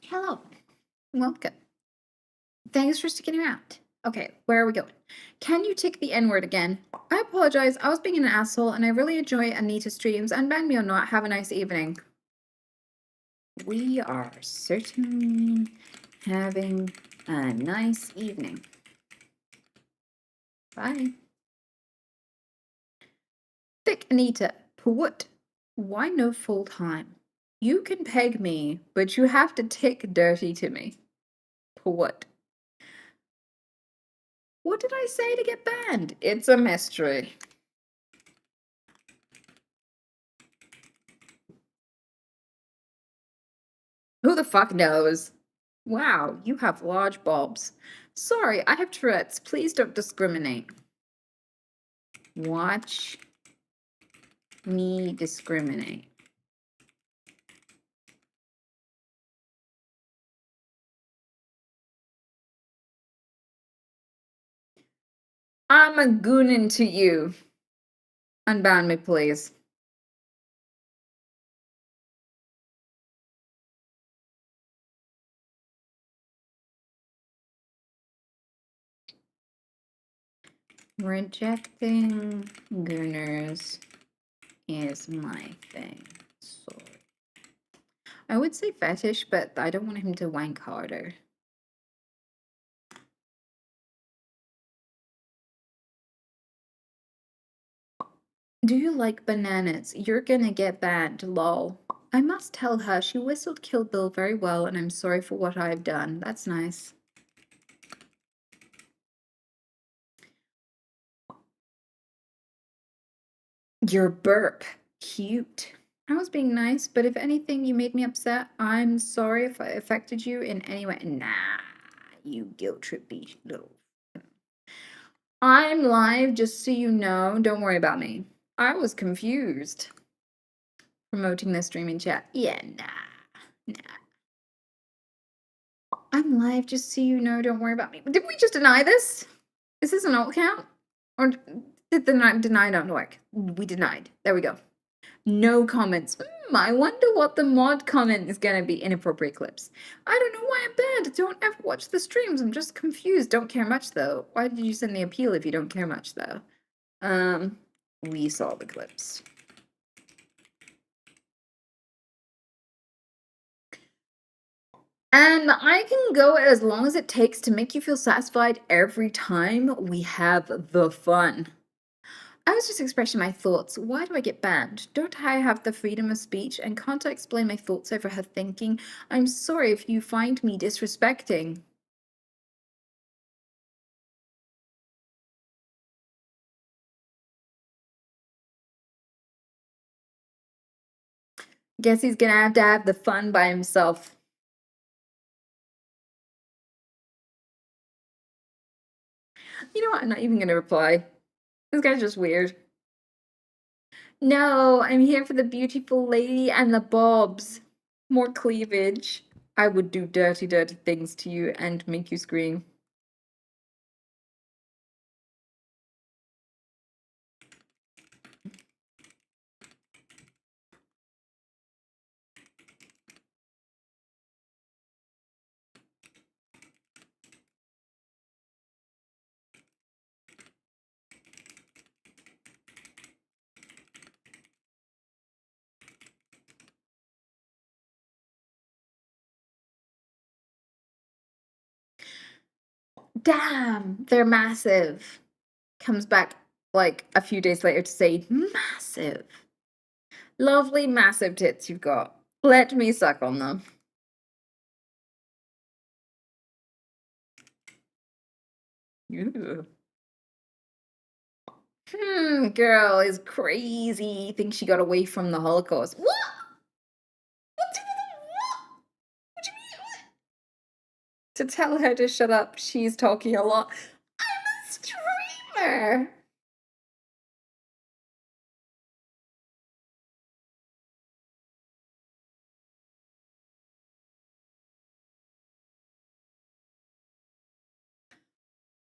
Hello. Welcome. Thanks for sticking around. Okay, where are we going? Can you take the N-word again? I apologize. I was being an asshole, and I really enjoy Anita streams. Unban me or not, have a nice evening. We are certainly having a nice evening. Bye. Thick Anita. What? Why no full time? You can peg me, but you have to tick dirty to me. What? What did I say to get banned? It's a mystery. Who the fuck knows? Wow, you have large bulbs. Sorry, I have Tourette's. Please don't discriminate. Watch me discriminate. I'm a goonin' to you. Unban me, please. Rejecting gooners is my thing. Sorry. I would say fetish, but I don't want him to wank harder. Do you like bananas? You're gonna get banned, lol. I must tell her she whistled Kill Bill very well, and I'm sorry for what I've done. That's nice. Your burp. Cute. I was being nice, but if anything, you made me upset. I'm sorry if I affected you in any way. Nah, you guilt trippy little. I'm live, just so you know. Don't worry about me. I was confused. Promoting the streaming chat. Yeah, nah. I'm live, just so you know. Don't worry about me. Did we just deny this? Is this an alt count? Or did the deny not work? We denied. There we go. No comments. I wonder what the mod comment is gonna be. Inappropriate clips. I don't know why I'm banned. Don't ever watch the streams. I'm just confused. Don't care much though. Why did you send the appeal if you don't care much though? We saw the clips. And I can go as long as it takes to make you feel satisfied every time we have the fun. I was just expressing my thoughts. Why do I get banned? Don't I have the freedom of speech? And can't I explain my thoughts over her thinking? I'm sorry if you find me disrespecting. Guess he's gonna have the fun by himself. You know what? I'm not even gonna reply. This guy's just weird. No, I'm here for the beautiful lady and the bobs. More cleavage. I would do dirty, dirty things to you and make you scream. Damn, they're massive. Comes back like a few days later to say, massive. Lovely massive tits you've got. Let me suck on them. Ew. Girl is crazy. Thinks she got away from the Holocaust. What? What? What do you mean? What? To tell her to shut up, she's talking a lot. I'm a streamer.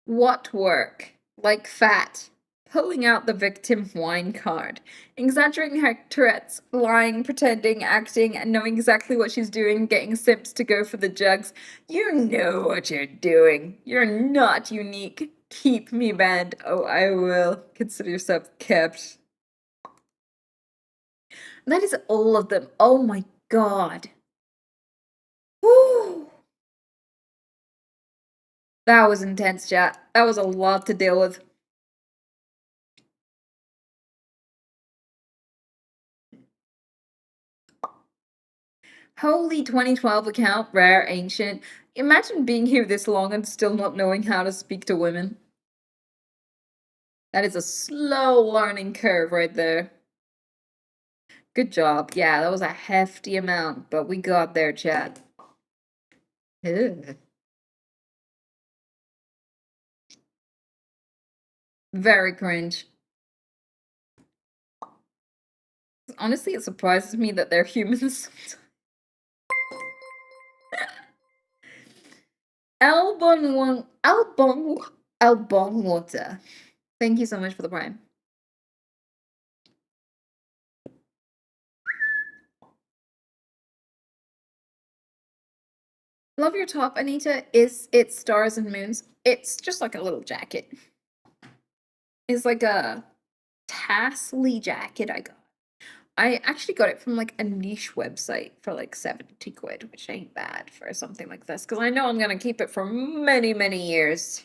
What work? Like fat. Pulling out the victim wine card. Exaggerating her Tourette's, lying, pretending, acting, and knowing exactly what she's doing, getting simps to go for the jugs. You know what you're doing. You're not unique. Keep me banned. Oh, I will. Consider yourself kept. That is all of them. Oh my god. Woo! That was intense, chat. That was a lot to deal with. Holy 2012 account, rare, ancient. Imagine being here this long and still not knowing how to speak to women. That is a slow learning curve right there. Good job. Yeah, that was a hefty amount, but we got there, chat. Ugh. Very cringe. Honestly, it surprises me that they're humans. Albon water. Thank you so much for the prime. Love your top, Anita. Is it stars and moons? It's just like a little jacket. It's like a tassely jacket I got. I actually got it from like a niche website for like 70 quid, which ain't bad for something like this, because I know I'm gonna keep it for many, many years.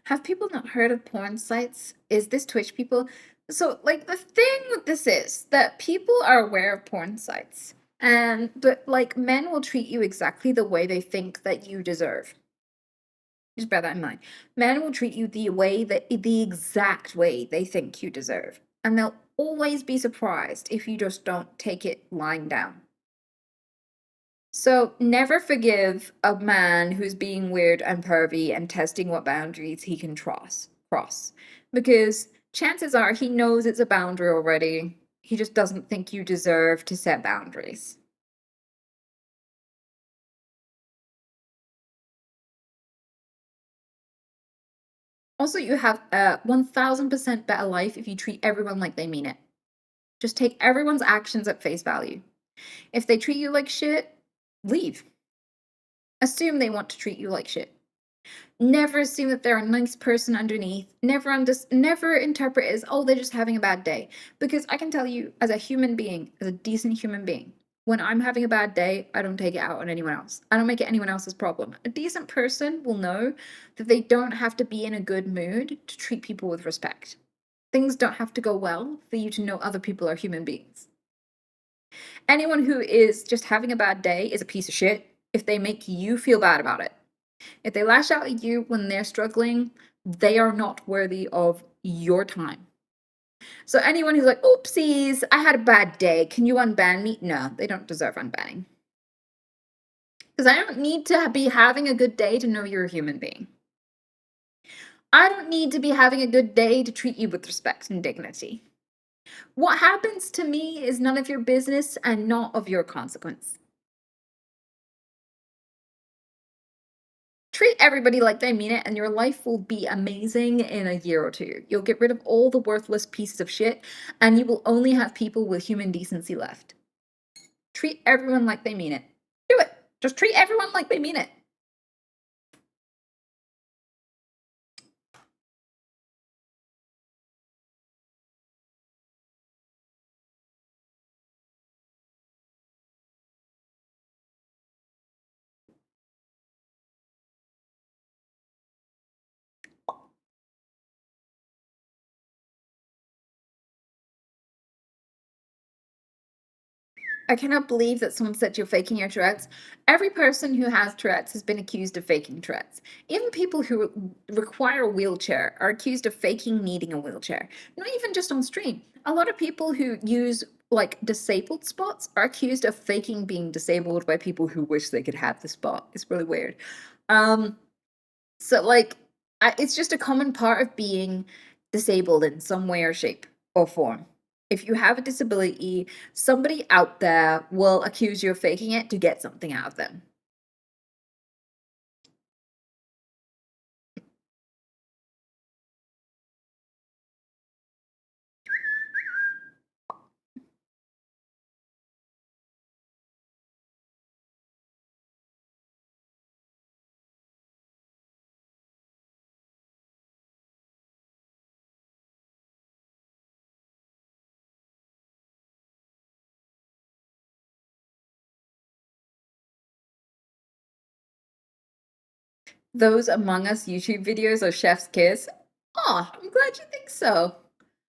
Have people not heard of porn sites? Is this Twitch people? So, like, the thing with this is that people are aware of porn sites, but like men will treat you exactly the way they think that you deserve. Just bear that in mind. Men will treat you the exact way they think you deserve, and they'll always be surprised if you just don't take it lying down. So never forgive a man who's being weird and pervy and testing what boundaries he can cross, because chances are he knows it's a boundary already. He just doesn't think you deserve to set boundaries. Also, you have a 1000% better life if you treat everyone like they mean it. Just take everyone's actions at face value. If they treat you like shit, leave. Assume they want to treat you like shit. Never assume that they're a nice person underneath. Never interpret it as, oh, they're just having a bad day. Because I can tell you, as a human being, as a decent human being, when I'm having a bad day, I don't take it out on anyone else. I don't make it anyone else's problem. A decent person will know that they don't have to be in a good mood to treat people with respect. Things don't have to go well for you to know other people are human beings. Anyone who is just having a bad day is a piece of shit if they make you feel bad about it. If they lash out at you when they're struggling, they are not worthy of your time. So anyone who's like, oopsies, I had a bad day, can you unban me? No, they don't deserve unbanning. Because I don't need to be having a good day to know you're a human being. I don't need to be having a good day to treat you with respect and dignity. What happens to me is none of your business and not of your consequence. Treat everybody like they mean it, and your life will be amazing in a year or two. You'll get rid of all the worthless pieces of shit, and you will only have people with human decency left. Treat everyone like they mean it. Do it. Just treat everyone like they mean it. I cannot believe that someone said you're faking your Tourette's. Every person who has Tourette's has been accused of faking Tourette's. Even people who require a wheelchair are accused of faking needing a wheelchair. Not even just on stream. A lot of people who use like disabled spots are accused of faking being disabled by people who wish they could have the spot. It's really weird. So like, it's just a common part of being disabled in some way or shape or form. If you have a disability, somebody out there will accuse you of faking it to get something out of them. Those Among Us YouTube videos are chef's kiss. Oh, I'm glad you think so.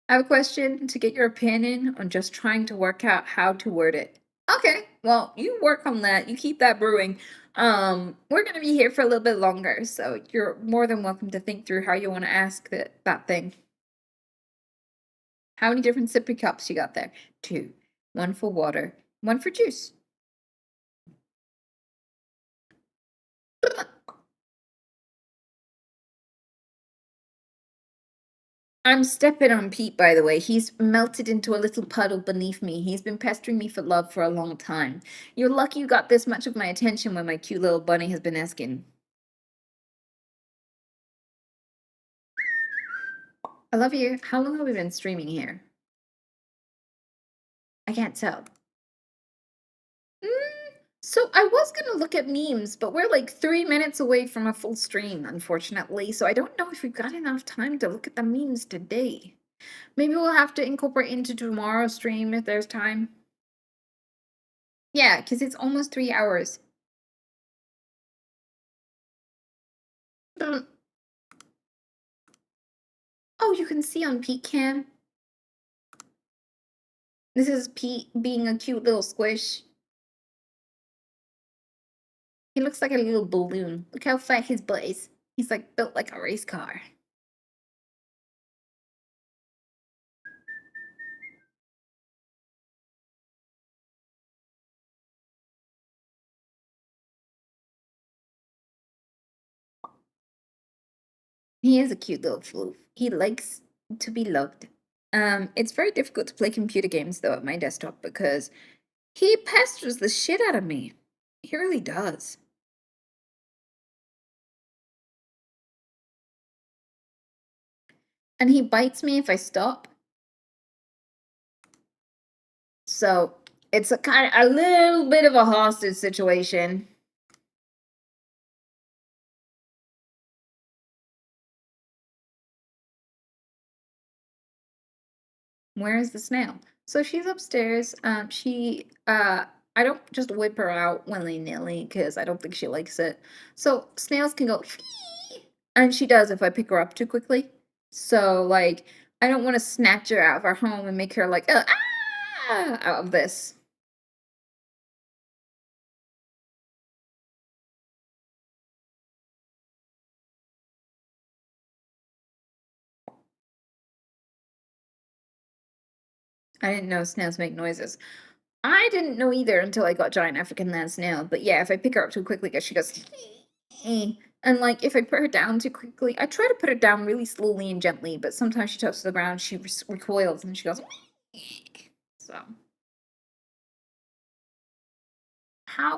I have a question to get your opinion on just trying to work out how to word it. Okay, well, you work on that. You keep that brewing. We're gonna be here for a little bit longer, so you're more than welcome to think through how you want to ask that thing. How many different sippy cups you got there? 2. 1 for water, 1 for juice. I'm stepping on Pete, by the way. He's melted into a little puddle beneath me. He's been pestering me for love for a long time. You're lucky you got this much of my attention when my cute little bunny has been asking. I love you. How long have we been streaming here? I can't tell. So I was gonna look at memes, but we're like 3 minutes away from a full stream, unfortunately. So I don't know if we've got enough time to look at the memes today. Maybe we'll have to incorporate into tomorrow's stream if there's time. Yeah, because it's almost 3 hours. Mm. Oh, you can see on Pete Cam. This is Pete being a cute little squish. He looks like a little balloon. Look how fat his butt is. He's like built like a race car. He is a cute little floof. He likes to be loved. It's very difficult to play computer games though at my desktop because he pesters the shit out of me. He really does. And he bites me if I stop. So it's a little bit of a hostage situation. Where is the snail? So she's upstairs. I don't just whip her out willy-nilly because I don't think she likes it. So snails can go, and she does if I pick her up too quickly. So like, I don't want to snatch her out of her home and make her like, out of this. I didn't know snails make noises. I didn't know either until I got giant African land snail. But yeah, if I pick her up too quickly, she goes, And like if I put her down too quickly, I try to put her down really slowly and gently, but sometimes she touches the ground, she recoils and she goes. So,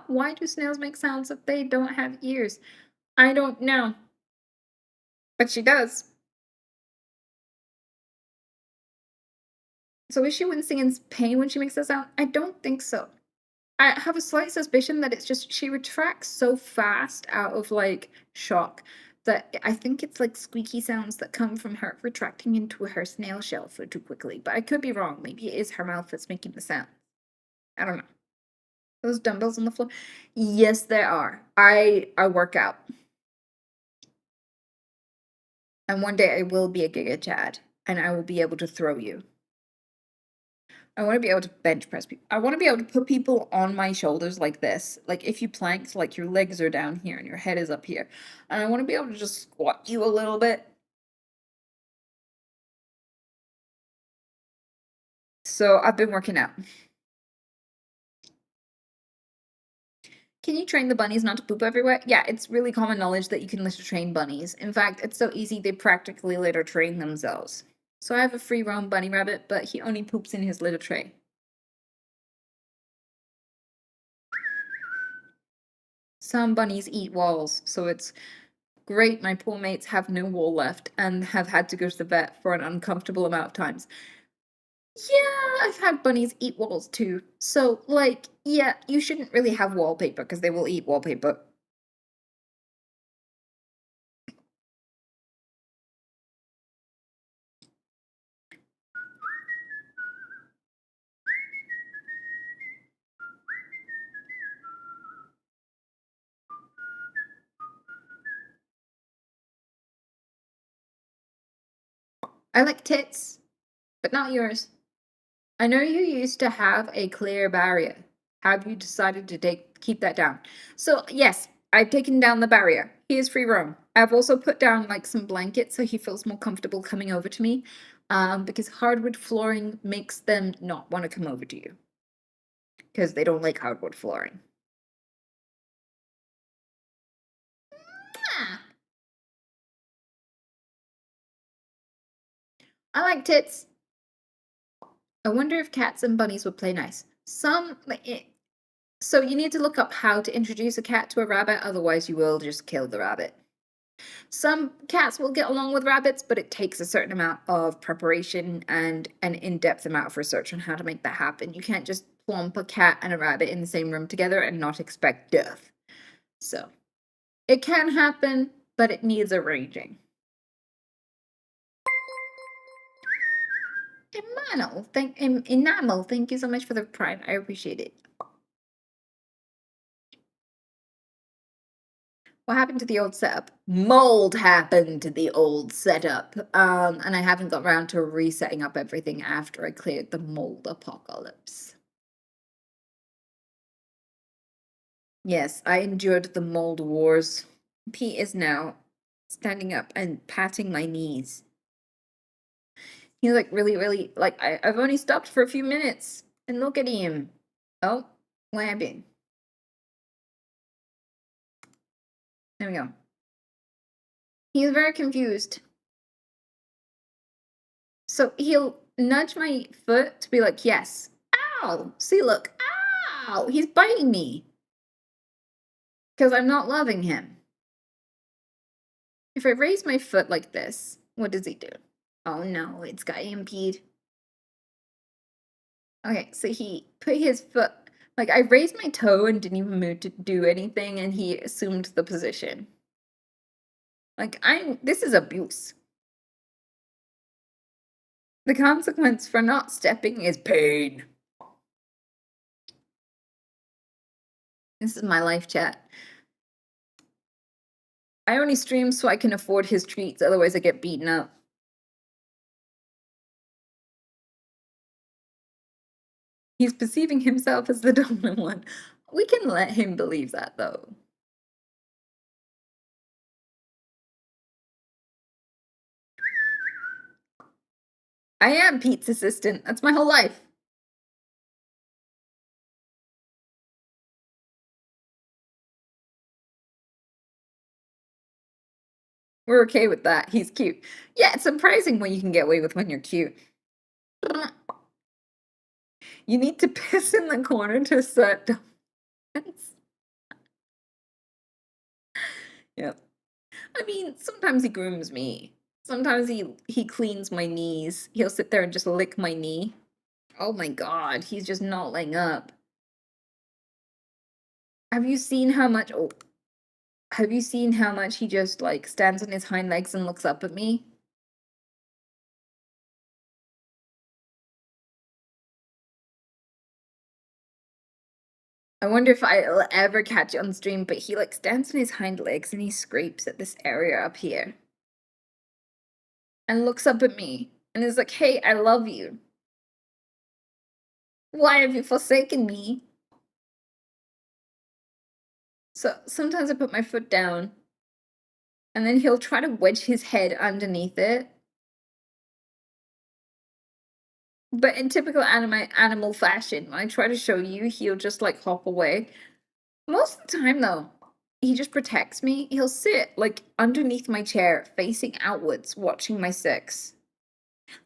why do snails make sounds if they don't have ears? I don't know. But she does. So is she wincing in pain when she makes that sound? I don't think so. I have a slight suspicion that it's just she retracts so fast out of like shock that I think it's like squeaky sounds that come from her retracting into her snail shell for too quickly. But I could be wrong. Maybe it is her mouth that's making the sound. I don't know. Those dumbbells on the floor? Yes, there are. I work out. And one day I will be a Giga Chad and I will be able to throw you. I want to be able to bench press people. I want to be able to put people on my shoulders like this. Like if you planked, like your legs are down here and your head is up here. And I want to be able to just squat you a little bit. So I've been working out. Can you train the bunnies not to poop everywhere? Yeah, it's really common knowledge that you can litter train bunnies. In fact, it's so easy they practically litter train themselves. So I have a free roam bunny rabbit, but he only poops in his litter tray. Some bunnies eat walls, so it's great. My poor mates have no wall left and have had to go to the vet for an uncomfortable amount of times. Yeah, I've had bunnies eat walls too. So, like, yeah, you shouldn't really have wallpaper because they will eat wallpaper. I like tits, but not yours. I know you used to have a clear barrier. Have you decided to keep that down? So, yes, I've taken down the barrier. He is free roam. I've also put down like some blankets so he feels more comfortable coming over to me. Because hardwood flooring makes them not want to come over to you. Because they don't like hardwood flooring. Ah, I like tits. I wonder if cats and bunnies would play nice. So you need to look up how to introduce a cat to a rabbit, otherwise you will just kill the rabbit. Some cats will get along with rabbits, but it takes a certain amount of preparation and an in-depth amount of research on how to make that happen. You can't just plump a cat and a rabbit in the same room together and not expect death. So, it can happen, but it needs arranging. Enamel, thank you so much for the prime. I appreciate it. What happened to the old setup? Mold happened to the old setup. And I haven't got around to resetting up everything after I cleared the mold apocalypse. Yes, I endured the mold wars. Pete is now standing up and patting my knees. He's like really, like, I've only stopped for a few minutes. And look at him. Oh, what happened? There we go. He's very confused. So he'll nudge my foot to be like, yes. Ow! See, look. Ow! He's biting me. Because I'm not loving him. If I raise my foot like this, what does he do? Oh no, it's got impede. Okay, so he put his foot, like I raised my toe and didn't even move to do anything, and he assumed the position. Like, this is abuse. The consequence for not stepping is pain. This is my life chat. I only stream so I can afford his treats, otherwise I get beaten up. He's perceiving himself as the dominant one. We can let him believe that, though. I am Pete's assistant. That's my whole life. We're okay with that. He's cute. Yeah, it's surprising what you can get away with when you're cute. You need to piss in the corner to assert dominance. Yep. I mean, sometimes he grooms me. Sometimes he cleans my knees. He'll sit there and just lick my knee. Oh my god, he's just not laying up. Have you seen how much have you seen how much he just like stands on his hind legs and looks up at me? I wonder if I'll ever catch it on stream, but he like stands on his hind legs and he scrapes at this area up here. And looks up at me and is like, hey, I love you. Why have you forsaken me? So sometimes I put my foot down and then he'll try to wedge his head underneath it. But in typical animal fashion, when I try to show you, he'll just like hop away. Most of the time though, he just protects me. He'll sit like underneath my chair, facing outwards, watching my sex.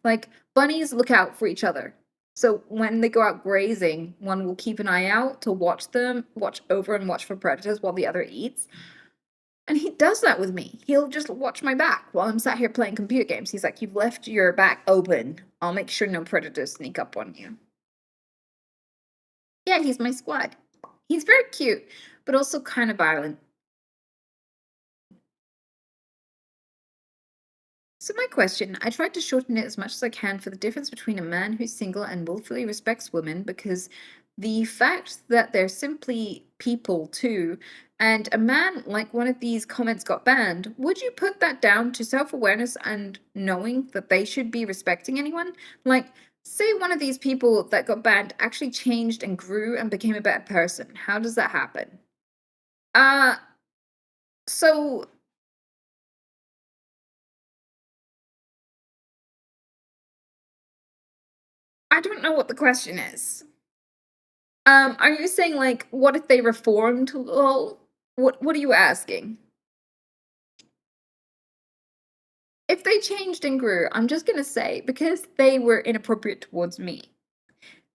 Like, bunnies look out for each other. So when they go out grazing, one will keep an eye out to watch them, watch over and watch for predators while the other eats. And he does that with me. He'll just watch my back while I'm sat here playing computer games. He's like, you've left your back open. I'll make sure no predators sneak up on you. Yeah, he's my squad. He's very cute, but also kind of violent. So my question, I tried to shorten it as much as I can for the difference between a man who's single and willfully respects women, because the fact that they're simply people too, and a man like one of these comments got banned, would you put that down to self-awareness and knowing that they should be respecting anyone? Like, say one of these people that got banned actually changed and grew and became a better person. How does that happen? So I don't know what the question is. Are you saying, like, what if they reformed? Lol? What are you asking? If they changed and grew, I'm just gonna say, because they were inappropriate towards me,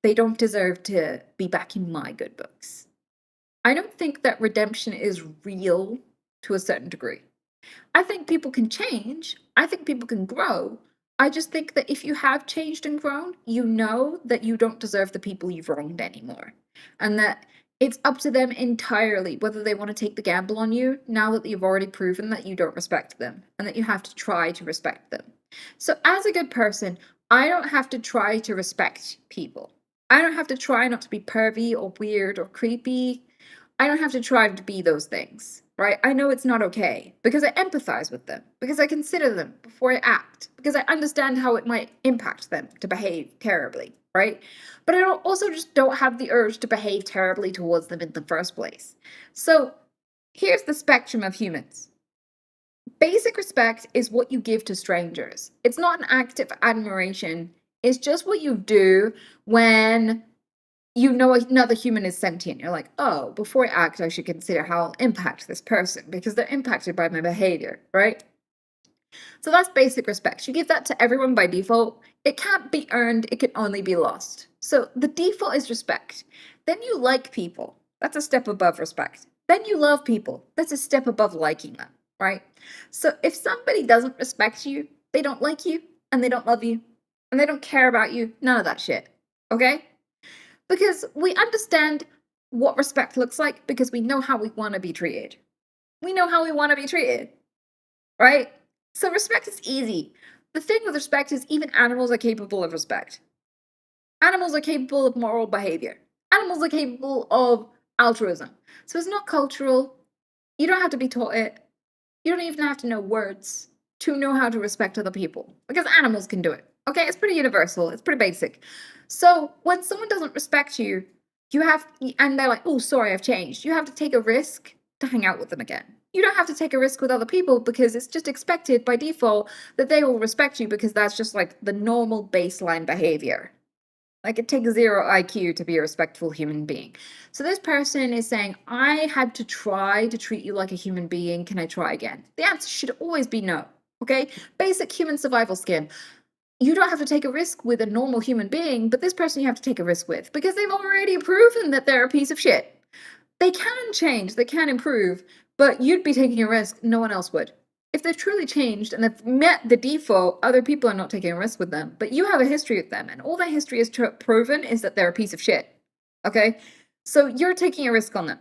they don't deserve to be back in my good books. I don't think that redemption is real to a certain degree. I think people can change. I think people can grow. I just think that if you have changed and grown, you know that you don't deserve the people you've wronged anymore. And that it's up to them entirely whether they want to take the gamble on you now that you've already proven that you don't respect them and that you have to try to respect them. So, as a good person, I don't have to try to respect people. I don't have to try not to be pervy or weird or creepy. I don't have to try to be those things, right? I know it's not okay because I empathize with them, because I consider them before I act, because I understand how it might impact them to behave terribly, right? But I also just don't have the urge to behave terribly towards them in the first place. So here's the spectrum of humans. Basic respect is what you give to strangers. It's not an act of admiration. It's just what you do when you know another human is sentient. You're like, oh, before I act, I should consider how I'll impact this person because they're impacted by my behavior, right? So that's basic respect. You give that to everyone by default. It can't be earned, it can only be lost. So the default is respect. Then you like people. That's a step above respect. Then you love people. That's a step above liking them, right? So if somebody doesn't respect you, they don't like you, and they don't love you, and they don't care about you, none of that shit, okay? Because we understand what respect looks like because we know how we want to be treated. We know how we want to be treated, right? So respect is easy. The thing with respect is even animals are capable of respect. Animals are capable of moral behavior. Animals are capable of altruism. So it's not cultural. You don't have to be taught it. You don't even have to know words to know how to respect other people because animals can do it. Okay, it's pretty universal. It's pretty basic. So when someone doesn't respect you, and they're like, oh, sorry, I've changed. You have to take a risk to hang out with them again. You don't have to take a risk with other people because it's just expected by default that they will respect you because that's just like the normal baseline behavior. Like, it takes 0 IQ to be a respectful human being. So this person is saying, I had to try to treat you like a human being. Can I try again? The answer should always be no. Okay? Basic human survival skill. You don't have to take a risk with a normal human being, but this person you have to take a risk with because they've already proven that they're a piece of shit. They can change, they can improve, but you'd be taking a risk, no one else would. If they've truly changed and they've met the default, other people are not taking a risk with them, but you have a history with them, and all that history has proven is that they're a piece of shit. Okay? So you're taking a risk on them.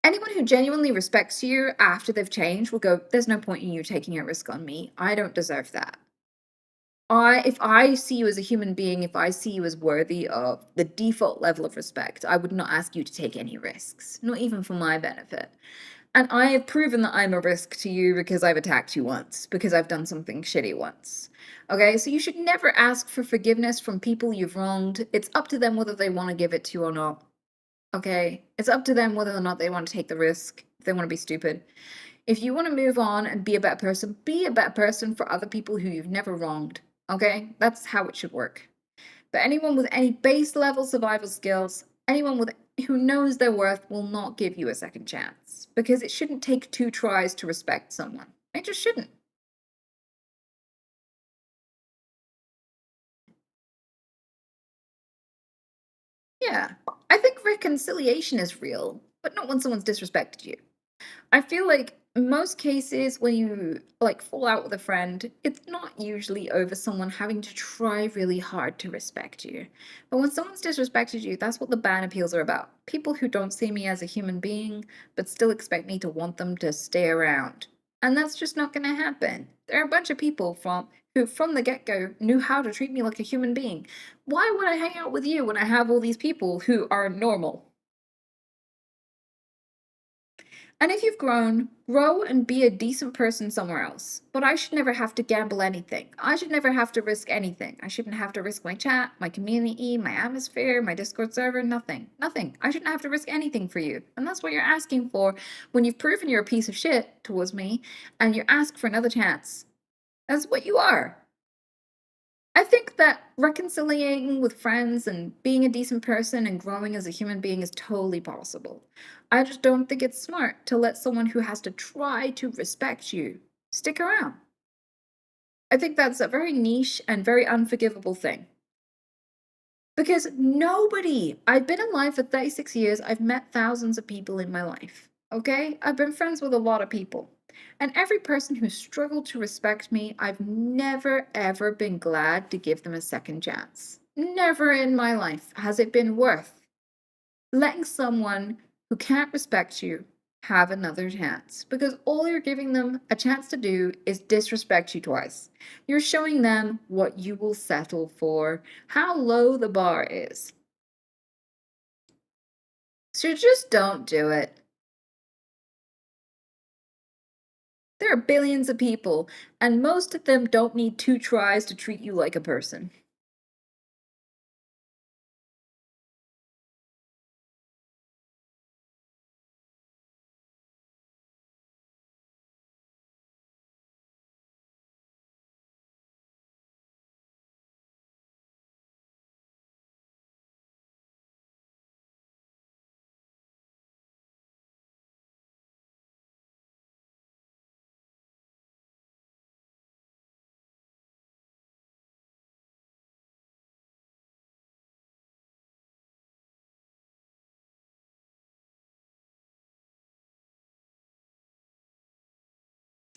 Anyone who genuinely respects you after they've changed will go, there's no point in you taking a risk on me. I don't deserve that. If I see you as a human being, if I see you as worthy of the default level of respect, I would not ask you to take any risks, not even for my benefit. And I have proven that I'm a risk to you because I've attacked you once, because I've done something shitty once. Okay, so you should never ask for forgiveness from people you've wronged. It's up to them whether they want to give it to you or not. Okay, it's up to them whether or not they want to take the risk, if they want to be stupid. If you want to move on and be a better person for other people who you've never wronged. Okay, that's how it should work. But anyone with any base level survival skills, anyone who knows their worth will not give you a second chance because it shouldn't take 2 tries to respect someone. It just shouldn't. Yeah, I think reconciliation is real, but not when someone's disrespected you. I feel like most cases when you fall out with a friend, it's not usually over someone having to try really hard to respect you. But when someone's disrespected you, that's what the ban appeals are about. People who don't see me as a human being, but still expect me to want them to stay around. And that's just not gonna happen. There are a bunch of people who from the get-go knew how to treat me like a human being. Why would I hang out with you when I have all these people who are normal? And if you've grown, grow and be a decent person somewhere else. But I should never have to gamble anything. I should never have to risk anything. I shouldn't have to risk my chat, my community, my atmosphere, my Discord server, nothing. Nothing. I shouldn't have to risk anything for you. And that's what you're asking for when you've proven you're a piece of shit towards me and you ask for another chance. That's what you are. I think that reconciliating with friends and being a decent person and growing as a human being is totally possible. I just don't think it's smart to let someone who has to try to respect you stick around. I think that's a very niche and very unforgivable thing. Because I've been alive for 36 years, I've met thousands of people in my life, okay? I've been friends with a lot of people. And every person who struggled to respect me, I've never ever been glad to give them a second chance. Never in my life has it been worth letting someone who can't respect you have another chance. Because all you're giving them a chance to do is disrespect you twice. You're showing them what you will settle for, how low the bar is. So just don't do it. There are billions of people, and most of them don't need 2 tries to treat you like a person.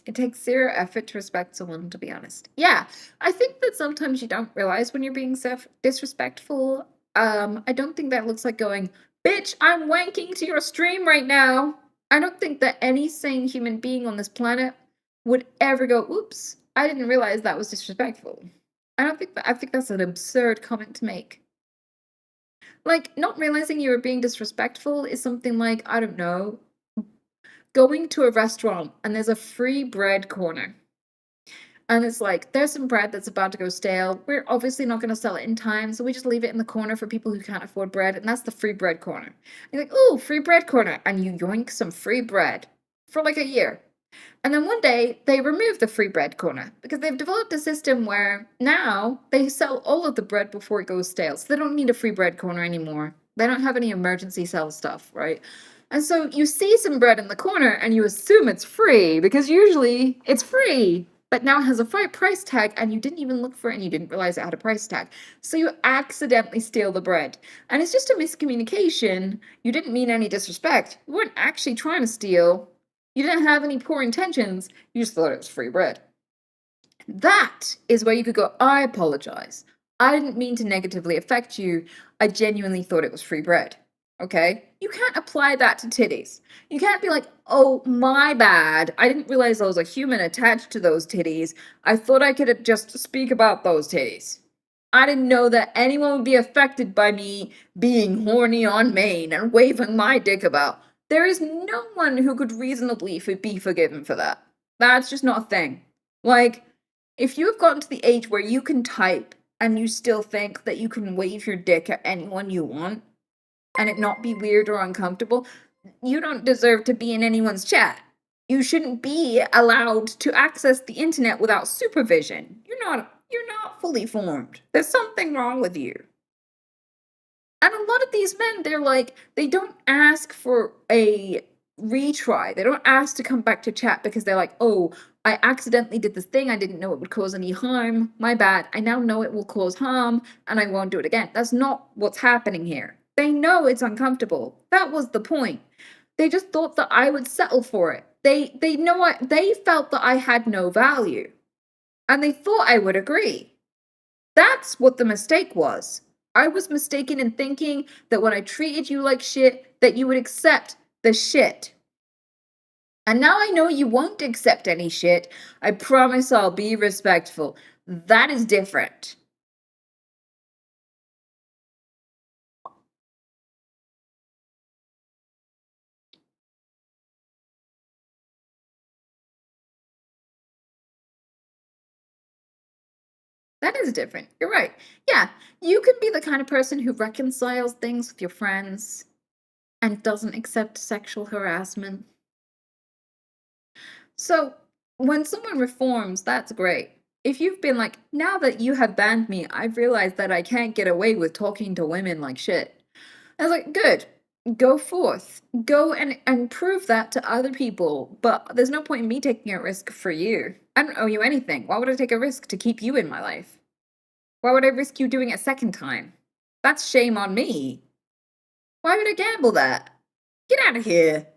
It takes 0 effort to respect someone, to be honest. Yeah, I think that sometimes you don't realize when you're being disrespectful. I don't think that looks like going, bitch, I'm wanking to your stream right now. I don't think that any sane human being on this planet would ever go, oops, I didn't realize that was disrespectful. I think that's an absurd comment to make. Like, not realizing you were being disrespectful is something like, I don't know, going to a restaurant and there's a free bread corner. And it's like, there's some bread that's about to go stale. We're obviously not going to sell it in time, so we just leave it in the corner for people who can't afford bread, and that's the free bread corner. You're like, ooh, free bread corner, and you yoink some free bread for like a year. And then one day they removed the free bread corner because they've developed a system where now they sell all of the bread before it goes stale. So they don't need a free bread corner anymore. They don't have any emergency sell stuff, right? And so you see some bread in the corner and you assume it's free because usually it's free, but now it has a price tag and you didn't even look for it and you didn't realize it had a price tag. So you accidentally steal the bread. And it's just a miscommunication. You didn't mean any disrespect. You weren't actually trying to steal. You didn't have any poor intentions. You just thought it was free bread. That is where you could go, I apologize. I didn't mean to negatively affect you. I genuinely thought it was free bread. Okay? You can't apply that to titties. You can't be like, oh, my bad. I didn't realize there was a human attached to those titties. I thought I could just speak about those titties. I didn't know that anyone would be affected by me being horny on Maine and waving my dick about. There is no one who could reasonably be forgiven for that. That's just not a thing. Like, if you have gotten to the age where you can type and you still think that you can wave your dick at anyone you want and it not be weird or uncomfortable, you don't deserve to be in anyone's chat. You shouldn't be allowed to access the internet without supervision. You're not fully formed. There's something wrong with you. And a lot of these men, they don't ask for a retry. They don't ask to come back to chat because they're like, oh, I accidentally did this thing. I didn't know it would cause any harm. My bad. I now know it will cause harm and I won't do it again. That's not what's happening here. They know it's uncomfortable. That was the point. They just thought that I would settle for it. They felt that I had no value. And they thought I would agree. That's what the mistake was. I was mistaken in thinking that when I treated you like shit, that you would accept the shit. And now I know you won't accept any shit. I promise I'll be respectful. That is different. That is different. You're right. Yeah, you can be the kind of person who reconciles things with your friends and doesn't accept sexual harassment. So, when someone reforms, that's great. If you've been like, now that you have banned me, I've realized that I can't get away with talking to women like shit. I was like, good. Go forth. Go and prove that to other people. But there's no point in me taking a risk for you. I don't owe you anything. Why would I take a risk to keep you in my life? Why would I risk you doing it a second time? That's shame on me. Why would I gamble that? Get out of here.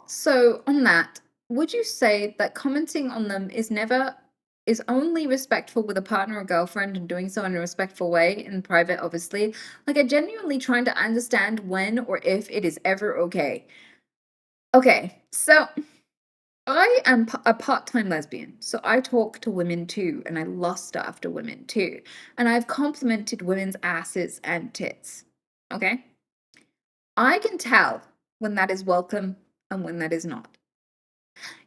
So, on that, would you say that commenting on them is only respectful with a partner or girlfriend and doing so in a respectful way in private, obviously? Like, I genuinely trying to understand when or if it is ever okay. Okay, so I am a part-time lesbian, so I talk to women too, and I lust after women too, and I've complimented women's asses and tits. Okay? I can tell when that is welcome and when that is not.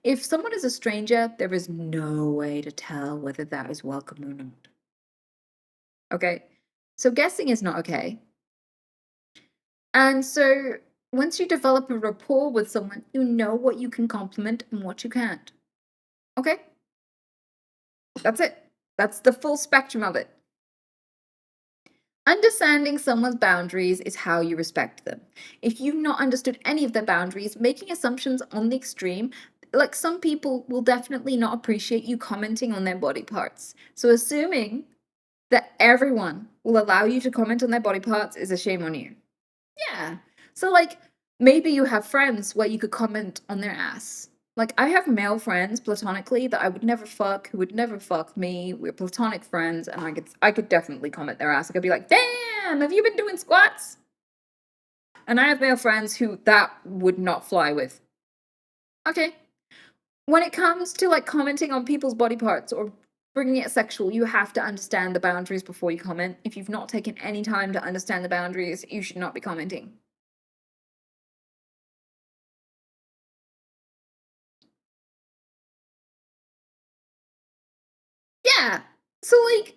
If someone is a stranger, there is no way to tell whether that is welcome or not. Okay? So guessing is not okay. And so once you develop a rapport with someone, you know what you can compliment and what you can't. Okay? That's it. That's the full spectrum of it. Understanding someone's boundaries is how you respect them. If you've not understood any of their boundaries, making assumptions on the extreme, like some people will definitely not appreciate you commenting on their body parts. So assuming that everyone will allow you to comment on their body parts is a shame on you. Yeah. So like maybe you have friends where you could comment on their ass. Like I have male friends platonically that I would never fuck, who would never fuck me. We're platonic friends, and I could definitely comment their ass. I could be like, damn, have you been doing squats? And I have male friends who that would not fly with. Okay. When it comes to like commenting on people's body parts or bringing it sexual, you have to understand the boundaries before you comment. If you've not taken any time to understand the boundaries, you should not be commenting. Yeah. So, like,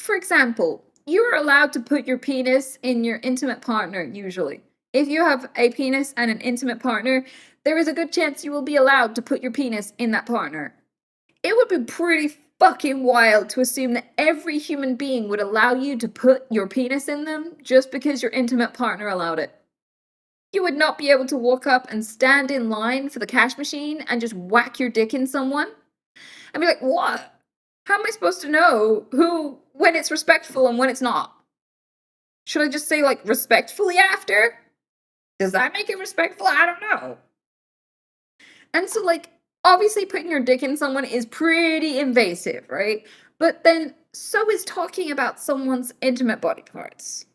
for example, you're allowed to put your penis in your intimate partner, usually. If you have a penis and an intimate partner, there is a good chance you will be allowed to put your penis in that partner. It would be pretty fucking wild to assume that every human being would allow you to put your penis in them just because your intimate partner allowed it. You would not be able to walk up and stand in line for the cash machine and just whack your dick in someone and be like, what? How am I supposed to know when it's respectful and when it's not? Should I just say, like, respectfully after? Does that make it respectful? I don't know. And so, like, obviously putting your dick in someone is pretty invasive, right? But then so is talking about someone's intimate body parts.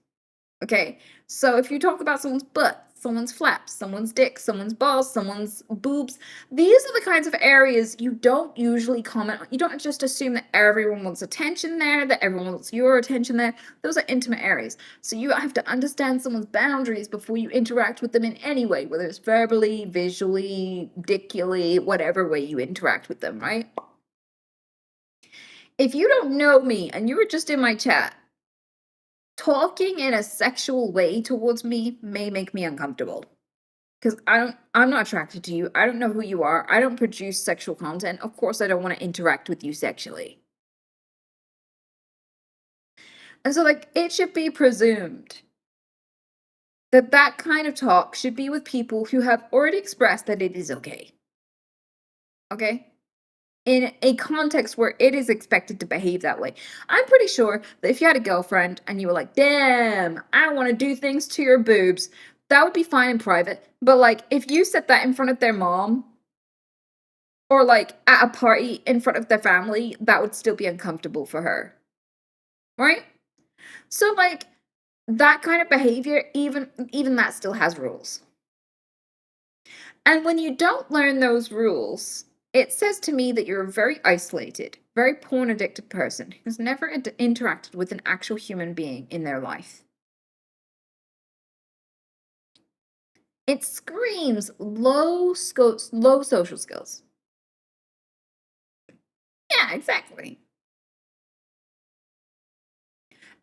Okay? So if you talk about someone's butt, someone's flaps, someone's dick, someone's balls, someone's boobs, these are the kinds of areas you don't usually comment on. You don't just assume that everyone wants attention there, that everyone wants your attention there. Those are intimate areas. So you have to understand someone's boundaries before you interact with them in any way, whether it's verbally, visually, dickily, whatever way you interact with them, right? If you don't know me and you were just in my chat, talking in a sexual way towards me may make me uncomfortable. Because I'm not attracted to you. I don't know who you are. I don't produce sexual content. Of course, I don't want to interact with you sexually. And so, like, it should be presumed that that kind of talk should be with people who have already expressed that it is okay. Okay? In a context where it is expected to behave that way. I'm pretty sure that if you had a girlfriend and you were like, damn, I want to do things to your boobs, that would be fine in private. But, like, if you said that in front of their mom, or, like, at a party in front of their family, that would still be uncomfortable for her. Right? So, like, that kind of behavior, even that still has rules. And when you don't learn those rules, it says to me that you're a very isolated, very porn addicted person who's never interacted with an actual human being in their life. It screams low social skills. Yeah, exactly.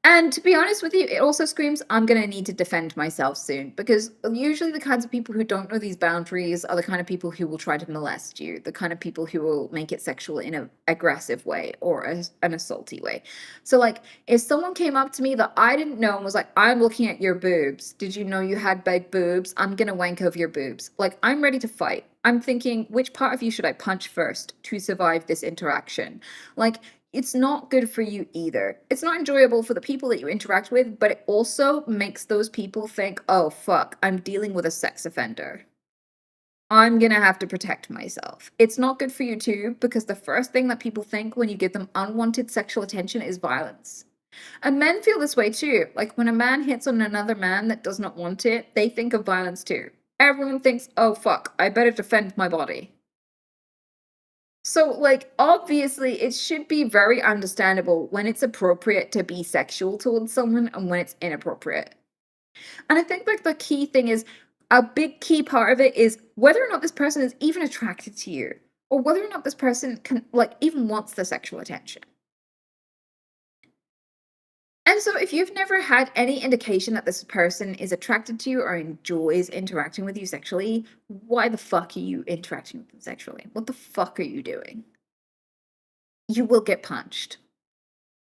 And to be honest with you, it also screams, I'm going to need to defend myself soon. Because usually the kinds of people who don't know these boundaries are the kind of people who will try to molest you, the kind of people who will make it sexual in an aggressive way or an assaulty way. So, like, if someone came up to me that I didn't know and was like, I'm looking at your boobs. Did you know you had big boobs? I'm going to wank over your boobs. Like, I'm ready to fight. I'm thinking, which part of you should I punch first to survive this interaction? Like, it's not good for you either. It's not enjoyable for the people that you interact with, but it also makes those people think, oh, fuck, I'm dealing with a sex offender. I'm gonna have to protect myself. It's not good for you too, because the first thing that people think when you give them unwanted sexual attention is violence. And men feel this way too. Like, when a man hits on another man that does not want it, they think of violence too. Everyone thinks, oh, fuck, I better defend my body. So, like, obviously, it should be very understandable when it's appropriate to be sexual towards someone and when it's inappropriate. And I think, like, the key thing is a big key part of it is whether or not this person is even attracted to you, or whether or not this person can, like, even wants the sexual attention. And so, if you've never had any indication that this person is attracted to you or enjoys interacting with you sexually, why the fuck are you interacting with them sexually? What the fuck are you doing? You will get punched.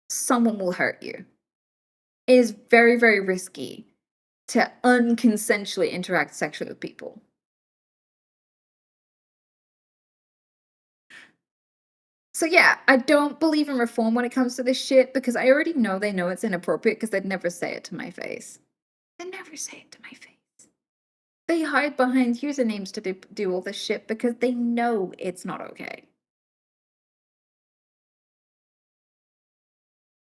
Someone will hurt you. It is very, very risky to unconsensually interact sexually with people. So yeah, I don't believe in reform when it comes to this shit because I already know they know it's inappropriate because they'd never say it to my face. They never say it to my face. They hide behind usernames to do all this shit because they know it's not okay.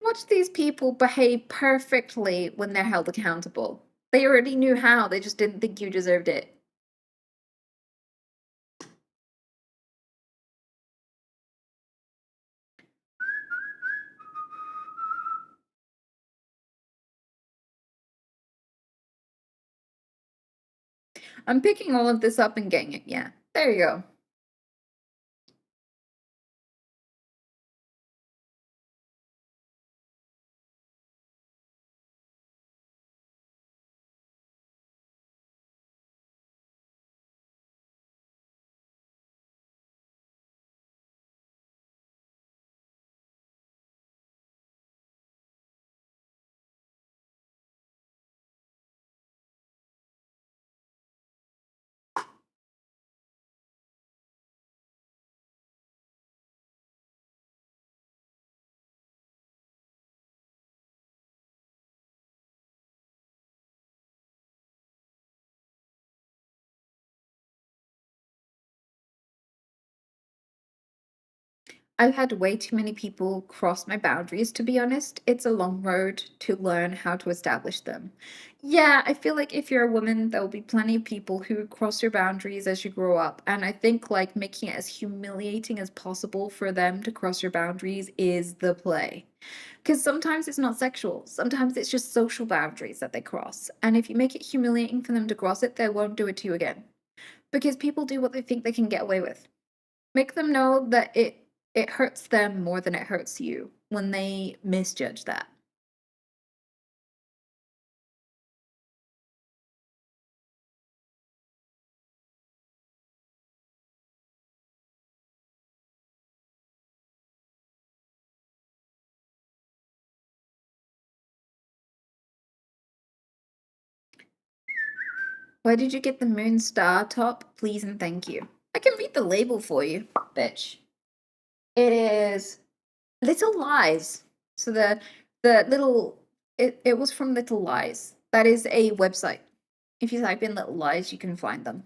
Watch these people behave perfectly when they're held accountable. They already knew how, they just didn't think you deserved it. I'm picking all of this up and getting it. Yeah, there you go. I've had way too many people cross my boundaries, to be honest. It's a long road to learn how to establish them. Yeah, I feel like if you're a woman, there will be plenty of people who cross your boundaries as you grow up. And I think like making it as humiliating as possible for them to cross your boundaries is the play. Because sometimes it's not sexual, sometimes it's just social boundaries that they cross. And if you make it humiliating for them to cross it, they won't do it to you again. Because people do what they think they can get away with. Make them know that it hurts them more than it hurts you when they misjudge that. Why did you get the moon star top? Please and thank you. I can read the label for you, bitch. It is Little Lies. So the little it was from Little Lies. That is a website. If you type in Little Lies, you can find them.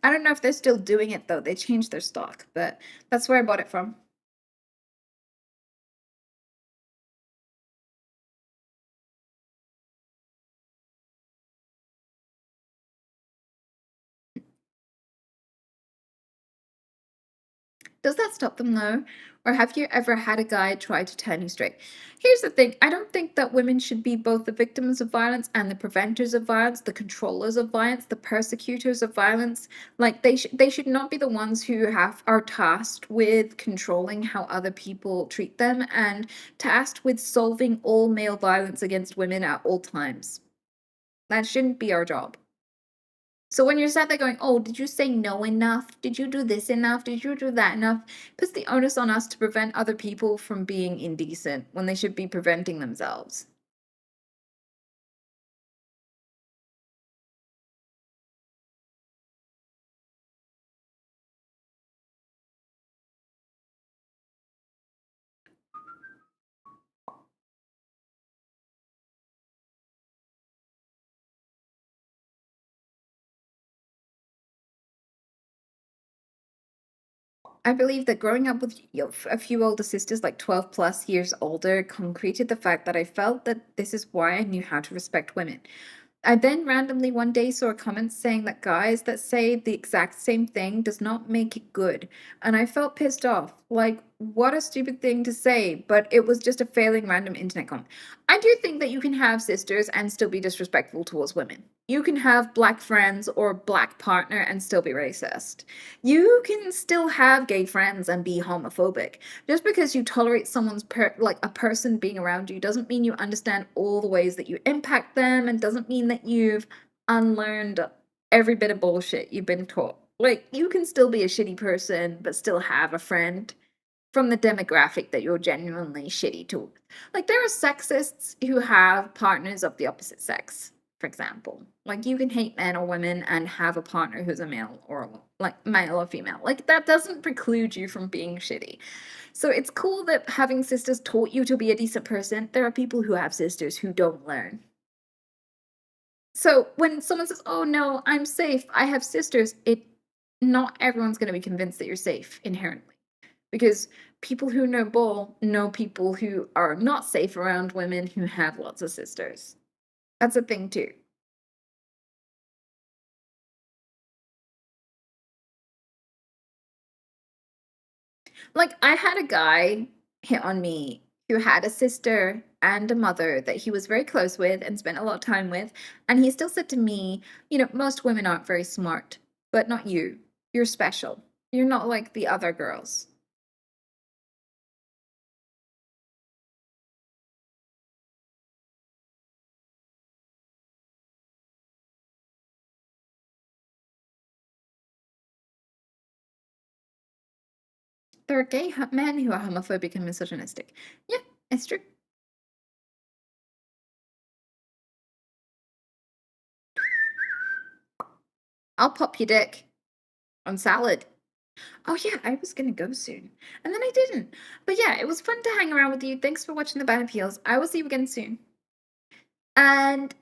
I don't know if they're still doing it though. They changed their stock, but that's where I bought it from. Does that stop them though? Or have you ever had a guy try to turn you straight? Here's the thing, I don't think that women should be both the victims of violence and the preventers of violence, the controllers of violence, the persecutors of violence. Like they should not be the ones who are tasked with controlling how other people treat them and tasked with solving all male violence against women at all times. That shouldn't be our job. So when you're sat there going, oh, did you say no enough? Did you do this enough? Did you do that enough? Puts the onus on us to prevent other people from being indecent when they should be preventing themselves. I believe that growing up with a few older sisters, like 12 plus years older, concreted the fact that I felt that this is why I knew how to respect women. I then randomly one day saw a comment saying that guys that say the exact same thing does not make it good. And I felt pissed off. Like, what a stupid thing to say, but it was just a failing random internet comment. I do think that you can have sisters and still be disrespectful towards women. You can have black friends or black partner and still be racist. You can still have gay friends and be homophobic. Just because you tolerate someone's like a person being around you doesn't mean you understand all the ways that you impact them and doesn't mean that you've unlearned every bit of bullshit you've been taught. Like you can still be a shitty person but still have a friend from the demographic that you're genuinely shitty to. Like there are sexists who have partners of the opposite sex, for example. Like you can hate men or women and have a partner who's a male or like male or female. Like that doesn't preclude you from being shitty. So it's cool that having sisters taught you to be a decent person. There are people who have sisters who don't learn. So when someone says, "Oh no, I'm safe. I have sisters," it not everyone's going to be convinced that you're safe inherently. Because people who know bull know people who are not safe around women who have lots of sisters. That's a thing too. Like I had a guy hit on me who had a sister and a mother that he was very close with and spent a lot of time with. And he still said to me, you know, most women aren't very smart, but not you. You're special. You're not like the other girls. There are gay men who are homophobic and misogynistic. Yeah, it's true. I'll pop your dick on salad. Oh yeah, I was gonna go soon. And then I didn't. But yeah, it was fun to hang around with you. Thanks for watching the Bad Peels. I will see you again soon. And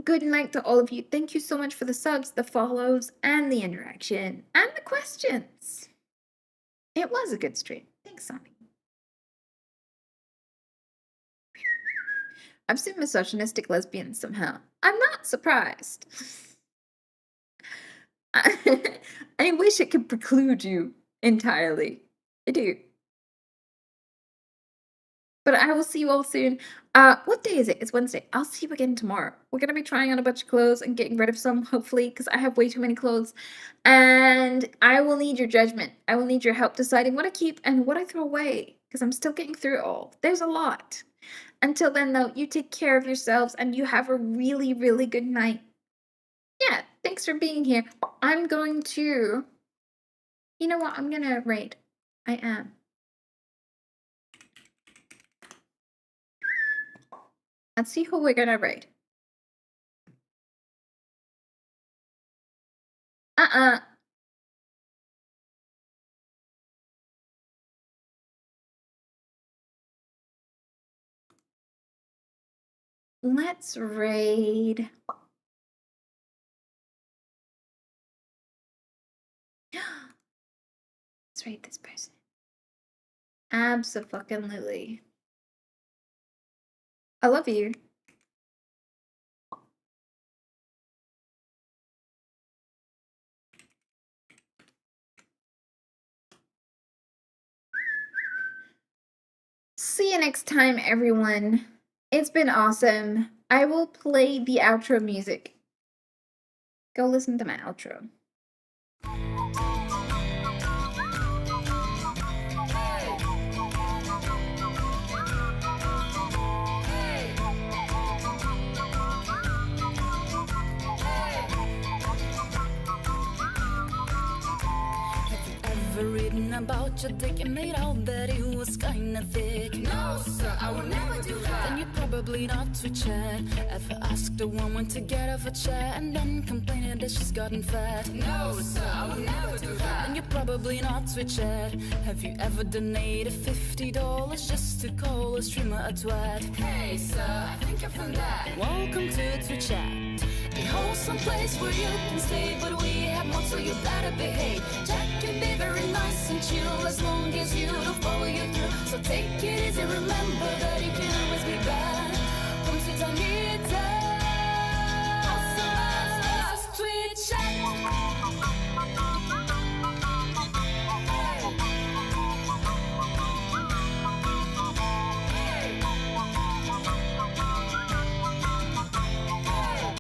good night to all of you. Thank you so much for the subs, the follows, and the interaction, and the questions. It was a good stream. Thanks, Sonny. I've seen misogynistic lesbians somehow. I'm not surprised. I wish it could preclude you entirely. I do. But I will see you all soon. What day is it? It's Wednesday. I'll see you again tomorrow. We're going to be trying on a bunch of clothes and getting rid of some, hopefully, because I have way too many clothes. And I will need your judgment. I will need your help deciding what I keep and what I throw away, because I'm still getting through it all. There's a lot. Until then, though, you take care of yourselves and you have a really, really good night. Yeah, thanks for being here. I'm going to... You know what? I'm going to raid. I am. Let's see who we're going to raid. Let's raid. Let's raid this person. Abso-fucking-lutely. I love you. See you next time, everyone. It's been awesome. I will play the outro music. Go listen to my outro. Reading about your dick and made out that it was kinda thick. No, sir, I would never do that. Then you probably not to chat. Ever asked a woman to get off a chair and then complaining that she's gotten fat? No, sir, I would never do that. Then you probably not to chat. Have you ever donated $50 just to call a streamer a twat? Hey, sir, I think you're from that. Welcome to Twitch Chat. A wholesome place where you can stay, but we have more, so you better behave. Jack can be very nice and chill as long as you don't follow you through. So take it easy, remember that you